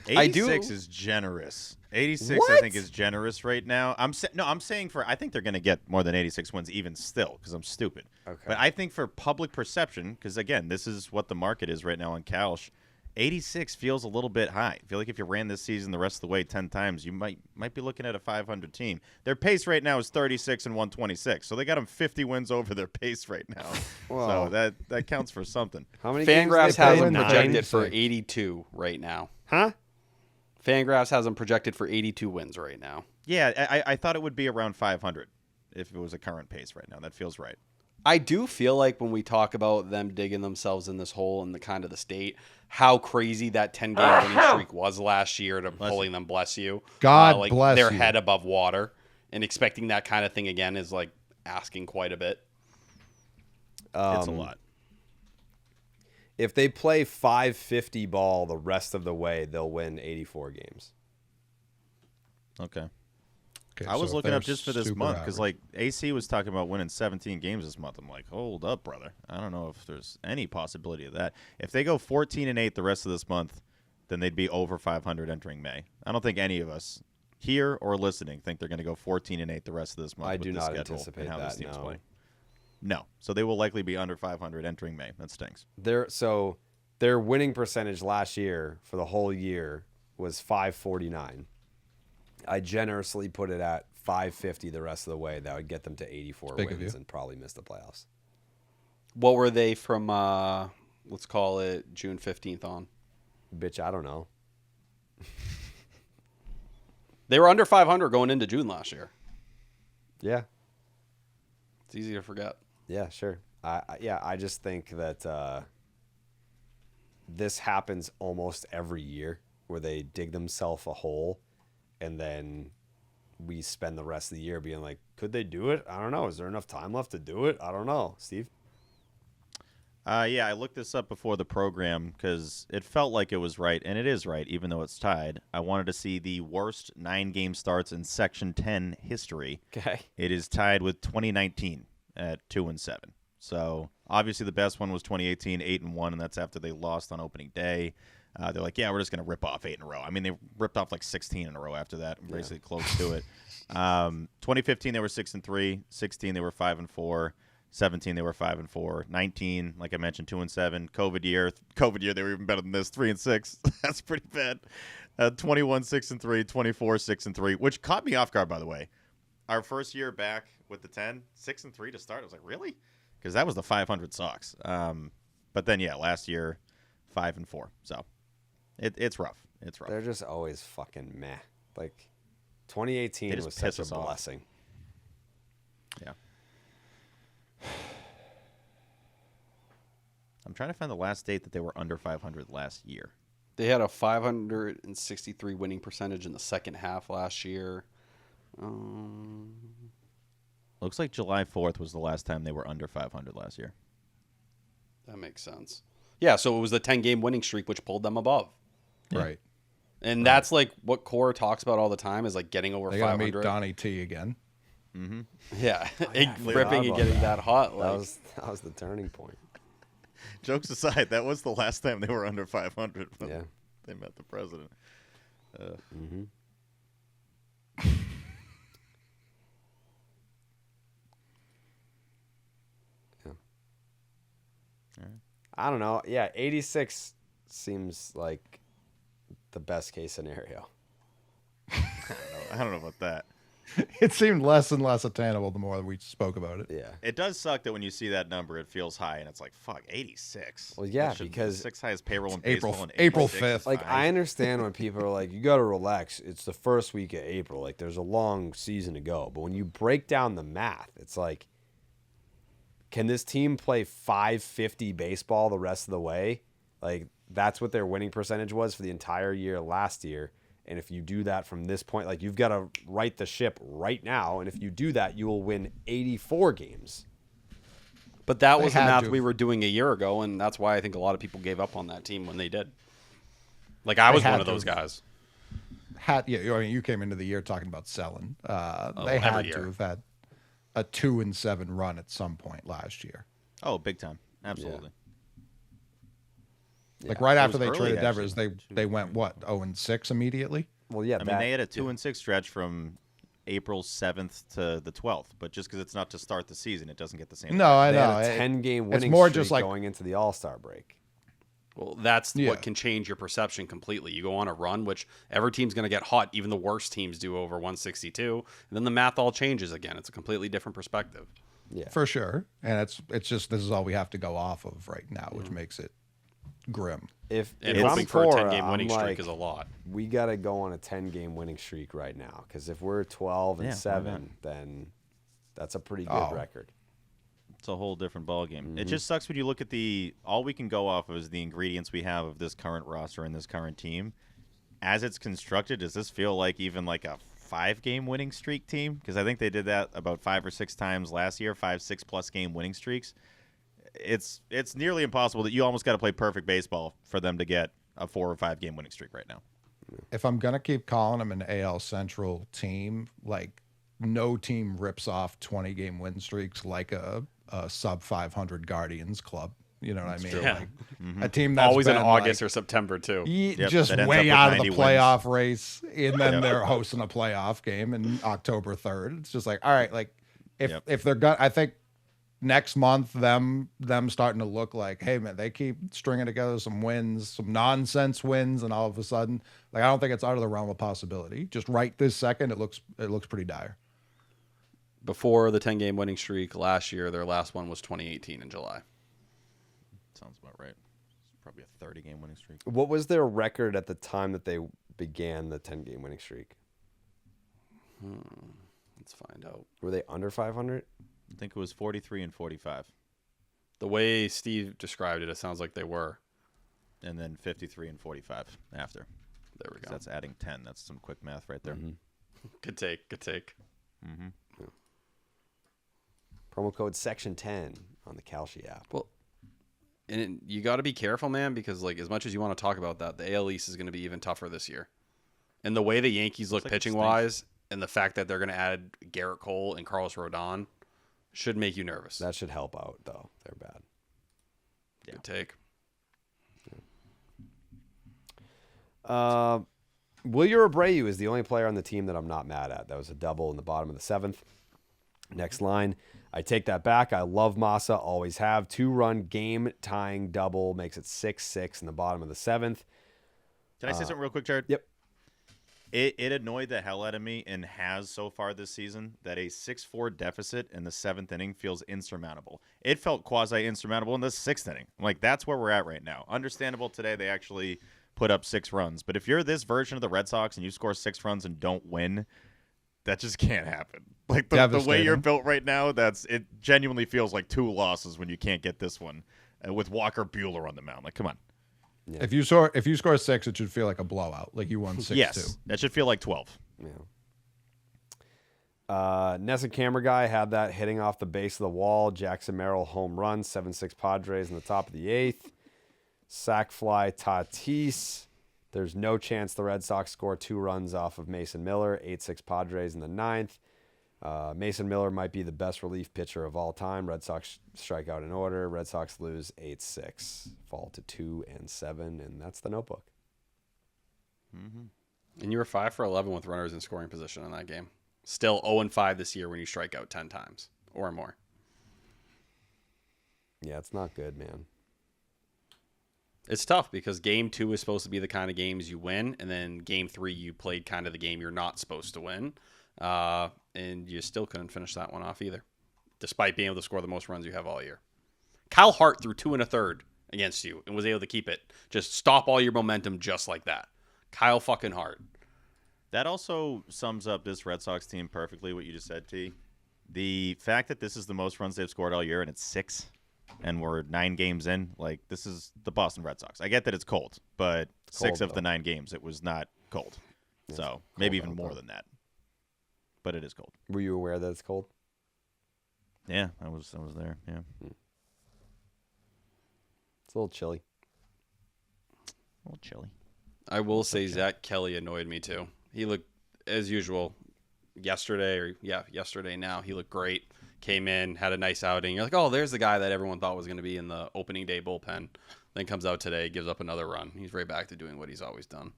86 is generous. 86, I think, is generous right now. I'm saying I think they're going to get more than 86 wins even still because I'm stupid. Okay. But I think for public perception, because again, this is what the market is right now on Kalsh, 86 feels a little bit high. I feel like if you ran this season the rest of the way 10 times, you might be looking at a 500 team. Their pace right now is 36 and 126, so they got them 50 wins over their pace right now. Well. So that counts for something. how many games Fangraphs they has play? them Nine. projected for 96. 82 right now. Huh? Fangraphs has them projected for 82 wins right now. Yeah, I thought it would be around 500 if it was a current pace right now. That feels right. I do feel like when we talk about them digging themselves in this hole and the kind of the state, how crazy that 10-game winning streak was last year to pulling them, bless you. God like bless their you. head above water, and expecting that kind of thing again is like asking quite a bit. It's a lot. If they play 550 ball the rest of the way, they'll win 84 games. Okay. Okay, I was so looking they're up just for this super month because, average. like, AC was talking about winning 17 games this month. I'm like, hold up, brother. I don't know if there's any possibility of that. If they go 14-8 the rest of this month, then they'd be over 500 entering May. I don't think any of us here or listening think they're going to go 14-8 the rest of this month. I with do the not schedule anticipate and how this that, team's no. playing. No. So they will likely be under 500 entering May. That stinks. Their winning percentage last year for the whole year was 549. I generously put it at 550 the rest of the way. That would get them to 84 Big of wins you. and probably miss the playoffs. What were they from, let's call it June 15th on? Bitch, I don't know. They were under 500 going into June last year. Yeah. It's easy to forget. Yeah, sure. I just think that this happens almost every year where they dig themselves a hole and then we spend the rest of the year being like, could they do it? I don't know. Is there enough time left to do it? I don't know. Steve? Yeah, I looked this up before the program because it felt like it was right, and it is right, even though it's tied. I wanted to see the worst 9-game starts in Section 10 history. Okay. It is tied with 2019 at 2-7. So Obviously, the best one was 2018, 8-1, and that's after they lost on opening day. They're like, yeah, we're just going to rip off 8 in a row. I mean, they ripped off like 16 in a row after that, basically close to it. 2015, they were 6-3. 16, they were 5-4. 17, they were 5-4. 19, like I mentioned, 2-7. COVID year, they were even better than this, 3-6. That's pretty bad. 21, 6-3. 24, 6-3, which caught me off guard, by the way. Our first year back with the 10, 6-3 to start. I was like, really? Because that was the 500 Sox. But then, yeah, last year, 5-4. So it's rough. It's rough. They're just always fucking meh. Like 2018 was such a blessing. Yeah. I'm trying to find the last date that they were under 500 last year. They had a 563 winning percentage in the second half last year. Looks like July 4th was the last time they were under 500 last year. That makes sense. Yeah, so it was the 10-game winning streak which pulled them above. Yeah. Right. And that's like what Cora talks about all the time is like getting over 500. They got to meet Donnie T again. Mm-hmm. Yeah, ripping and getting that hot. Like. That was the turning point. Jokes aside, that was the last time they were under 500 when they met the president. Mm-hmm. Yeah. Right. I don't know. Yeah, 86 seems like the best case scenario. I don't know about that. It seemed less and less attainable the more we spoke about it. Yeah. It does suck that when you see that number, it feels high, and it's like, fuck, 86. Well, yeah, That should be because the 6th highest payroll in April- baseball. And April 86 5th. is Like, fine. I understand when people are like, you got to relax. It's the first week of April. Like, there's a long season to go. But when you break down the math, it's like, can this team play 550 baseball the rest of the way? Like, that's what their winning percentage was for the entire year last year. And if you do that from this point, like, you've got to right the ship right now. And if you do that, you will win 84 games. But that They was the had math to. we were doing a year ago, and that's why I think a lot of people gave up on that team when they did. Like, I was had one of to. those guys. I mean, you came into the year talking about selling. They every had year. to have had a 2-7 run at some point last year. Oh, big time. Absolutely. Like right after was they early, traded actually. Devers, they went what 0-6 immediately. Well, yeah. I mean, they had a 2-6 stretch from April 7th to the 12th, but just because it's not to start the season, it doesn't get the same. No, I They know. had a 10-game it's winning more streak just like going into the All-Star break. Well, that's Yeah. what can change your perception completely. You go on a run, which every team's going to get hot. Even the worst teams do over 162. And then the math all changes again. It's a completely different perspective. Yeah. for sure, and it's just this is all we have to go off of right now, which makes it grim. If And I'm hoping for a Cora, 10-game winning I'm streak like, is a lot. we got to go on a 10-game winning streak right now. Because if we're 12 and Yeah, why 7, then that's a pretty good Oh. record. It's a whole different ballgame. Mm-hmm. It just sucks when you look at all we can go off of is the ingredients we have of this current roster and this current team. As it's constructed, does this feel like even like a 5-game winning streak team? Because I think they did that about 5 or 6 times last year, 5, 6+ game winning streaks. It's nearly impossible that you almost got to play perfect baseball for them to get a 4 or 5 game winning streak right now. If I'm gonna keep calling them an AL Central team, like no team rips off 20-game win streaks like a sub 500 Guardians club. You know what I mean? Yeah. Like a team that's Always in been, August like, or September, too. Yep, just that ends way up out with of the 90 wins. playoff race, and then they're hosting a playoff game in October 3rd. It's just like, all right, like if they're gonna, I think next month them starting to look like, hey man, they keep stringing together some wins, some nonsense wins, and all of a sudden, like I don't think it's out of the realm of possibility. Just right this second, it looks pretty dire. Before the 10-game winning streak last year, their last one was 2018 in July. Sounds about right. It's probably a 30-game winning streak. What was their record at the time that they began the 10-game winning streak? Let's find out. Were they under 500? I think it was 43 and 45, The way Steve described it, it sounds like they were. and then 53 and 45 after. There we go. That's adding 10. That's some quick math right there. Good take. Good take. Promo code Section 10 on the Kalshi app. Well, and you got to be careful, man, because like as much as you want to talk about that, the AL East is going to be even tougher this year. And the way the Yankees look like pitching wise, and the fact that they're going to add Garrett Cole and Carlos Rodon should make you nervous. That should help out, though. They're bad. take. Wilyer Abreu is the only player on the team that I'm not mad at. That was a double in the bottom of the 7th. Next line, I take that back. I love Massa, always have. 2-run game-tying double makes it 6-6 in the bottom of the 7th. Can I say something real quick, Jared? Yep. It annoyed the hell out of me and has so far this season that a 6-4 deficit in the 7th inning feels insurmountable. It felt quasi-insurmountable in the 6th inning. I'm like, that's where we're at right now. Understandable today they actually put up 6 runs. But if you're this version of the Red Sox and you score 6 runs and don't win, that just can't happen. Like the way you're built right now, it genuinely feels like 2 losses when you can't get this one with Walker Buehler on the mound. Like, come on. Yeah. If you score 6, it should feel like a blowout, like you won 6-2. Yes, that should feel like 12. Yeah. Nessa Camera Guy had that hitting off the base of the wall. Jackson Merrill home run, 7-6 Padres in the top of the 8th. Sack fly Tatis. There's no chance the Red Sox score 2 runs off of Mason Miller, 8-6 Padres in the 9th. Mason Miller might be the best relief pitcher of all time. Red Sox strike out in order. Red Sox lose 8-6, fall to 2-7, and that's the notebook. Mm-hmm. And you were 5 for 11 with runners in scoring position in that game. Still 0-5 this year when you strike out 10 times or more. Yeah, it's not good, man. It's tough because game 2 is supposed to be the kind of games you win, and then game 3 you played kind of the game you're not supposed to win. And you still couldn't finish that one off either, despite being able to score the most runs you have all year. Kyle Hart threw 2 1/3 against you and was able to keep it. Just stop all your momentum just like that. Kyle fucking Hart. That also sums up this Red Sox team perfectly, what you just said, T. The fact that this is the most runs they've scored all year, and it's 6, and we're 9 games in, like, this is the Boston Red Sox. I get that it's cold, but it's cold, 6 of the 9 games, it was not cold. Yeah, so maybe even more than that. But it is cold. Were you aware that it's cold? Yeah, I was there. Yeah, it's a little chilly. A little chilly. I will say Zach Kelly annoyed me too. He looked, as usual, yesterday now. He looked great. Came in, had a nice outing. You're like, oh, there's the guy that everyone thought was going to be in the opening day bullpen. Then comes out today, gives up another run. He's right back to doing what he's always done.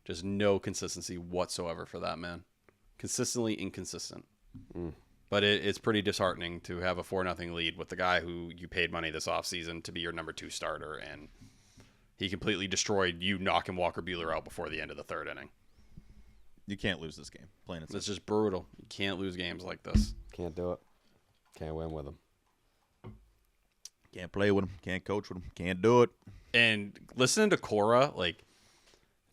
Just no consistency whatsoever for that man. Consistently inconsistent. But it's pretty disheartening to have a 4-0 lead with the guy who you paid money this offseason to be your number 2 starter, and he completely destroyed you knocking Walker Buehler out before the end of the 3rd inning. You can't lose this game. Plain and simple. It's just brutal. You can't lose games like this. Can't do it. Can't win with them. Can't play with them. Can't coach with them. Can't do it. And listening to Cora, like,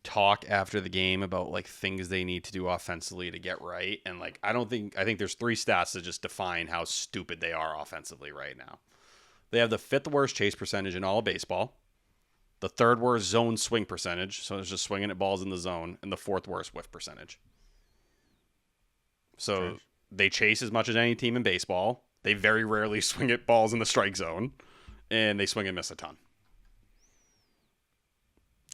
talk after the game about like things they need to do offensively to get right, and like I think there's 3 stats that just define how stupid they are offensively right now. They have the 5th worst chase percentage in all of baseball, the 3rd worst zone swing percentage, so it's just swinging at balls in the zone, and the 4th worst whiff percentage. So they chase as much as any team in baseball. They very rarely swing at balls in the strike zone, and they swing and miss a ton.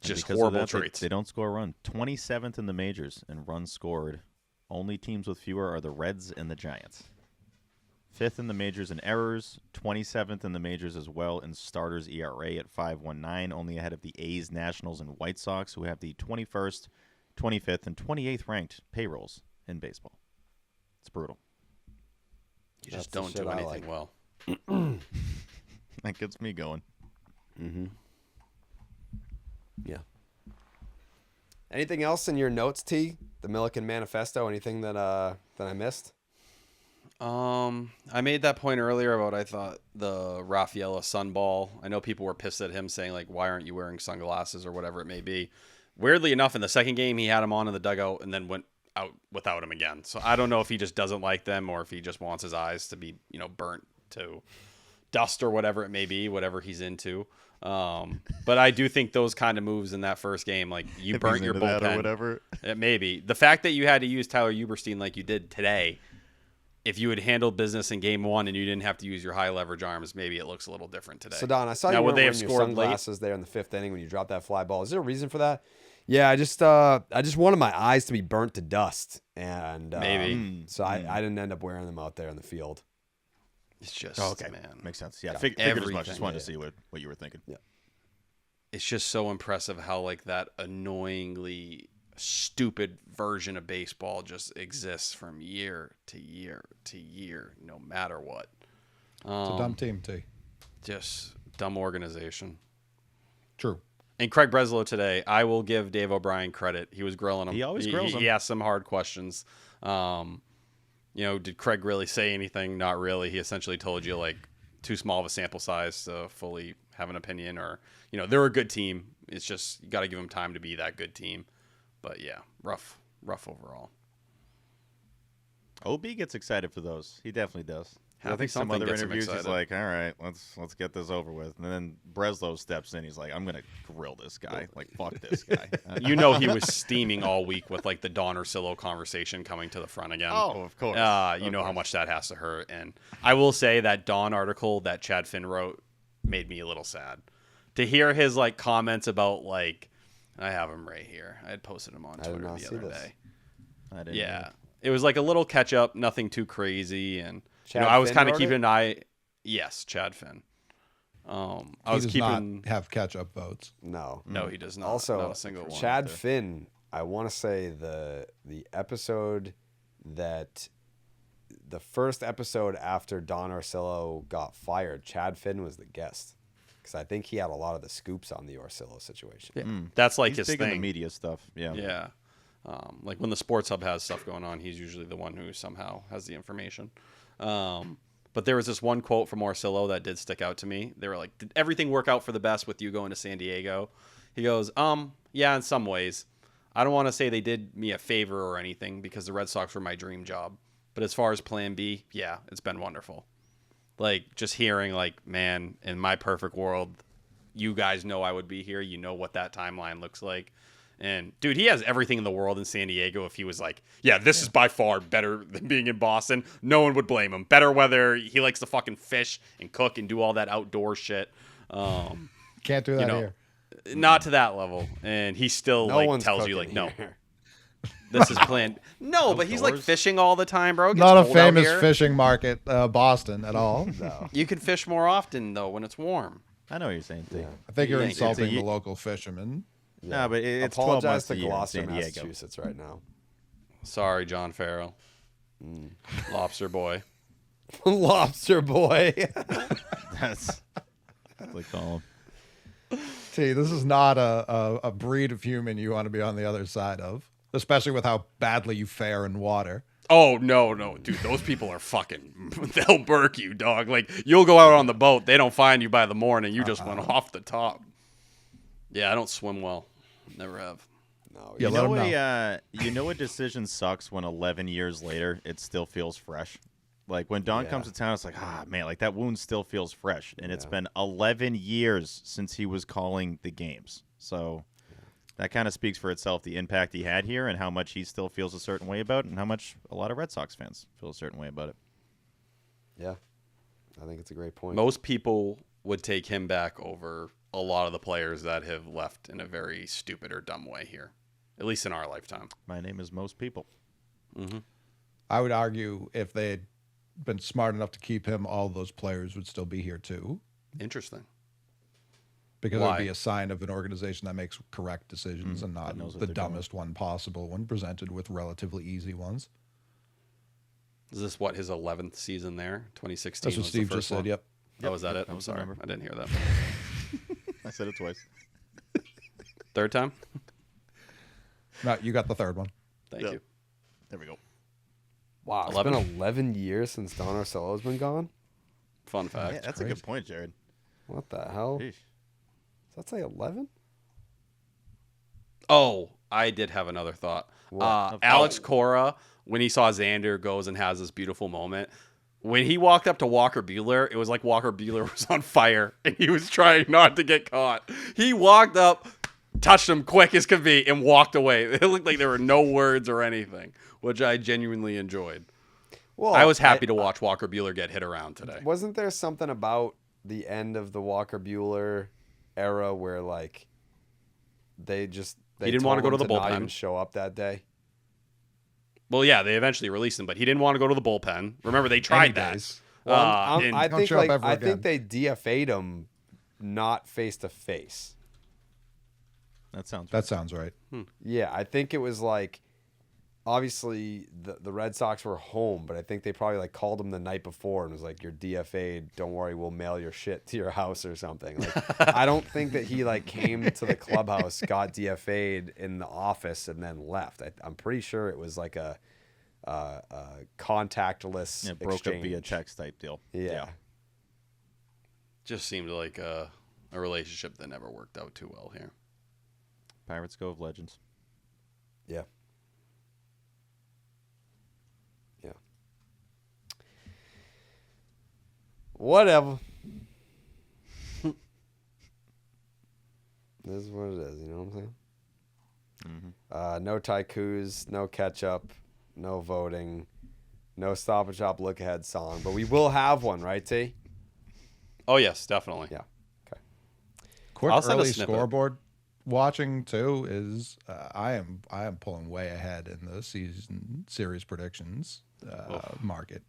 Just horrible traits. They don't score a run. 27th in the majors in runs scored. Only teams with fewer are the Reds and the Giants. 5th in the majors in errors. 27th in the majors as well in starters ERA at 5.19, only ahead of the A's, Nationals, and White Sox, who have the 21st, 25th, and 28th ranked payrolls in baseball. It's brutal. You just don't do anything well. That gets me going. Mm-hmm. Yeah. Anything else in your notes, T? The Milliken Manifesto? Anything that I missed? I made that point earlier about I thought the Rafaela Sunball. I know people were pissed at him saying like, why aren't you wearing sunglasses or whatever it may be. Weirdly enough, in the second game, he had him on in the dugout and then went out without him again. So I don't know if he just doesn't like them or if he just wants his eyes to be, burnt to dust or whatever it may be, whatever he's into. But I do think those kind of moves in that first game, like you burnt your bullpen or whatever. Maybe the fact that you had to use Tyler Uberstein like you did today, if you had handled business in game 1 and you didn't have to use your high leverage arms, maybe it looks a little different today. So Don, I saw you weren't wearing your sunglasses there in the 5th inning when you dropped that fly ball. Is there a reason for that? Yeah, I just wanted my eyes to be burnt to dust, and maybe so I didn't end up wearing them out there in the field. It's just, man. Makes sense. Yeah, figured as much. Just wanted to see what you were thinking. Yeah. It's just so impressive how like that annoyingly stupid version of baseball just exists from year to year to year, no matter what. It's a dumb team, T. Just dumb organization. True. And Craig Breslow today, I will give Dave O'Brien credit. He was grilling him. He always grills him. He asked some hard questions. Did Craig really say anything? Not really. He essentially told you like too small of a sample size to fully have an opinion, or they're a good team. It's just you got to give them time to be that good team. But yeah, rough overall. OB gets excited for those. He definitely does. I think some something other gets him interviews he's excited. like, all right, let's get this over with. And then Breslow steps in. He's like, I'm gonna grill this guy. Like, fuck this guy. He was steaming all week with like the Don Orsillo conversation coming to the front again. Oh, of course. You know how much that has to hurt. And I will say that Don article that Chad Finn wrote made me a little sad to hear his like comments about like, I have him right here. I had posted him on Twitter the other day. I didn't. Yeah, it was like a little catch up, nothing too crazy, and Chad I was Finn kind of wrote keeping it? an eye. Yes, Chad Finn. I He was does keeping. not have catch-up votes. No. No, he does not. Also, not a single one. Chad Finn, I want to say the episode that the first episode after Don Orsillo got fired, Chad Finn was the guest. Because I think he had a lot of the scoops on the Orsillo situation. Yeah. That's like He's his big thing. in the media stuff. Yeah. Yeah. Like when the Sports Hub has stuff going on, he's usually the one who somehow has the information. But there was this one quote from Orsillo that did stick out to me. They were like, did everything work out for the best with you going to San Diego? He goes, yeah, in some ways. I don't want to say they did me a favor or anything because the Red Sox were my dream job. But as far as plan B, yeah, it's been wonderful. Like just hearing like, man, in my perfect world, you guys know I would be here. You know what that timeline looks like. And dude, he has everything in the world in San Diego. If he was like, yeah, this is by far better than being in Boston, no one would blame him. Better weather. He likes to fucking fish and cook and do all that outdoor shit. Can't do that here. Not to that level. And he still No like one's tells you cooking like, no, here. this is planned. No, but he's like Outdoors? fishing all the time, bro. It gets Not a cold out famous here. fishing market, Boston, at all. No. You can fish more often though when it's warm. I know what you're saying. Thing. I think you're Yeah, insulting it's a- the local fishermen. No, but it's 12 Apologize months to a year in Gloucester, San Diego. Massachusetts right now. Sorry, John Farrell. Lobster boy. Lobster boy. That's what they call him. T, this is not a breed of human you want to be on the other side of, especially with how badly you fare in water. Oh, no, dude, those people are fucking, they'll burk you, dog. Like, you'll go out on the boat, they don't find you by the morning, you just went off the top. Yeah, I don't swim well. Never have. No, Yeah, You let know, him know. you know a decision sucks when 11 years later it still feels fresh. Like when Don comes to town, it's like, man, like that wound still feels fresh. And it's been 11 years since he was calling the games. So that kind of speaks for itself, the impact he had here and how much he still feels a certain way about it and how much a lot of Red Sox fans feel a certain way about it. Yeah. I think it's a great point. Most people would take him back over a lot of the players that have left in a very stupid or dumb way here, at least in our lifetime. My name is most people. I would argue if they had been smart enough to keep him, all those players would still be here too, Interesting. because it Why? would be a sign of an organization that makes correct decisions and not knows what the they're doing. dumbest one possible when presented with relatively easy ones. Is this what, his 11th season there? 2016 That's what was the Steve first just said. one? Yep. Oh, was that it? that I'm was the sorry. number. I didn't hear that. I said it twice. Third time? No, you got the third one. Thank Yeah. you. There we go. Wow, it's 11? been 11 years since Don Orsillo's been gone? Fun fact. Yeah, that's a good point, Jared. What the hell? Sheesh. Does that say 11? Oh, I did have another thought. Alex Cora, when he saw Xander, goes and has this beautiful moment. When he walked up to Walker Buehler, it was like Walker Buehler was on fire and he was trying not to get caught. He walked up, touched him quick as could be, and walked away. It looked like there were no words or anything, which I genuinely enjoyed. Well, I was happy to watch Walker Buehler get hit around today. Wasn't there something about the end of the Walker Buehler era where like they didn't wanna told go to him the not bullpen. even show up that day? Well, yeah, they eventually released him, but he didn't want to go to the bullpen. Remember, they tried that. days. Well, I Don't show up ever I again. think they DFA'd him not face to face. That sounds right. That sounds right. Yeah, I think it was like, obviously the Red Sox were home, but I think they probably like called him the night before and was like, "You're DFA'd. Don't worry, we'll mail your shit to your house or something." Like, I don't think that he like came to the clubhouse, got DFA'd in the office, and then left. I'm pretty sure it was like a contactless It broke exchange. up via text type deal. Yeah. Just seemed like a relationship that never worked out too well here. Pirates go of legends. Yeah. Yeah. Whatever. This is what it is, you know what I'm saying? No Taikus, no Ketchup, no voting, no Stop and Shop Look Ahead song, but we will have one, right, T? Oh yes, definitely. Yeah. Okay. Quick I'll send a early snippet. scoreboard watching too is I am pulling way ahead in the season series predictions market.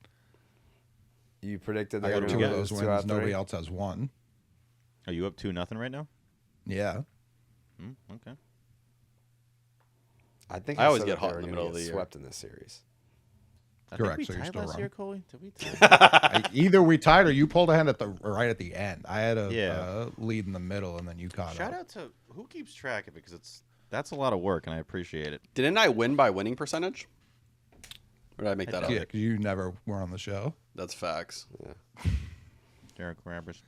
You predicted I they were got going two to of lose those 2 out wins. of Nobody 3. else has one. Are you up 2-0 right now? Yeah. Okay. I think I always said get that hot they were in the gonna middle of get the year. swept in this series. I Correct, think so we you're tied still last wrong. year, Coley. Did we tie? Either we tied or you pulled ahead right at the end. I had a Yeah. lead in the middle and then you caught Shout up. out to who keeps track of it because that's a lot of work and I appreciate it. Didn't I win by winning percentage? Or did I make that up? Yeah, 'cause you never were on the show. That's facts. Derek Rabbers.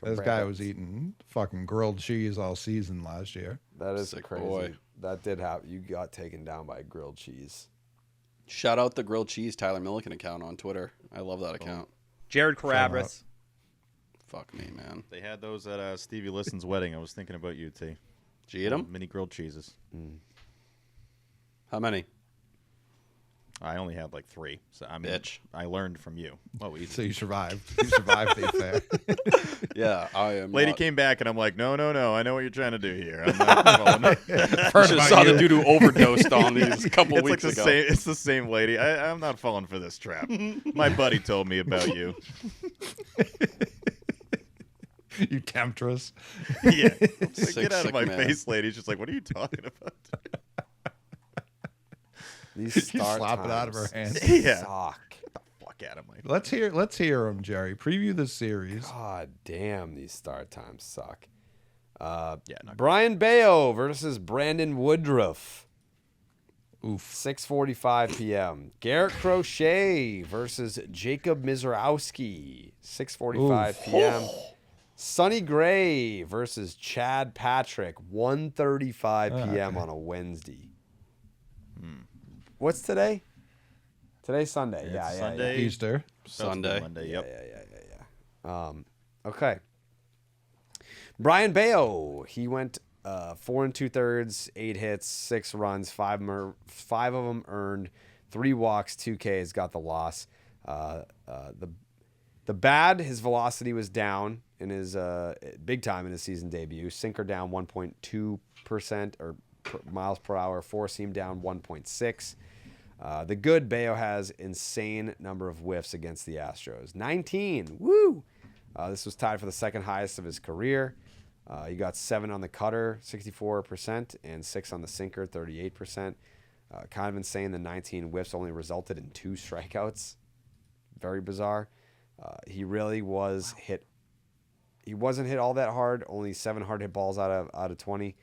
This guy was eating fucking grilled cheese all season last year. That is Sick crazy. boy. That did happen. You got taken down by grilled cheese. Shout out the grilled cheese Tyler Milliken account on Twitter. I love that account. Jared Carabas. Fuck me, man. They had those at Stevie Liston's wedding. I was thinking about you, T. Did you eat them? Mini grilled cheeses. How many? I only had like 3. So I mean, Bitch. I learned from you. Oh, easy. So you survived. You survived the affair. Yeah, I am. Lady not- came back and I'm like, no. I know what you're trying to do here. I'm not following. You should have saw the dude who overdosed on these a couple It's weeks like the ago. same. It's the same lady. I'm not falling for this trap. My buddy told me about you. You temptress. Yeah. Like, Sick, get out sick of my man. face, lady. She's like, what are you talking about? These You start slap it out of her times hand. Yeah. suck. Fuck out of my. Let's hear him, Jerry. Preview the series. God damn, these start times suck. Yeah. Not Brian Bayo versus Brandon Woodruff. Oof. 6:45 p.m. Garrett Crochet versus Jacob Mizrowski. 6:45 p.m. Sonny Gray versus Chad Patrick. 1:35 p.m. on a Wednesday. What's today? Today's Sunday. It's Yeah. Sunday. Easter. Sunday. Monday. Yep. Yeah. Okay. Brian Bayo, he went 4 2/3, 8 hits, 6 runs, 5 of them earned, 3 walks, 2 Ks, got the loss. The bad, his velocity was down in his big time in his season debut. Sinker down 1.2% or miles per hour. 4-seam down 1.6. The good, Bayo has insane number of whiffs against the Astros. 19. Woo! This was tied for the second highest of his career. He got 7 on the cutter, 64%, and 6 on the sinker, 38%. Kind of insane. The 19 whiffs only resulted in 2 strikeouts. Very bizarre. He really was hit. He wasn't hit all that hard. Only 7 hard hit balls out of 20.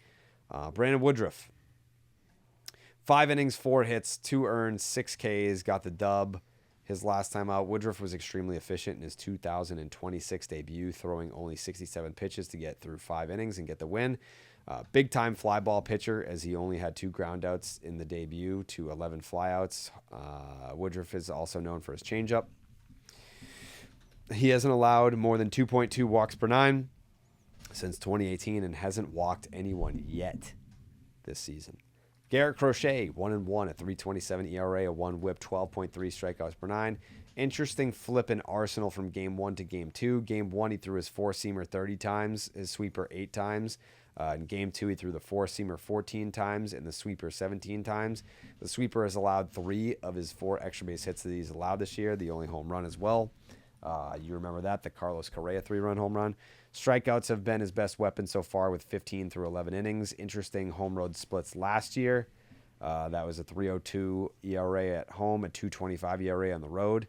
Brandon Woodruff. 5 innings, 4 hits, 2 earned, 6 Ks, got the dub. His last time out, Woodruff was extremely efficient in his 2026 debut, throwing only 67 pitches to get through 5 innings and get the win. Big-time fly ball pitcher, as he only had 2 groundouts in the debut to 11 flyouts. Woodruff is also known for his changeup. He hasn't allowed more than 2.2 walks per 9 since 2018 and hasn't walked anyone yet this season. Garrett Crochet, 1-1 at 3.27 ERA, a 1 whip, 12.3 strikeouts per 9. Interesting flip in Arsenal from Game 1 to Game 2. Game 1, he threw his 4-seamer 30 times, his sweeper 8 times. In Game 2, he threw the 4-seamer 14 times and the sweeper 17 times. The sweeper has allowed 3 of his 4 extra base hits that he's allowed this year, the only home run as well. You remember that, the Carlos Correa 3-run home run. Strikeouts have been his best weapon so far with 15 through 11 innings. Interesting home road splits last year. That was a 3.02 ERA at home, a 2.25 ERA on the road.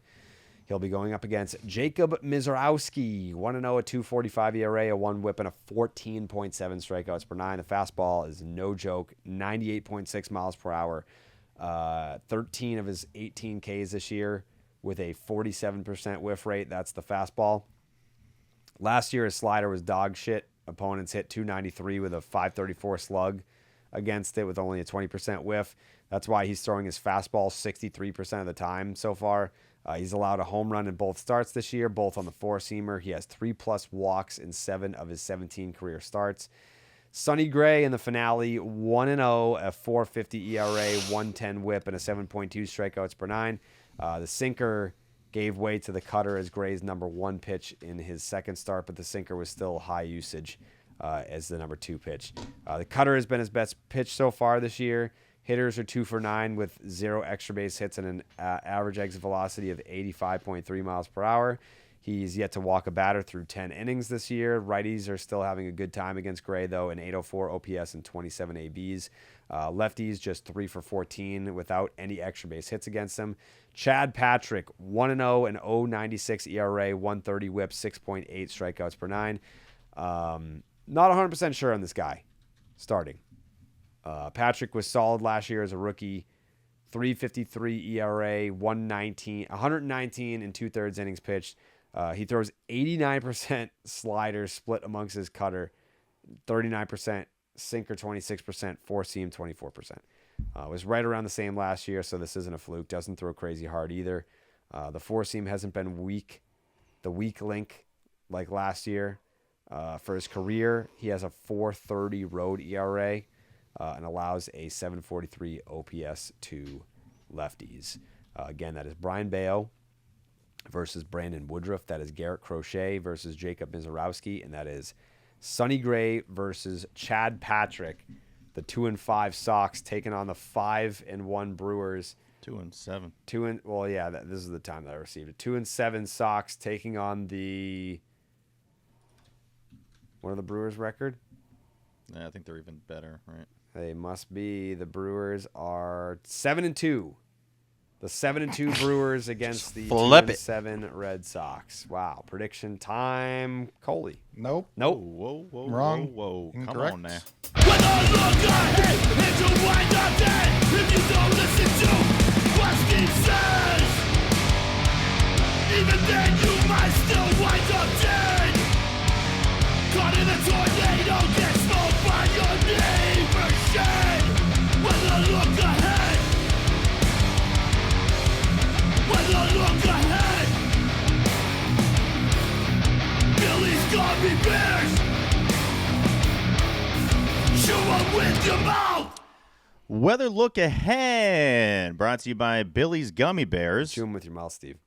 He'll be going up against Jacob Mizorowski, 1-0, a 2.45 ERA, a 1 whip, and a 14.7 strikeouts per 9. The fastball is no joke, 98.6 miles per hour. 13 of his 18 Ks this year with a 47% whiff rate. That's the fastball. Last year, his slider was dog shit. Opponents hit 293 with a 534 slug against it with only a 20% whiff. That's why he's throwing his fastball 63% of the time so far. He's allowed a home run in both starts this year, both on the four-seamer. He has 3+ walks in 7 of his 17 career starts. Sonny Gray in the finale, 1-0, a 4.50 ERA, 1.10 whip, and a 7.2 strikeouts per 9. The sinker gave way to the cutter as Gray's number 1 pitch in his second start, but the sinker was still high usage as the number 2 pitch. The cutter has been his best pitch so far this year. Hitters are 2 for 9 with 0 extra base hits and an average exit velocity of 85.3 miles per hour. He's yet to walk a batter through 10 innings this year. Righties are still having a good time against Gray, though, an 804 OPS and 27 ABs. Lefties just 3 for 14 without any extra base hits against them. Chad Patrick, 1-0, an 0.96 ERA, 130 whip, 6.8 strikeouts per 9. Not 100% sure on this guy starting. Patrick was solid last year as a rookie. 3.53 ERA, 119 and 2/3 innings pitched. He throws 89% sliders split amongst his cutter, 39% sinker, 26%, four-seam, 24%. Was right around the same last year, so this isn't a fluke. Doesn't throw crazy hard either. The four-seam hasn't been the weak link like last year. For his career, he has a 4.30 road ERA and allows a 7.43 OPS to lefties. Again, that is Brian Bayo versus Brandon Woodruff. That is Garrett Crochet versus Jacob Mizorowski. And that is Sonny Gray versus Chad Patrick. The 2-5 Sox taking on the 5-1 Brewers. 2-7. This is the time that I received it. 2-7 Sox taking on the... What are the Brewers' record? Yeah, I think they're even better, right? They must be. The Brewers are 7-2. The 7-2 Brewers against the 2-7 Red Sox. Wow. Prediction time. Coley. Nope. Whoa. Wrong. Whoa. Come Incorrect. on now. When I look ahead, and you wind up dead, if you don't listen to what Steve says, even then you might still wind up dead. Caught in a tornado, get smoked by your neighbor shed. When I look ahead, when I look ahead, Billy's gummy bears, chew 'em with your mouth. Weather look ahead, brought to you by Billy's Gummy Bears. Chew them with your mouth, Steve.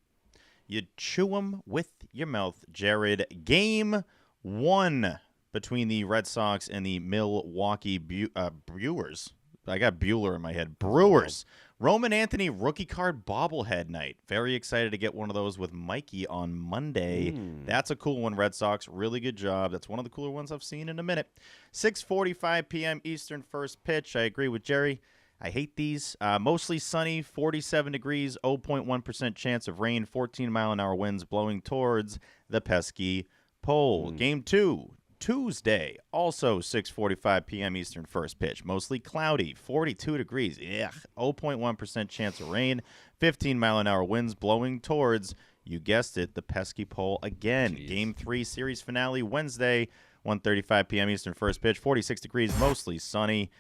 You chew them with your mouth, Jared. Game 1 between the Red Sox and the Milwaukee Brewers. I got Buehler in my head. Brewers. Roman Anthony rookie card bobblehead night. Very excited to get one of those with Mikey on Monday. That's a cool one, Red Sox. Really good job. That's one of the cooler ones I've seen in a minute. 6:45 p.m. Eastern first pitch. I agree with Jerry. I hate these. Mostly sunny, 47 degrees, 0.1% chance of rain, 14-mile-an-hour winds blowing towards the pesky pole. Game 2, Tuesday, also 6:45 p.m. Eastern first pitch. Mostly cloudy, 42 degrees, 0.1% chance of rain, 15-mile-an-hour winds blowing towards, you guessed it, the pesky pole again. Jeez. Game 3 series finale Wednesday, 1:35 p.m. Eastern first pitch, 46 degrees, mostly sunny.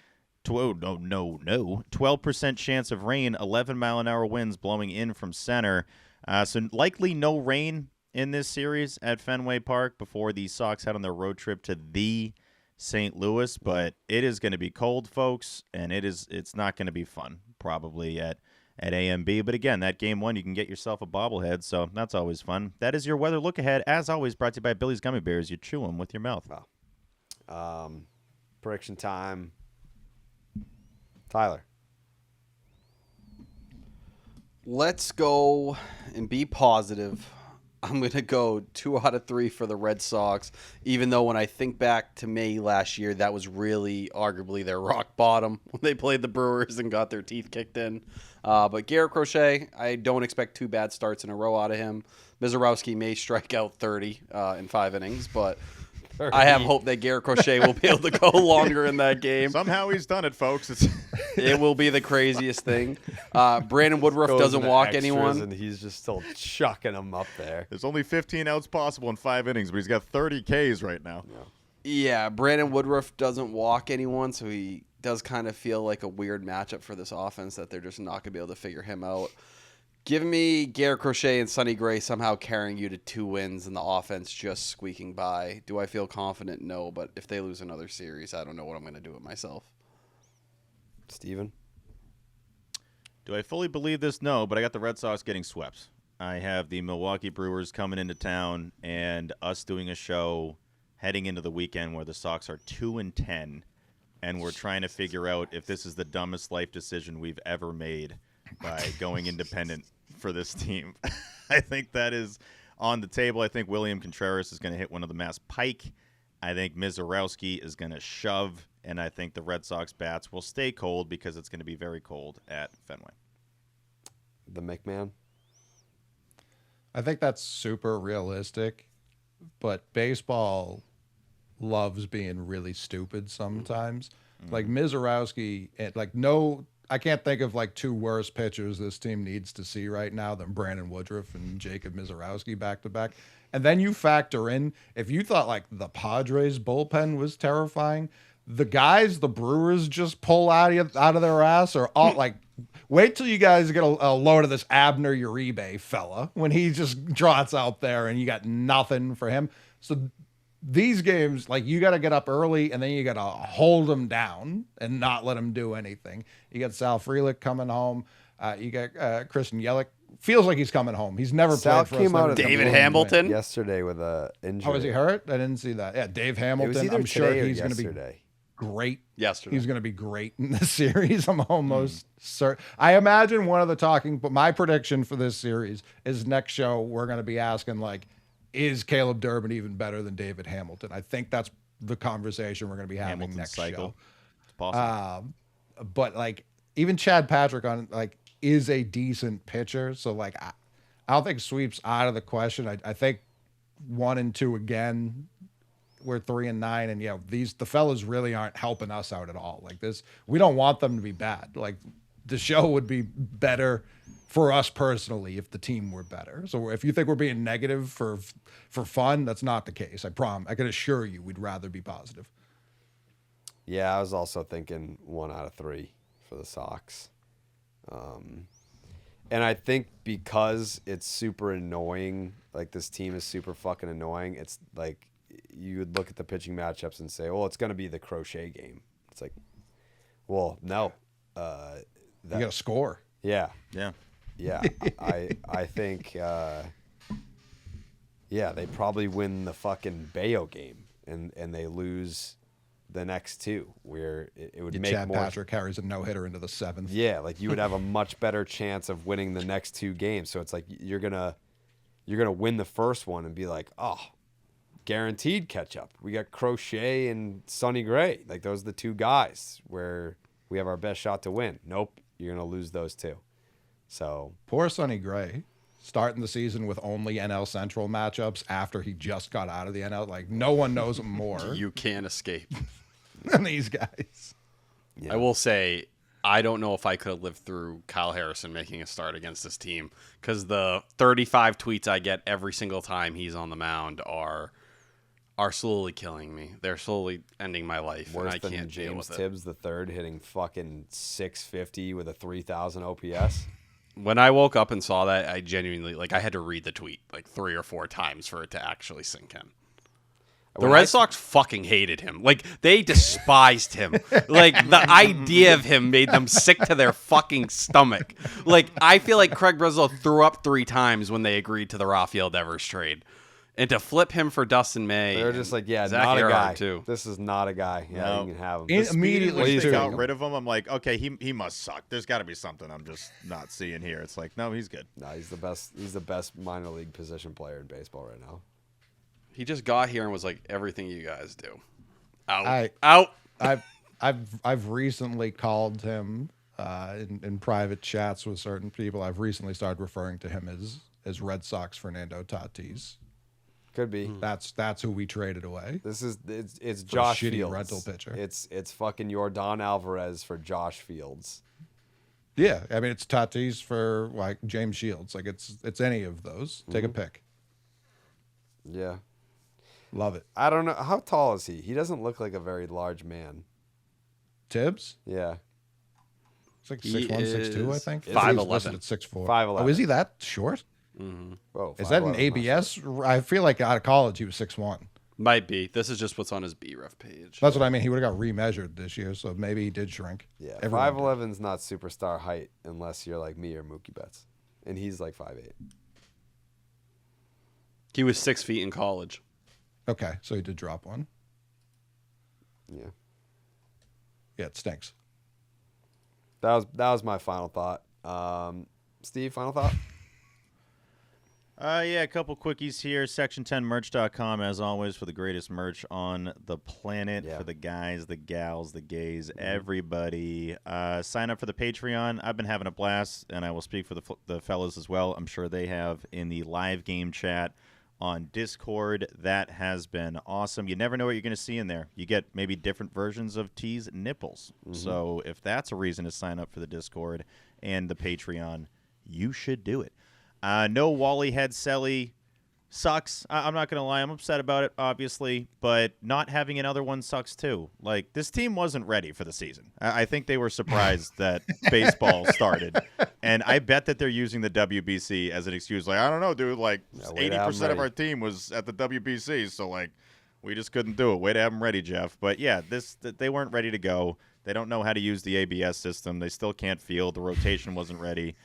12% chance of rain, 11-mile-an-hour winds blowing in from center. So likely no rain in this series at Fenway Park before the Sox head on their road trip to the St. Louis. But it is going to be cold, folks, and it's not going to be fun probably at AMB. But again, that game 1, you can get yourself a bobblehead, so that's always fun. That is your weather look ahead, as always, brought to you by Billy's Gummy Bears. You chew them with your mouth. Wow. Prediction time. Tyler. Let's go and be positive I'm going to go 2 out of 3 for the Red Sox, even though when I think back to May last year, that was really arguably their rock bottom when they played the Brewers and got their teeth kicked in. But Garrett Crochet, I don't expect 2 bad starts in a row out of him. Mizorowski may strike out 30 in 5 innings, but I have hope that Garrett Crochet will be able to go longer in that game. Somehow he's done it, folks. It will be the craziest thing. Brandon Woodruff Goes doesn't into walk extras anyone. and he's just still chucking them up there. There's only 15 outs possible in 5 innings, but he's got 30 Ks right now. Yeah, Brandon Woodruff doesn't walk anyone, so he does kind of feel like a weird matchup for this offense that they're just not going to be able to figure him out. Give me Garrett Crochet and Sonny Gray somehow carrying you to 2 wins and the offense just squeaking by. Do I feel confident? No, but if they lose another series, I don't know what I'm going to do with myself. Steven? Do I fully believe this? No, but I got the Red Sox getting swept. I have the Milwaukee Brewers coming into town and us doing a show heading into the weekend where the Sox are 2-10, and we're trying to figure out if this is the dumbest life decision we've ever made by going independent for this team. I think that is on the table. I think William Contreras is going to hit one of the Mass Pike. I think Mizorowski is going to shove, and I think the Red Sox bats will stay cold because it's going to be very cold at Fenway. The McMahon? I think that's super realistic, but baseball loves being really stupid sometimes. Like Mizorowski, I can't think of like 2 worse pitchers this team needs to see right now than Brandon Woodruff and Jacob Mizorowski back to back. And then you factor in, if you thought like the Padres bullpen was terrifying, the guys the Brewers just pull out of their ass are all like, wait till you guys get a load of this Abner Uribe fella when he just trots out there and you got nothing for him. So these games, like, you got to get up early and then you got to hold them down and not let them do anything. You got Sal Frelick coming home. You got Christian Yelich. Feels like he's coming home. He's never Sal played for came us. out of David Hamilton yesterday with a injury. Oh, was he hurt? I didn't see that. Yeah, Dave Hamilton. It was either I'm sure today or he's going to be yesterday. great. yesterday. He's going to be great in this series. I'm almost certain. I imagine one of the but my prediction for this series is next show we're going to be asking, like, is Caleb Durbin even better than David Hamilton? I think that's the conversation we're going to be having Hamilton's next cycle. show. It's possible. But like, even Chad Patrick is a decent pitcher. So like, I don't think sweep's out of the question. I think 1 and 2 again. We're 3 and 9, and the fellas really aren't helping us out at all. Like this, we don't want them to be bad. Like the show would be better for us personally if the team were better. So if you think we're being negative for fun, that's not the case. I promise. I can assure you, we'd rather be positive. Yeah, I was also thinking 1 out of 3 for the Sox. And I think because it's super annoying, like this team is super fucking annoying, it's like you would look at the pitching matchups and say, well, it's going to be the Crochet game. It's like, well, no. You got to score. Yeah. Yeah. Yeah. I think, they probably win the fucking Bayo game and they lose the next 2 where it would make Chad more. Patrick carries a no-hitter into the 7th. Yeah, like you would have a much better chance of winning the next 2 games. So it's like you're gonna win the first one and be like, oh, guaranteed Ketchup. We got Crochet and Sonny Gray. Like those are the 2 guys where we have our best shot to win. Nope, you're gonna lose those 2. So Poor Sonny Gray, starting the season with only NL Central matchups after he just got out of the NL. Like no one knows him more You can't escape. than these guys. yeah. I will say, I don't know if I could have lived through Kyle Harrison making a start against this team because the 35 tweets I get every single time he's on the mound are slowly killing me. They're slowly ending my life, worse and I than can't deal James with it. Tibbs the third hitting fucking 650 with a 3,000 OPS. When I woke up and saw that, I genuinely, I had to read the tweet 3 or 4 times for it to actually sink in. The Red Sox fucking hated him. They despised him. The idea of him made them sick to their fucking stomach. I feel like Craig Breslow threw up 3 times when they agreed to the Rafael Devers trade. And to flip him for Dustin May. They're just like, yeah, Zach not a Earhart, guy. too. This is not a guy. Yeah, No. you can have him. Immediately, When they too. got rid of him, I'm like, okay, he must suck. There's got to be something I'm just not seeing here. It's like, no, he's good. No, he's the best. He's the best minor league position player in baseball right now. He just got here and was like, everything you guys do. I- Out. I've recently called him in private chats with certain people. I've recently started referring to him as Red Sox Fernando Tatis. Could be. That's who we traded away. It's For a Josh shitty Fields. rental pitcher. It's fucking Yordan Alvarez for Josh Fields. Yeah, I mean it's Tatis for like James Shields. Like it's any of those. Take a pick. Yeah. Love it. I don't know. How tall is he? He doesn't look like a very large man. Tibbs? Yeah. It's like He 6'1", 6'2", I is think. 5'11". Listed at 6'4". 5'11". Oh, is he that short? Whoa, Is that an 5'11", not ABS? I feel like out of college he was 6'1". Might be. This is just what's on his B-Ref page. That's what I mean. He would have got remeasured this year, so maybe he did shrink. Yeah, Everyone did. 5'11's not superstar height unless you're like me or Mookie Betts, and he's like 5'8". He was 6 feet in college. Okay, so he did drop one. Yeah, Yeah, it stinks. that was my final thought. Steve, final thought? Yeah, a couple quickies here. Section10merch.com, as always, for the greatest merch on the planet. Yeah. For the guys, the gals, the gays, everybody. Sign up for the Patreon. I've been having a blast, and I will speak for the fellas as well. I'm sure they have in the live game chat on Discord. That has been awesome. You never know what you're going to see in there. You get maybe different versions of T's nipples. So if that's a reason to sign up for the Discord and the Patreon, you should do it. No Wally Head Selly sucks. I'm not going to lie. I'm upset about it, obviously, but not having another one sucks too. Like, this team wasn't ready for the season. I think they were surprised that baseball started. And I bet that they're using the WBC as an excuse. Like, I don't know, dude. Like, way to have 'em 80% of ready. our team was at the WBC. So, like, we just couldn't do it. Way to have them ready, Jeff. But, yeah, they weren't ready to go. They don't know how to use the ABS system. They still can't field. The rotation wasn't ready.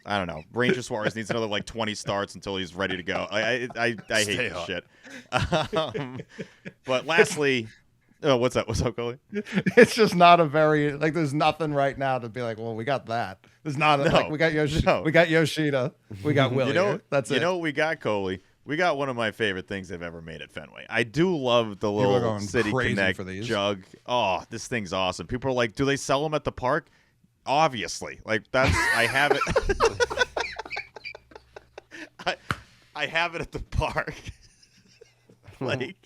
I don't know. Ranger Suarez needs another like 20 starts until he's ready to go. I hate this shit. But lastly, what's up? What's up, Coley? It's just not a very like. There's nothing right now to be like. Well, we got that. There's not like we got No. we got Yoshida, we got Willie. That's it. You know what we got, Coley? We got one of my favorite things they've ever made at Fenway. I do love the are little going City crazy Connect for these. jug. Oh, this thing's awesome. People are like, do they sell them at the park? Obviously. Like, that's, I have it. I have it at the park. Like,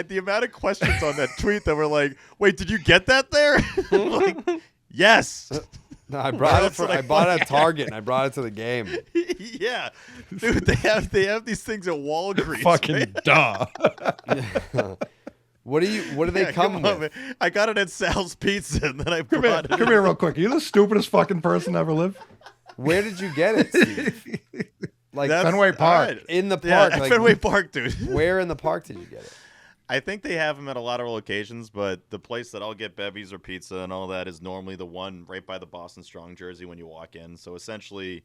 the amount of questions on that tweet that were like, wait, did you get that there? Like, yes. No, I brought it. That's what I I bought it fucking at Target and I brought it to the game. Yeah. Dude, they have these things at Walgreens. fucking duh. What do they Yeah, come on, with? man. I got it at Sal's Pizza, and then I Come here, brought it. come here, real quick. Are you the stupidest fucking person to ever live? Where did you get it, Steve? Like That's- Fenway Park. all right. in the Yeah, park? at like, Fenway Park, dude. Where in the park did you get it? I think they have them at a lot of locations, but the place that I'll get bevies or pizza and all that is normally the one right by the Boston Strong jersey when you walk in. So essentially,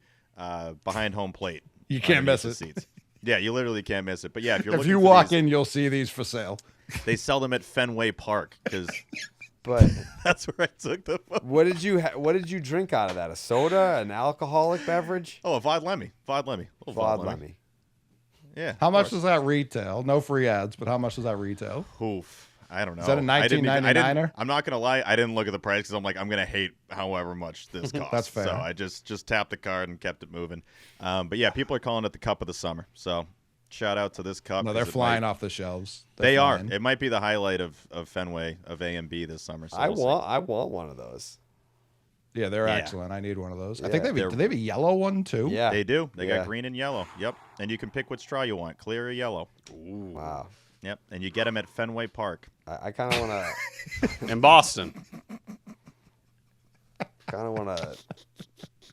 behind home plate. You can't underneath miss the it. seats. Yeah, you literally can't miss it. But yeah, if you're If looking you for walk these, in, you'll see these for sale. they sell them at Fenway Park because But that's where I took them. what did you drink out of that? A soda, an alcoholic beverage? Oh, a Vod Lemmy. Vod Lemmy. A little Vod Vod Lemmy. Lemmy. Yeah. How of much course. does that retail? No free ads, but how much does that retail? Oof. I don't know. Is that a I didn't even- 1999er? I'm not gonna lie. I didn't look at the price because I'm like, I'm gonna hate however much this costs. That's fair. So I just tapped the card and kept it moving. But yeah, people are calling it the cup of the summer. So shout out to this cup. No, 'cause they're it flying might- off the shelves. They are. flying. It might be the highlight of Fenway of A and B this summer. So I we'll see. want one of those. Yeah, they're Yeah. excellent. I need one of those. I Yeah, think do they have a yellow one too? Yeah. They do. They Yeah. got green and yellow. Yep. And you can pick what straw you want, clear or yellow. Wow. Yep. And you get them at Fenway Park. I kind of want to In Boston.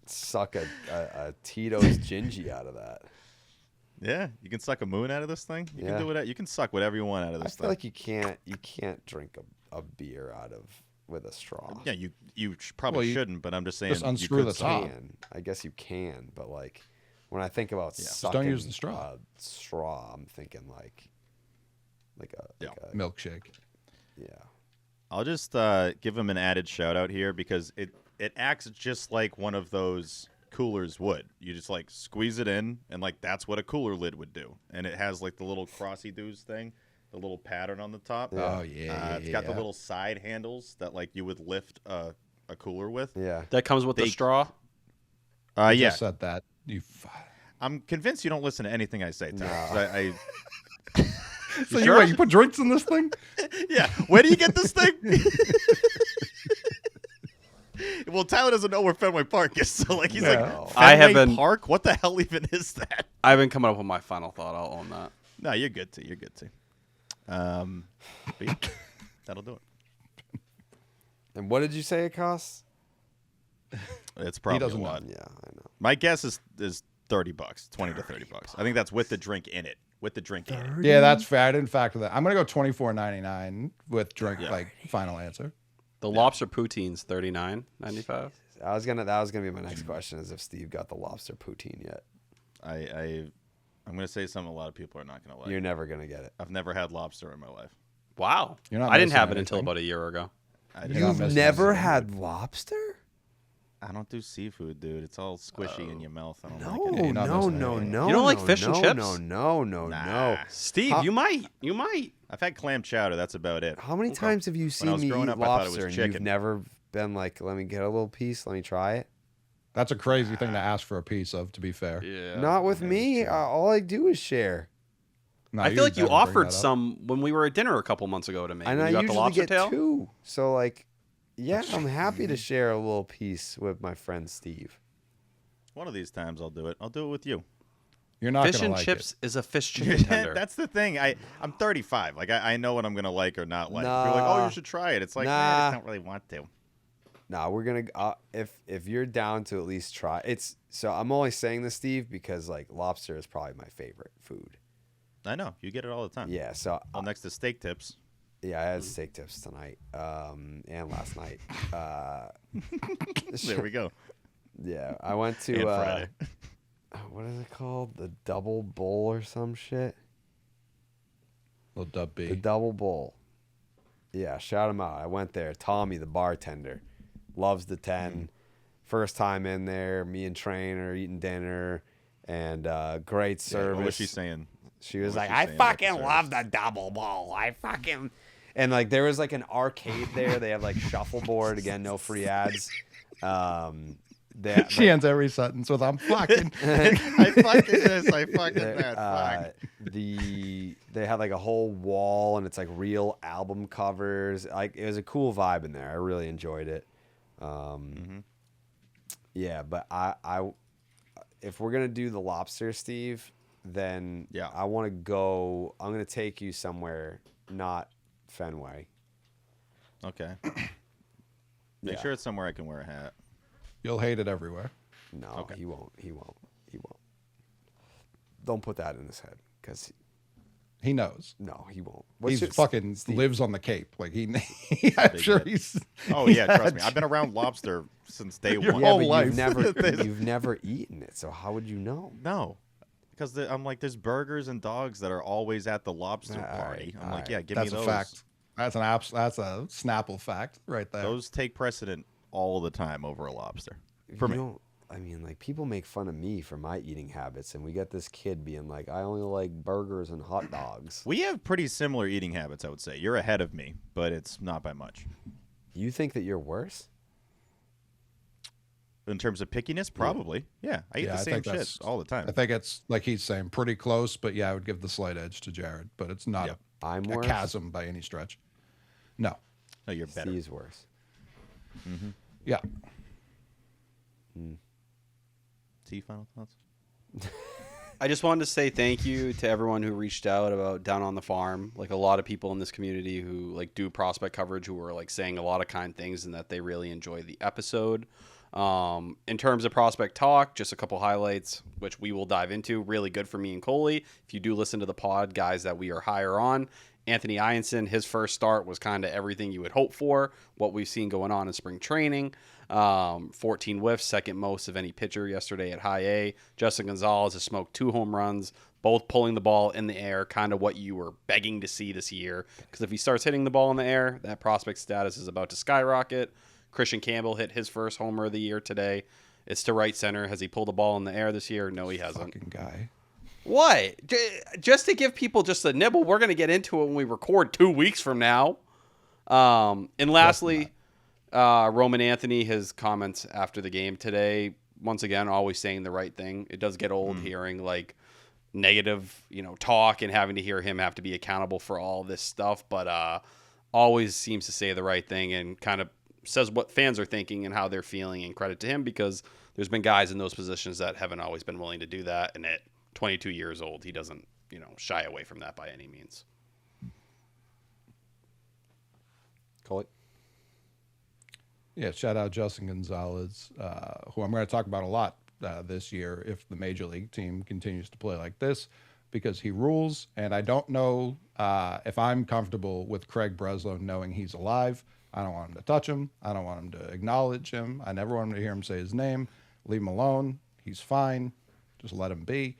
suck a Tito's Gingy out of that. Yeah, you can suck a moon out of this thing. You Yeah. can do it. You can suck whatever you want out of I this feel thing. like you can't drink a beer out of with a straw. Yeah, you probably Well, you shouldn't, but I'm just saying. just you unscrew could the suck. top. I guess you can, but like When I think about sucking, don't use the straw. Straw, I'm thinking like a milkshake. Yeah. I'll just give him an added shout out here because it acts just like one of those coolers would. You just like squeeze it in, and like that's what a cooler lid would do. And it has like the little crossy doos thing, the little pattern on the top. Oh yeah. It's got the little side handles that like you would lift a cooler with. Yeah. That comes with the straw. You Yeah. just said that. I'm convinced you don't listen to anything I say, Tom. No. So you put drinks in this thing? Yeah. Where do you get this thing? Well, Tyler doesn't know where Fenway Park is, so like he's like, Fenway Park? What the hell even is that? I've been coming up with my final thought. I'll own that. No, you're good too. You're good too. But yeah, that'll do it. And what did you say it costs? It's probably doesn't a know. lot. Yeah, I know. My guess is $30, $20 to $30. I think that's with the drink in it. With the drink in it. Yeah, that's fair. I didn't factor that. I'm gonna go $24.99 with drink. Like final answer. The lobster poutine's $39.95. That was gonna be my next question: is if Steve got the lobster poutine yet? I'm gonna say something a lot of people are not gonna like. You're never gonna get it. I've never had lobster in my life. Wow. You're not I didn't missing have it until anything. about a year ago. You've never had lobster? I don't do seafood, dude. It's all squishy in your mouth. I don't No, like it. no. You don't like fish and chips? No. Nah. Steve, you might. You might. I've had clam chowder. That's about it. How many times have you I seen was me growing eat up, I thought it was lobster and you've chicken. never been like, let me get a little piece, let me try it? That's a crazy thing to ask for a piece of. To be fair. Yeah. Not with me. All I do is share. No, I feel like you never bring offered that up. some when we were at dinner a couple months ago to me. And When I you got the usually lobster get tail? 2. So like, yeah, I'm happy to share a little piece with my friend Steve. One of these times I'll do it. I'll do it with you. You're not Fish gonna and like chips is a fish chicken tender. That's the thing. I'm 35. Like I know what I'm gonna like or not like. Nah. You're like, oh, you should try it. It's like, man, I Nah. just don't really want to. Nah, we're gonna if you're down to at least try. It's so I'm only saying this, Steve, because like lobster is probably my favorite food. I know you get it all the time. Yeah, so Well, next to steak tips. yeah, I had steak tips tonight, and last night. There we go. Yeah, I went to And Friday. what is it called? The Double Bowl or some shit. Little dub B. The Double Bowl. Yeah, shout him out. I went there. Tommy, the bartender, loves the 10. First time in there. Me and Train are eating dinner, and great service. What was she saying? She was What was like, she I saying about the fucking love the Double Bowl. I fucking. And like there was like an arcade there. They have like shuffleboard. Again, no free ads. She ends every sentence with "I'm fucking." I fucking this. I fucking that. Fuck. They had like a whole wall, and it's like real album covers. Like it was a cool vibe in there. I really enjoyed it. Yeah, but I if we're gonna do the lobster, Steve, then Yeah. I want to go. I'm gonna take you somewhere not Fenway. Okay. Make sure it's somewhere I can wear a hat. You'll hate it everywhere. No, Okay. he won't. Don't put that in his head, because He knows. no, he won't. He's your- fucking Steve, lives on the Cape. Like I'm sure hit. he's. Oh yeah, trust me. I've been around lobster since day Your one. Yeah, whole but life. you've never eaten it, so how would you know? No, because I'm like, there's burgers and dogs that are always at the lobster All party. right, I'm all like, right. yeah, give That's me a those. fact. That's a Snapple fact right there. Those take precedent all the time over a lobster. You don't- I mean, like, people make fun of me for my eating habits, and we got this kid being like, I only like burgers and hot dogs. We have pretty similar eating habits, I would say. You're ahead of me, but it's not by much. You think that you're worse? In terms of pickiness, probably. Yeah, I eat the I same think shit that's- all the time. I think it's like he's saying pretty close, but yeah, I would give the slight edge to Jared, but it's not Yep. I'm a worse. chasm by any stretch. No. No, you're better. Steve's worse. Yeah. T, final thoughts? I just wanted to say thank you to everyone who reached out about Down on the Farm. Like a lot of people in this community who like do prospect coverage who are like saying a lot of kind things and that they really enjoy the episode. In terms of prospect talk, just a couple highlights, which we will dive into. Really good for me and Coley. If you do listen to the pod, guys that we are higher on, Anthony Ianson, his first start was kind of everything you would hope for, what we've seen going on in spring training. 14 whiffs, second most of any pitcher yesterday at high A. Justin Gonzalez has smoked 2 home runs, both pulling the ball in the air, kind of what you were begging to see this year. Because if he starts hitting the ball in the air, that prospect status is about to skyrocket. Christian Campbell hit his first homer of the year today. It's to right center. Has he pulled the ball in the air this year? No, he hasn't. Fucking guy. What? Just to give people just a nibble, we're going to get into it when we record 2 weeks from now. And lastly, Roman Anthony, his comments after the game today, once again, always saying the right thing. It does get old hearing like negative, talk and having to hear him have to be accountable for all this stuff, but always seems to say the right thing and kind of says what fans are thinking and how they're feeling, and credit to him because there's been guys in those positions that haven't always been willing to do that, and at 22 years old, he doesn't, shy away from that by any means. Call it. Yeah, shout out Justin Gonzalez, who I'm going to talk about a lot this year if the major league team continues to play like this, because he rules. And I don't know if I'm comfortable with Craig Breslow knowing he's alive. I don't want him to touch him. I don't want him to acknowledge him. I never want him to hear him say his name. Leave him alone. He's fine. Just let him be.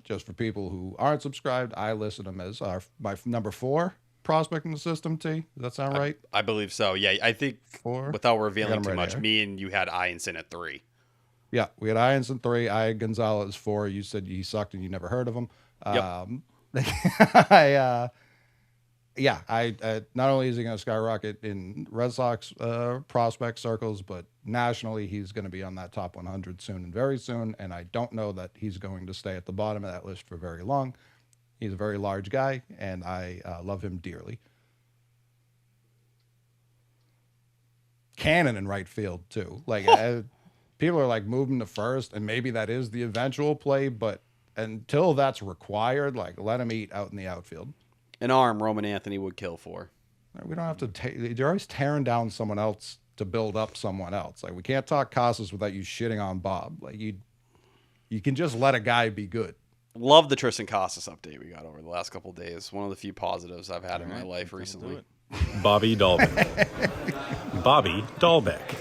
Just for people who aren't subscribed, I listed him as my number 4 prospect in the system. T, does that sound right? I believe so. Yeah, I think 4. without revealing too right much, here. me and you had Ianson at 3. Yeah, we had Ianson 3. I had Gonzalez 4. You said he sucked and you never heard of him. Yep. I not only is he going to skyrocket in Red Sox prospect circles, but nationally he's going to be on that top 100 soon and very soon. And I don't know that he's going to stay at the bottom of that list for very long. He's a very large guy, and I love him dearly. Cannon in right field too. Like people are like moving to first, and maybe that is the eventual play, but until that's required, like let him eat out in the outfield. An arm Roman Anthony would kill for. We don't have to. You're always tearing down someone else to build up someone else. Like we can't talk Casas without you shitting on Bob. Like you can just let a guy be good. Love the Tristan Casas update we got over the last couple of days. One of the few positives I've had in my life recently. Bobby Dahlbeck. Bobby Dahlbeck.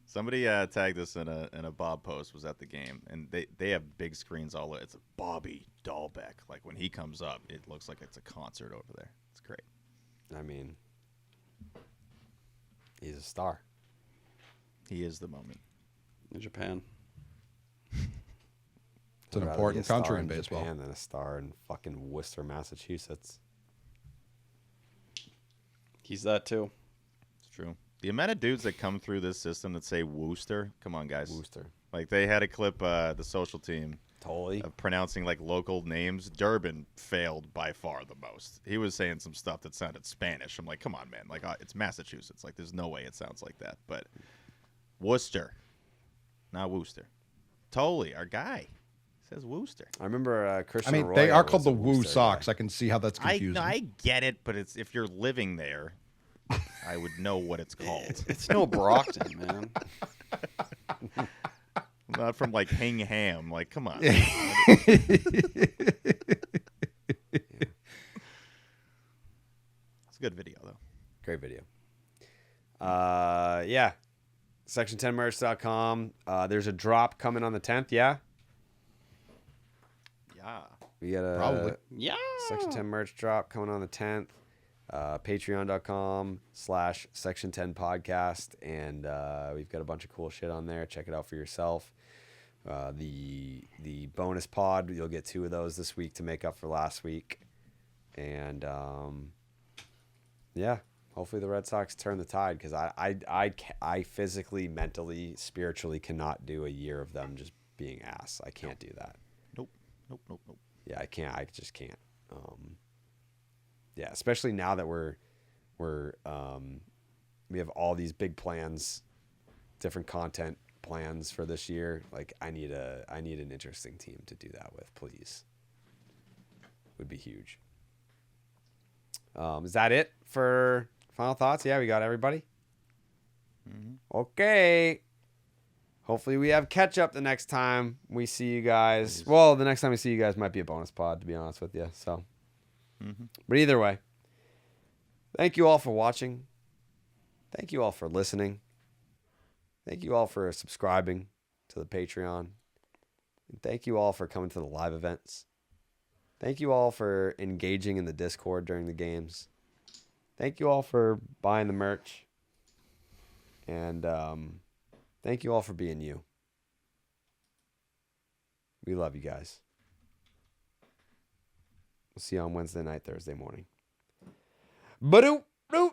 Somebody tagged us in a Bob post, was at the game, and they have big screens all over. It's a Bobby Dahlbeck. Like when he comes up, it looks like it's a concert over there. It's great. I mean, he's a star. He is the moment. In Japan. It's an I'd rather important be a star country in baseball. Japan than a star in fucking Worcester, Massachusetts. He's that too. It's true. The amount of dudes that come through this system that say Worcester, come on, guys. Worcester. Like they had a clip, the social team, Totally. of pronouncing like local names. Durbin failed by far the most. He was saying some stuff that sounded Spanish. I'm like, come on, man. Like it's Massachusetts. Like there's no way it sounds like that. But Worcester, not Worcester. Totally, our guy says Worcester. I remember Christian I mean, Arroyo they are was called a the Woo Worcester Sox. guy. I can see how that's confusing. I get it, but it's if you're living there, I would know what it's called. It's no Brockton, man. Not from like Hingham. Like, come on. It's a good video though. Great video. Yeah. Section10merch.com. There's a drop coming on the 10th, yeah? Yeah. We got a Probably. Yeah. Section 10 merch drop coming on the 10th. Patreon.com/Section10 podcast. And we've got a bunch of cool shit on there. Check it out for yourself. The bonus pod, you'll get 2 of those this week to make up for last week. And yeah, hopefully the Red Sox turn the tide, because I physically, mentally, spiritually cannot do a year of them just being ass. I can't do that. Nope. Yeah, I can't. I just can't. Yeah, especially now that we have all these big plans, different content plans for this year. Like I need an interesting team to do that with, please. Would be huge. Is that it for final thoughts? Yeah, we got everybody. Mm-hmm. Okay. Hopefully we have Ketchup the next time we see you guys. Well, the next time we see you guys might be a bonus pod, to be honest with you. So, But either way, thank you all for watching. Thank you all for listening. Thank you all for subscribing to the Patreon. And thank you all for coming to the live events. Thank you all for engaging in the Discord during the games. Thank you all for buying the merch. And thank you all for being you. We love you guys. We'll see you on Wednesday night, Thursday morning. Ba-doop, doop.